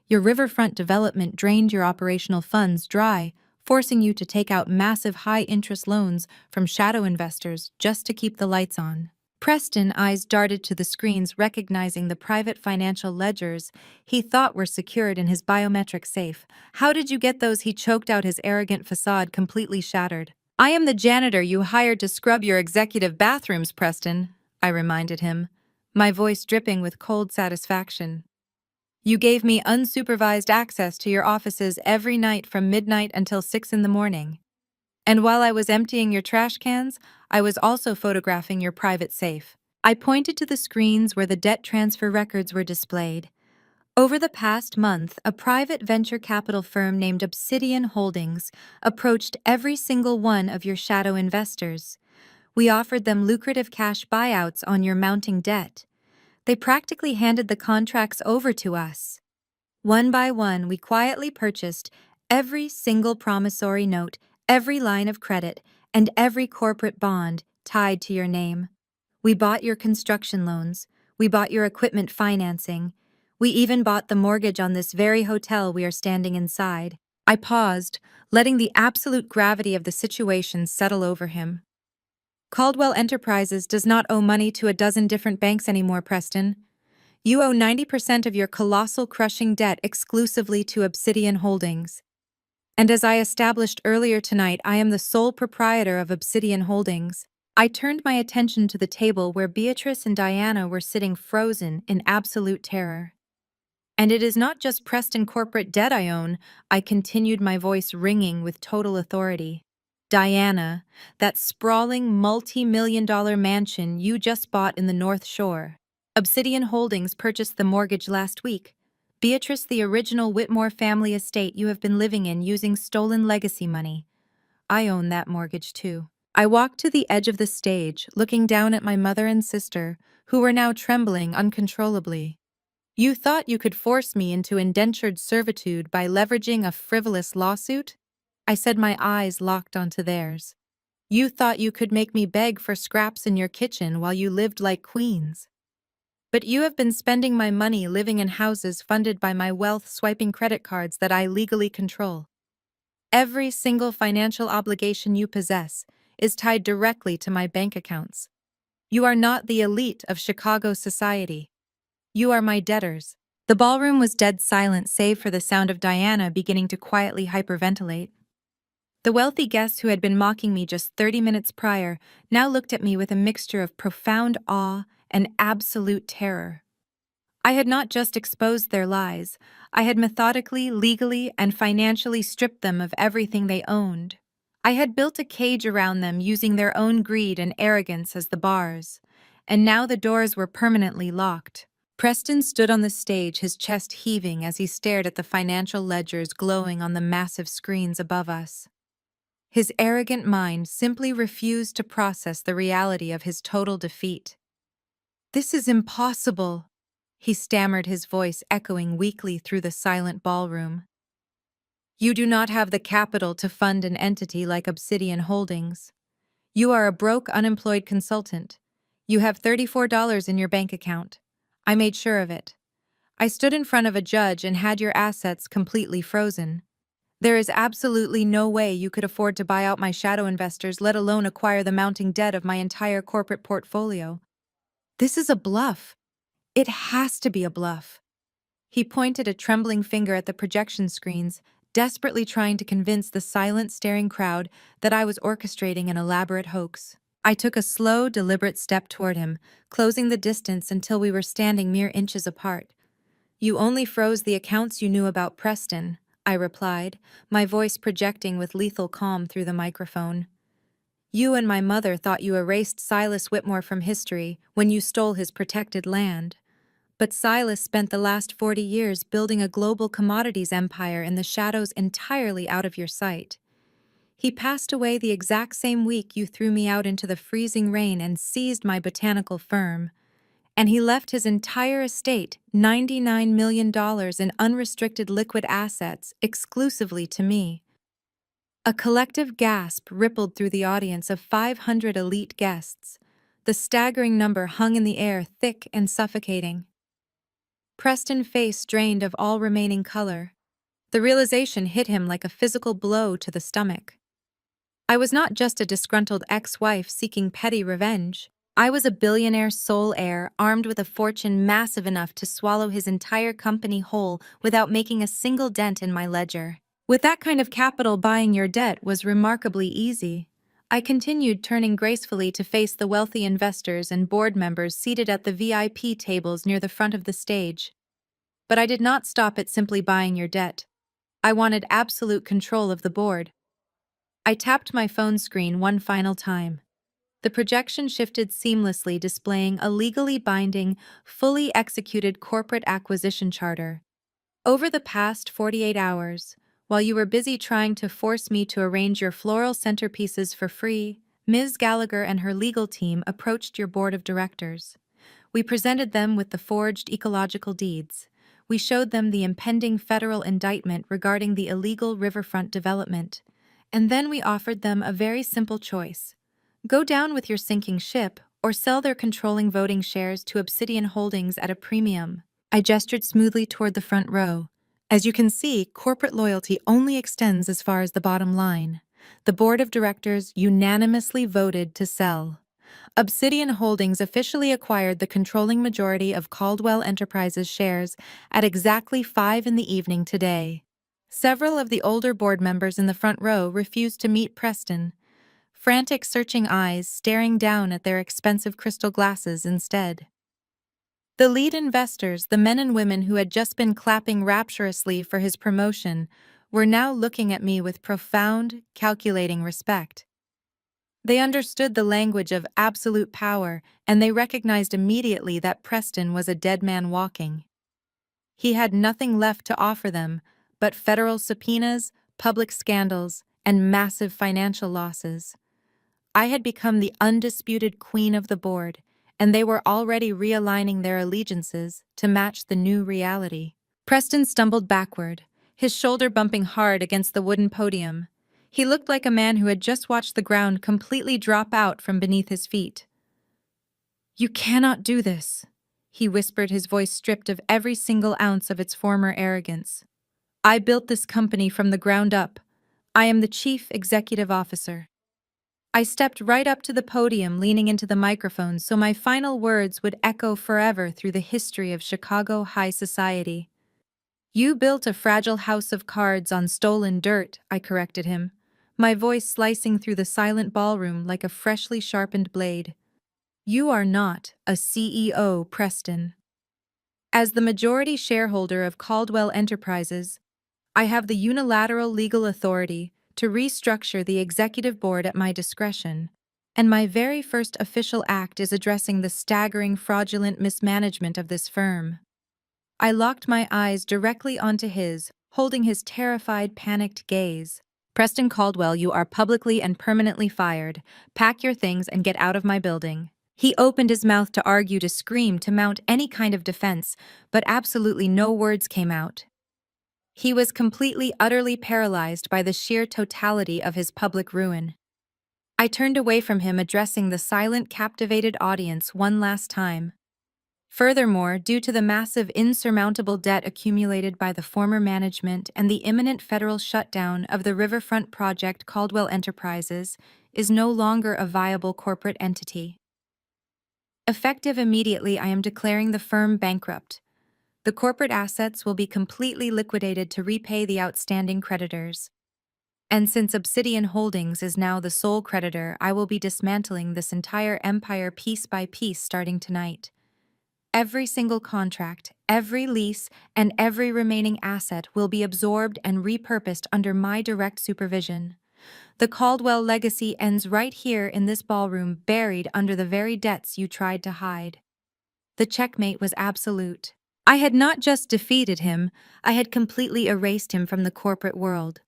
Your riverfront development drained your operational funds dry, forcing you to take out massive high-interest loans from shadow investors just to keep the lights on." Preston's eyes darted to the screens, recognizing the private financial ledgers he thought were secured in his biometric safe. "How did you get those?" He choked out, his arrogant facade completely shattered. "I am the janitor you hired to scrub your executive bathrooms, Preston," I reminded him, my voice dripping with cold satisfaction. "You gave me unsupervised access to your offices every night from midnight until 6 in the morning. And while I was emptying your trash cans, I was also photographing your private safe." I pointed to the screens where the debt transfer records were displayed. Over the past month, a private venture capital firm named Obsidian Holdings approached every single one of your shadow investors. We offered them lucrative cash buyouts on your mounting debt. They practically handed the contracts over to us. One by one, we quietly purchased every single promissory note, every line of credit, and every corporate bond tied to your name. We bought your construction loans. We bought your equipment financing. We even bought the mortgage on this very hotel we are standing inside. I paused, letting the absolute gravity of the situation settle over him. Caldwell Enterprises does not owe money to a dozen different banks anymore, Preston. You owe 90% of your colossal crushing debt exclusively to Obsidian Holdings. And as I established earlier tonight, I am the sole proprietor of Obsidian Holdings. I turned my attention to the table where Beatrice and Diana were sitting frozen in absolute terror. And it is not just Preston corporate debt I own, I continued, my voice ringing with total authority. Diana, that sprawling multi-million-dollar mansion you just bought in the North Shore. Obsidian Holdings purchased the mortgage last week. Beatrice, the original Whitmore family estate you have been living in using stolen legacy money. I own that mortgage too. I walked to the edge of the stage, looking down at my mother and sister, who were now trembling uncontrollably. You thought you could force me into indentured servitude by leveraging a frivolous lawsuit? I said, my eyes locked onto theirs. You thought you could make me beg for scraps in your kitchen while you lived like queens. But you have been spending my money living in houses funded by my wealth swiping credit cards that I legally control. Every single financial obligation you possess is tied directly to my bank accounts. You are not the elite of Chicago society. You are my debtors. The ballroom was dead silent save for the sound of Diana beginning to quietly hyperventilate. The wealthy guests who had been mocking me just 30 minutes prior now looked at me with a mixture of profound awe and absolute terror. I had not just exposed their lies, I had methodically, legally, and financially stripped them of everything they owned. I had built a cage around them using their own greed and arrogance as the bars, and now the doors were permanently locked. Preston stood on the stage, his chest heaving as he stared at the financial ledgers glowing on the massive screens above us. His arrogant mind simply refused to process the reality of his total defeat. "This is impossible," he stammered, his voice echoing weakly through the silent ballroom. "You do not have the capital to fund an entity like Obsidian Holdings. You are a broke, unemployed consultant. You have $34 in your bank account. I made sure of it. I stood in front of a judge and had your assets completely frozen. There is absolutely no way you could afford to buy out my shadow investors, let alone acquire the mounting debt of my entire corporate portfolio. This is a bluff. It has to be a bluff." He pointed a trembling finger at the projection screens, desperately trying to convince the silent, staring crowd that I was orchestrating an elaborate hoax. I took a slow, deliberate step toward him, closing the distance until we were standing mere inches apart. "You only froze the accounts you knew about Preston," I replied, my voice projecting with lethal calm through the microphone. "You and my mother thought you erased Silas Whitmore from history when you stole his protected land. But Silas spent the last 40 years building a global commodities empire in the shadows entirely out of your sight. He passed away the exact same week you threw me out into the freezing rain and seized my botanical firm. And he left his entire estate, $99 million in unrestricted liquid assets, exclusively to me." A collective gasp rippled through the audience of 500 elite guests. The staggering number hung in the air, thick and suffocating. Preston's face drained of all remaining color. The realization hit him like a physical blow to the stomach. I was not just a disgruntled ex-wife seeking petty revenge. I was a billionaire sole heir armed with a fortune massive enough to swallow his entire company whole without making a single dent in my ledger. With that kind of capital, buying your debt was remarkably easy. I continued, turning gracefully to face the wealthy investors and board members seated at the VIP tables near the front of the stage. But I did not stop at simply buying your debt. I wanted absolute control of the board. I tapped my phone screen one final time. The projection shifted seamlessly, displaying a legally binding, fully executed corporate acquisition charter. Over the past 48 hours, while you were busy trying to force me to arrange your floral centerpieces for free, Ms. Gallagher and her legal team approached your board of directors. We presented them with the forged ecological deeds. We showed them the impending federal indictment regarding the illegal riverfront development. And then we offered them a very simple choice. Go down with your sinking ship, or sell their controlling voting shares to Obsidian Holdings at a premium. I gestured smoothly toward the front row. As you can see, corporate loyalty only extends as far as the bottom line. The board of directors unanimously voted to sell. Obsidian Holdings officially acquired the controlling majority of Caldwell Enterprises shares at exactly 5 in the evening today. Several of the older board members in the front row refused to meet Preston, frantic searching eyes staring down at their expensive crystal glasses instead. The lead investors, the men and women who had just been clapping rapturously for his promotion, were now looking at me with profound, calculating respect. They understood the language of absolute power, and they recognized immediately that Preston was a dead man walking. He had nothing left to offer them but federal subpoenas, public scandals, and massive financial losses. I had become the undisputed queen of the board, and they were already realigning their allegiances to match the new reality. Preston stumbled backward, his shoulder bumping hard against the wooden podium. He looked like a man who had just watched the ground completely drop out from beneath his feet. "You cannot do this," he whispered, his voice stripped of every single ounce of its former arrogance. "I built this company from the ground up. I am the chief executive officer." I stepped right up to the podium, leaning into the microphone so my final words would echo forever through the history of Chicago high society. "You built a fragile house of cards on stolen dirt," I corrected him, my voice slicing through the silent ballroom like a freshly sharpened blade. "You are not a CEO, Preston. As the majority shareholder of Caldwell Enterprises, I have the unilateral legal authority to restructure the executive board at my discretion, and my very first official act is addressing the staggering fraudulent mismanagement of this firm." I locked my eyes directly onto his, holding his terrified, panicked gaze. "Preston Caldwell, you are publicly and permanently fired. Pack your things and get out of my building." He opened his mouth to argue, to scream, to mount any kind of defense, but absolutely no words came out. He was completely, utterly paralyzed by the sheer totality of his public ruin. I turned away from him, addressing the silent, captivated audience one last time. Furthermore, due to the massive, insurmountable debt accumulated by the former management and the imminent federal shutdown of the riverfront project, Caldwell Enterprises is no longer a viable corporate entity. Effective immediately, I am declaring the firm bankrupt. The corporate assets will be completely liquidated to repay the outstanding creditors. And since Obsidian Holdings is now the sole creditor, I will be dismantling this entire empire piece by piece starting tonight. Every single contract, every lease, and every remaining asset will be absorbed and repurposed under my direct supervision. The Caldwell legacy ends right here in this ballroom, buried under the very debts you tried to hide. The checkmate was absolute. I had not just defeated him, I had completely erased him from the corporate world.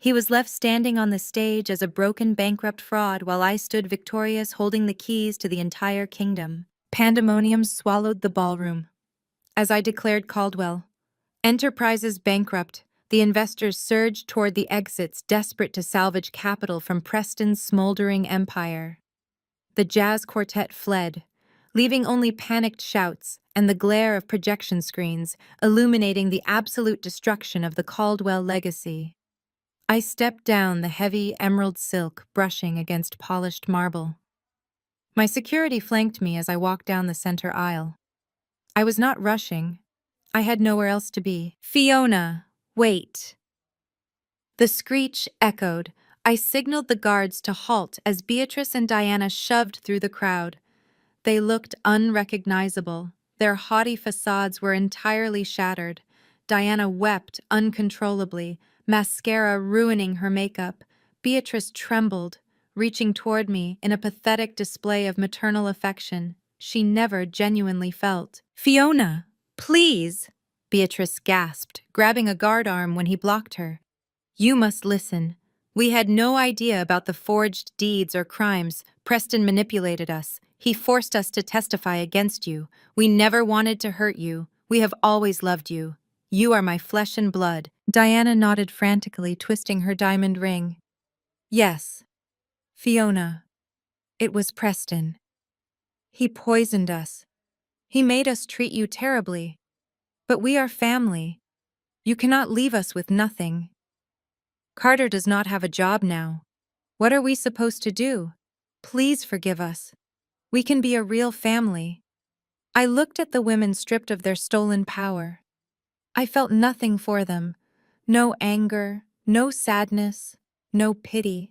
He was left standing on the stage as a broken, bankrupt fraud while I stood victorious, holding the keys to the entire kingdom. Pandemonium swallowed the ballroom. As I declared Caldwell Enterprises bankrupt, the investors surged toward the exits, desperate to salvage capital from Preston's smoldering empire. The jazz quartet fled, leaving only panicked shouts and the glare of projection screens illuminating the absolute destruction of the Caldwell legacy. I stepped down the heavy emerald silk brushing against polished marble. My security flanked me as I walked down the center aisle. I was not rushing. I had nowhere else to be. "Fiona, wait." The screech echoed. I signaled the guards to halt as Beatrice and Diana shoved through the crowd. They looked unrecognizable. Their haughty facades were entirely shattered. Diana wept uncontrollably, mascara ruining her makeup. Beatrice trembled, reaching toward me in a pathetic display of maternal affection she never genuinely felt. "Fiona, please!" Beatrice gasped, grabbing a guard arm when he blocked her. You must listen. We had no idea about the forged deeds or crimes. Preston manipulated us. He forced us to testify against you. We never wanted to hurt you. We have always loved you. You are my flesh and blood. Diana nodded frantically, twisting her diamond ring. Yes, Fiona. It was Preston. He poisoned us. He made us treat you terribly. But we are family. You cannot leave us with nothing. Carter does not have a job now. What are we supposed to do? Please forgive us. We can be a real family. I looked at the women stripped of their stolen power. I felt nothing for them. No anger, no sadness, no pity.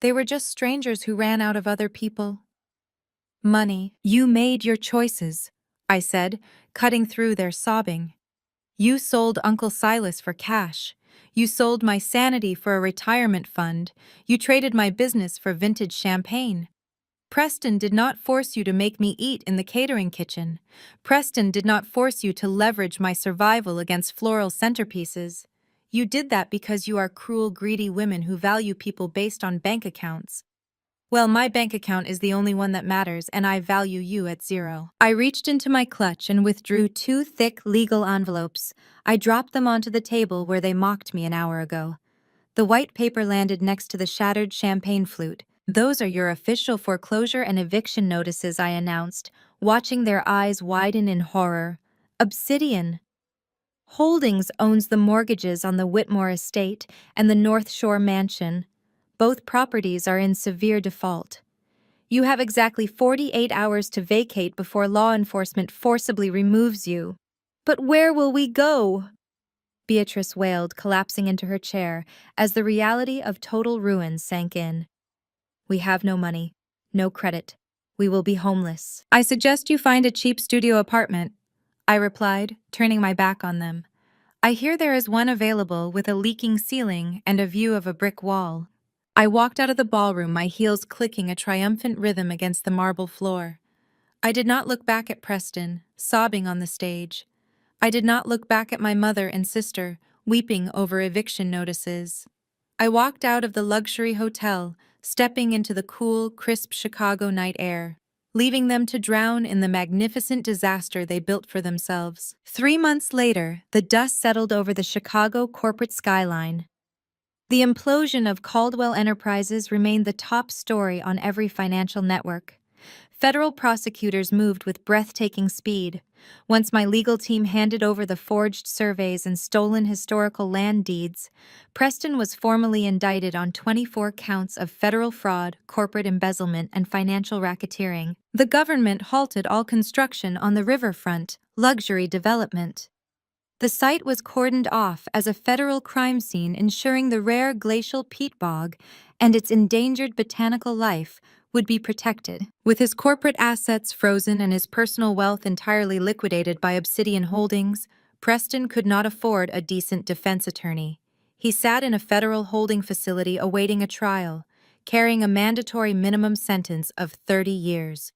They were just strangers who ran out of other people. Money. You made your choices, I said, cutting through their sobbing. You sold Uncle Silas for cash. You sold my sanity for a retirement fund. You traded my business for vintage champagne. Preston did not force you to make me eat in the catering kitchen. Preston did not force you to leverage my survival against floral centerpieces. You did that because you are cruel, greedy women who value people based on bank accounts. Well, my bank account is the only one that matters, and I value you at zero. I reached into my clutch and withdrew two thick legal envelopes. I dropped them onto the table where they mocked me an hour ago. The white paper landed next to the shattered champagne flute. Those are your official foreclosure and eviction notices, I announced, watching their eyes widen in horror. Obsidian Holdings owns the mortgages on the Whitmore estate and the North Shore mansion. Both properties are in severe default. You have exactly 48 hours to vacate before law enforcement forcibly removes you. But where will we go? Beatrice wailed, collapsing into her chair as the reality of total ruin sank in. We have no money, no credit. We will be homeless. I suggest you find a cheap studio apartment, I replied, turning my back on them. I hear there is one available with a leaking ceiling and a view of a brick wall. I walked out of the ballroom, my heels clicking a triumphant rhythm against the marble floor. I did not look back at Preston, sobbing on the stage. I did not look back at my mother and sister, weeping over eviction notices. I walked out of the luxury hotel, stepping into the cool, crisp Chicago night air, leaving them to drown in the magnificent disaster they built for themselves. 3 months later, the dust settled over the Chicago corporate skyline. The implosion of Caldwell Enterprises remained the top story on every financial network. Federal prosecutors moved with breathtaking speed. Once my legal team handed over the forged surveys and stolen historical land deeds, Preston was formally indicted on 24 counts of federal fraud, corporate embezzlement, and financial racketeering. The government halted all construction on the riverfront, luxury development. The site was cordoned off as a federal crime scene, ensuring the rare glacial peat bog and its endangered botanical life would be protected. With his corporate assets frozen and his personal wealth entirely liquidated by Obsidian Holdings, Preston could not afford a decent defense attorney. He sat in a federal holding facility awaiting a trial, carrying a mandatory minimum sentence of 30 years.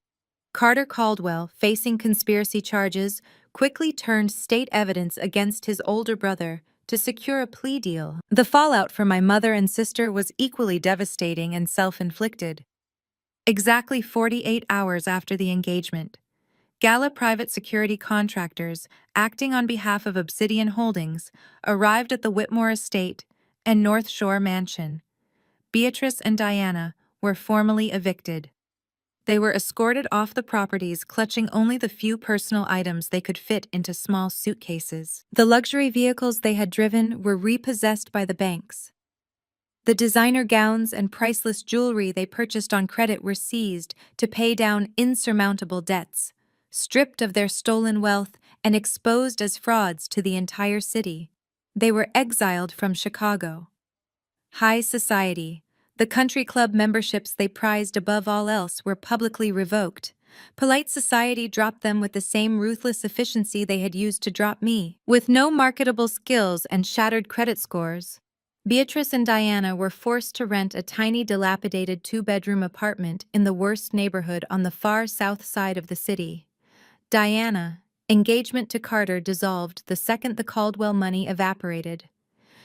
Carter Caldwell, facing conspiracy charges, quickly turned state evidence against his older brother to secure a plea deal. The fallout for my mother and sister was equally devastating and self-inflicted. Exactly 48 hours after the engagement, Gala Private Security Contractors, acting on behalf of Obsidian Holdings, arrived at the Whitmore Estate and North Shore Mansion. Beatrice and Diana were formally evicted. They were escorted off the properties, clutching only the few personal items they could fit into small suitcases. The luxury vehicles they had driven were repossessed by the banks. The designer gowns and priceless jewelry they purchased on credit were seized to pay down insurmountable debts, stripped of their stolen wealth and exposed as frauds to the entire city. They were exiled from Chicago. High society, the country club memberships they prized above all else, were publicly revoked. Polite society dropped them with the same ruthless efficiency they had used to drop me. With no marketable skills and shattered credit scores, Beatrice and Diana were forced to rent a tiny, dilapidated 2-bedroom apartment in the worst neighborhood on the far south side of the city. Diana, Engagement to Carter dissolved the second the Caldwell money evaporated.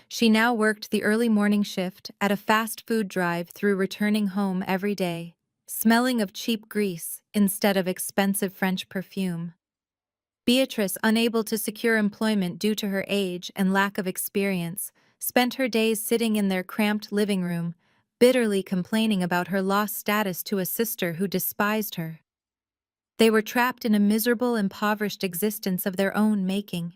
She now worked the early morning shift at a fast food drive-through, returning home every day, smelling of cheap grease instead of expensive French perfume. Beatrice, unable to secure employment due to her age and lack of experience, spent her days sitting in their cramped living room, bitterly complaining about her lost status to a sister who despised her. They were trapped in a miserable, impoverished existence of their own making,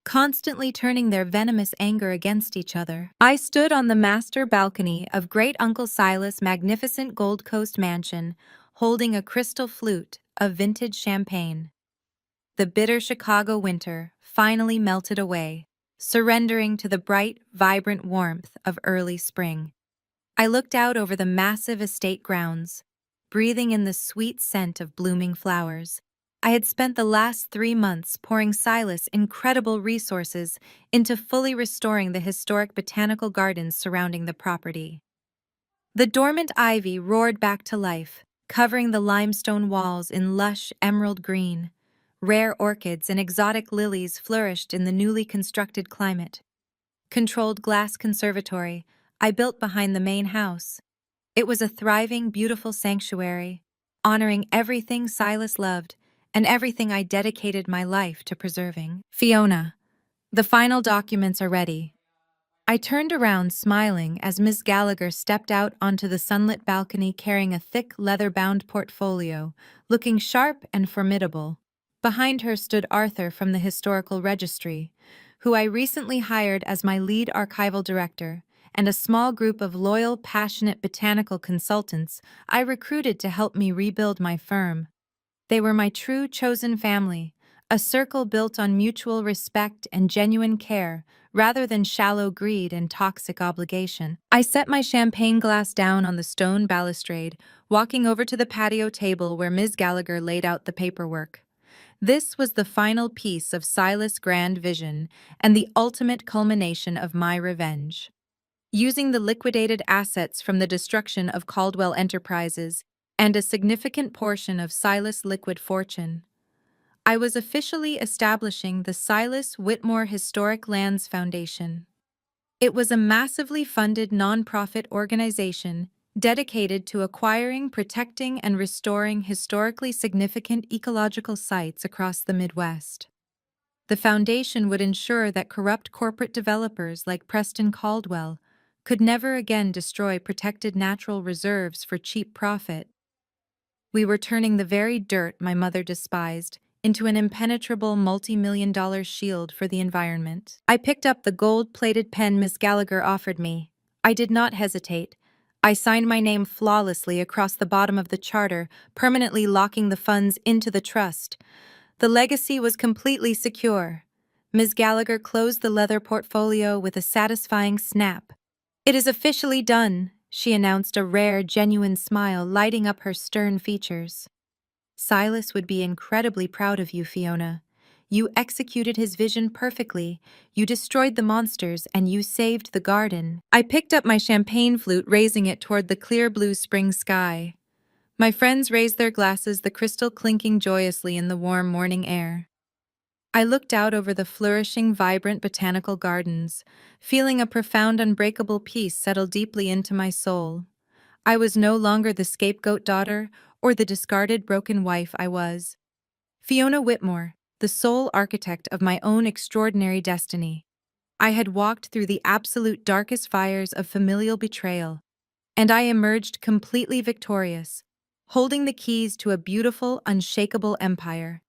constantly turning their venomous anger against each other. I stood on the master balcony of Great Uncle Silas' magnificent Gold Coast mansion, holding a crystal flute of vintage champagne. The bitter Chicago winter finally melted away, surrendering to the bright, vibrant warmth of early spring. I looked out over the massive estate grounds, breathing in the sweet scent of blooming flowers. I had spent the last 3 months pouring Silas' incredible resources into fully restoring the historic botanical gardens surrounding the property. The dormant ivy roared back to life, covering the limestone walls in lush emerald green. Rare orchids and exotic lilies flourished in the newly constructed climate. Controlled glass conservatory I built behind the main house. It was a thriving, beautiful sanctuary, honoring everything Silas loved and everything I dedicated my life to preserving. Fiona, the final documents are ready. I turned around smiling as Miss Gallagher stepped out onto the sunlit balcony carrying a thick leather-bound portfolio, looking sharp and formidable. Behind her stood Arthur from the Historical Registry, who I recently hired as my lead archival director, and a small group of loyal, passionate botanical consultants I recruited to help me rebuild my firm. They were my true chosen family, a circle built on mutual respect and genuine care, rather than shallow greed and toxic obligation. I set my champagne glass down on the stone balustrade, walking over to the patio table where Ms. Gallagher laid out the paperwork. This was the final piece of Silas' grand vision and the ultimate culmination of my revenge. Using the liquidated assets from the destruction of Caldwell Enterprises and a significant portion of Silas' liquid fortune, I was officially establishing the Silas Whitmore Historic Lands Foundation. It was a massively funded nonprofit organization dedicated to acquiring, protecting, and restoring historically significant ecological sites across the Midwest. The foundation would ensure that corrupt corporate developers like Preston Caldwell could never again destroy protected natural reserves for cheap profit. We were turning the very dirt my mother despised into an impenetrable multi-million-dollar shield for the environment. I picked up the gold-plated pen Miss Gallagher offered me. I did not hesitate. I signed my name flawlessly across the bottom of the charter, permanently locking the funds into the trust. The legacy was completely secure. Ms. Gallagher closed the leather portfolio with a satisfying snap. "It is officially done," she announced, a rare, genuine smile lighting up her stern features. "Silas would be incredibly proud of you, Fiona. You executed his vision perfectly. You destroyed the monsters and you saved the garden." I picked up my champagne flute, raising it toward the clear blue spring sky. My friends raised their glasses, the crystal clinking joyously in the warm morning air. I looked out over the flourishing, vibrant botanical gardens, feeling a profound, unbreakable peace settle deeply into my soul. I was no longer the scapegoat daughter or the discarded, broken wife I was. Fiona Whitmore, the sole architect of my own extraordinary destiny. I had walked through the absolute darkest fires of familial betrayal, and I emerged completely victorious, holding the keys to a beautiful, unshakable empire.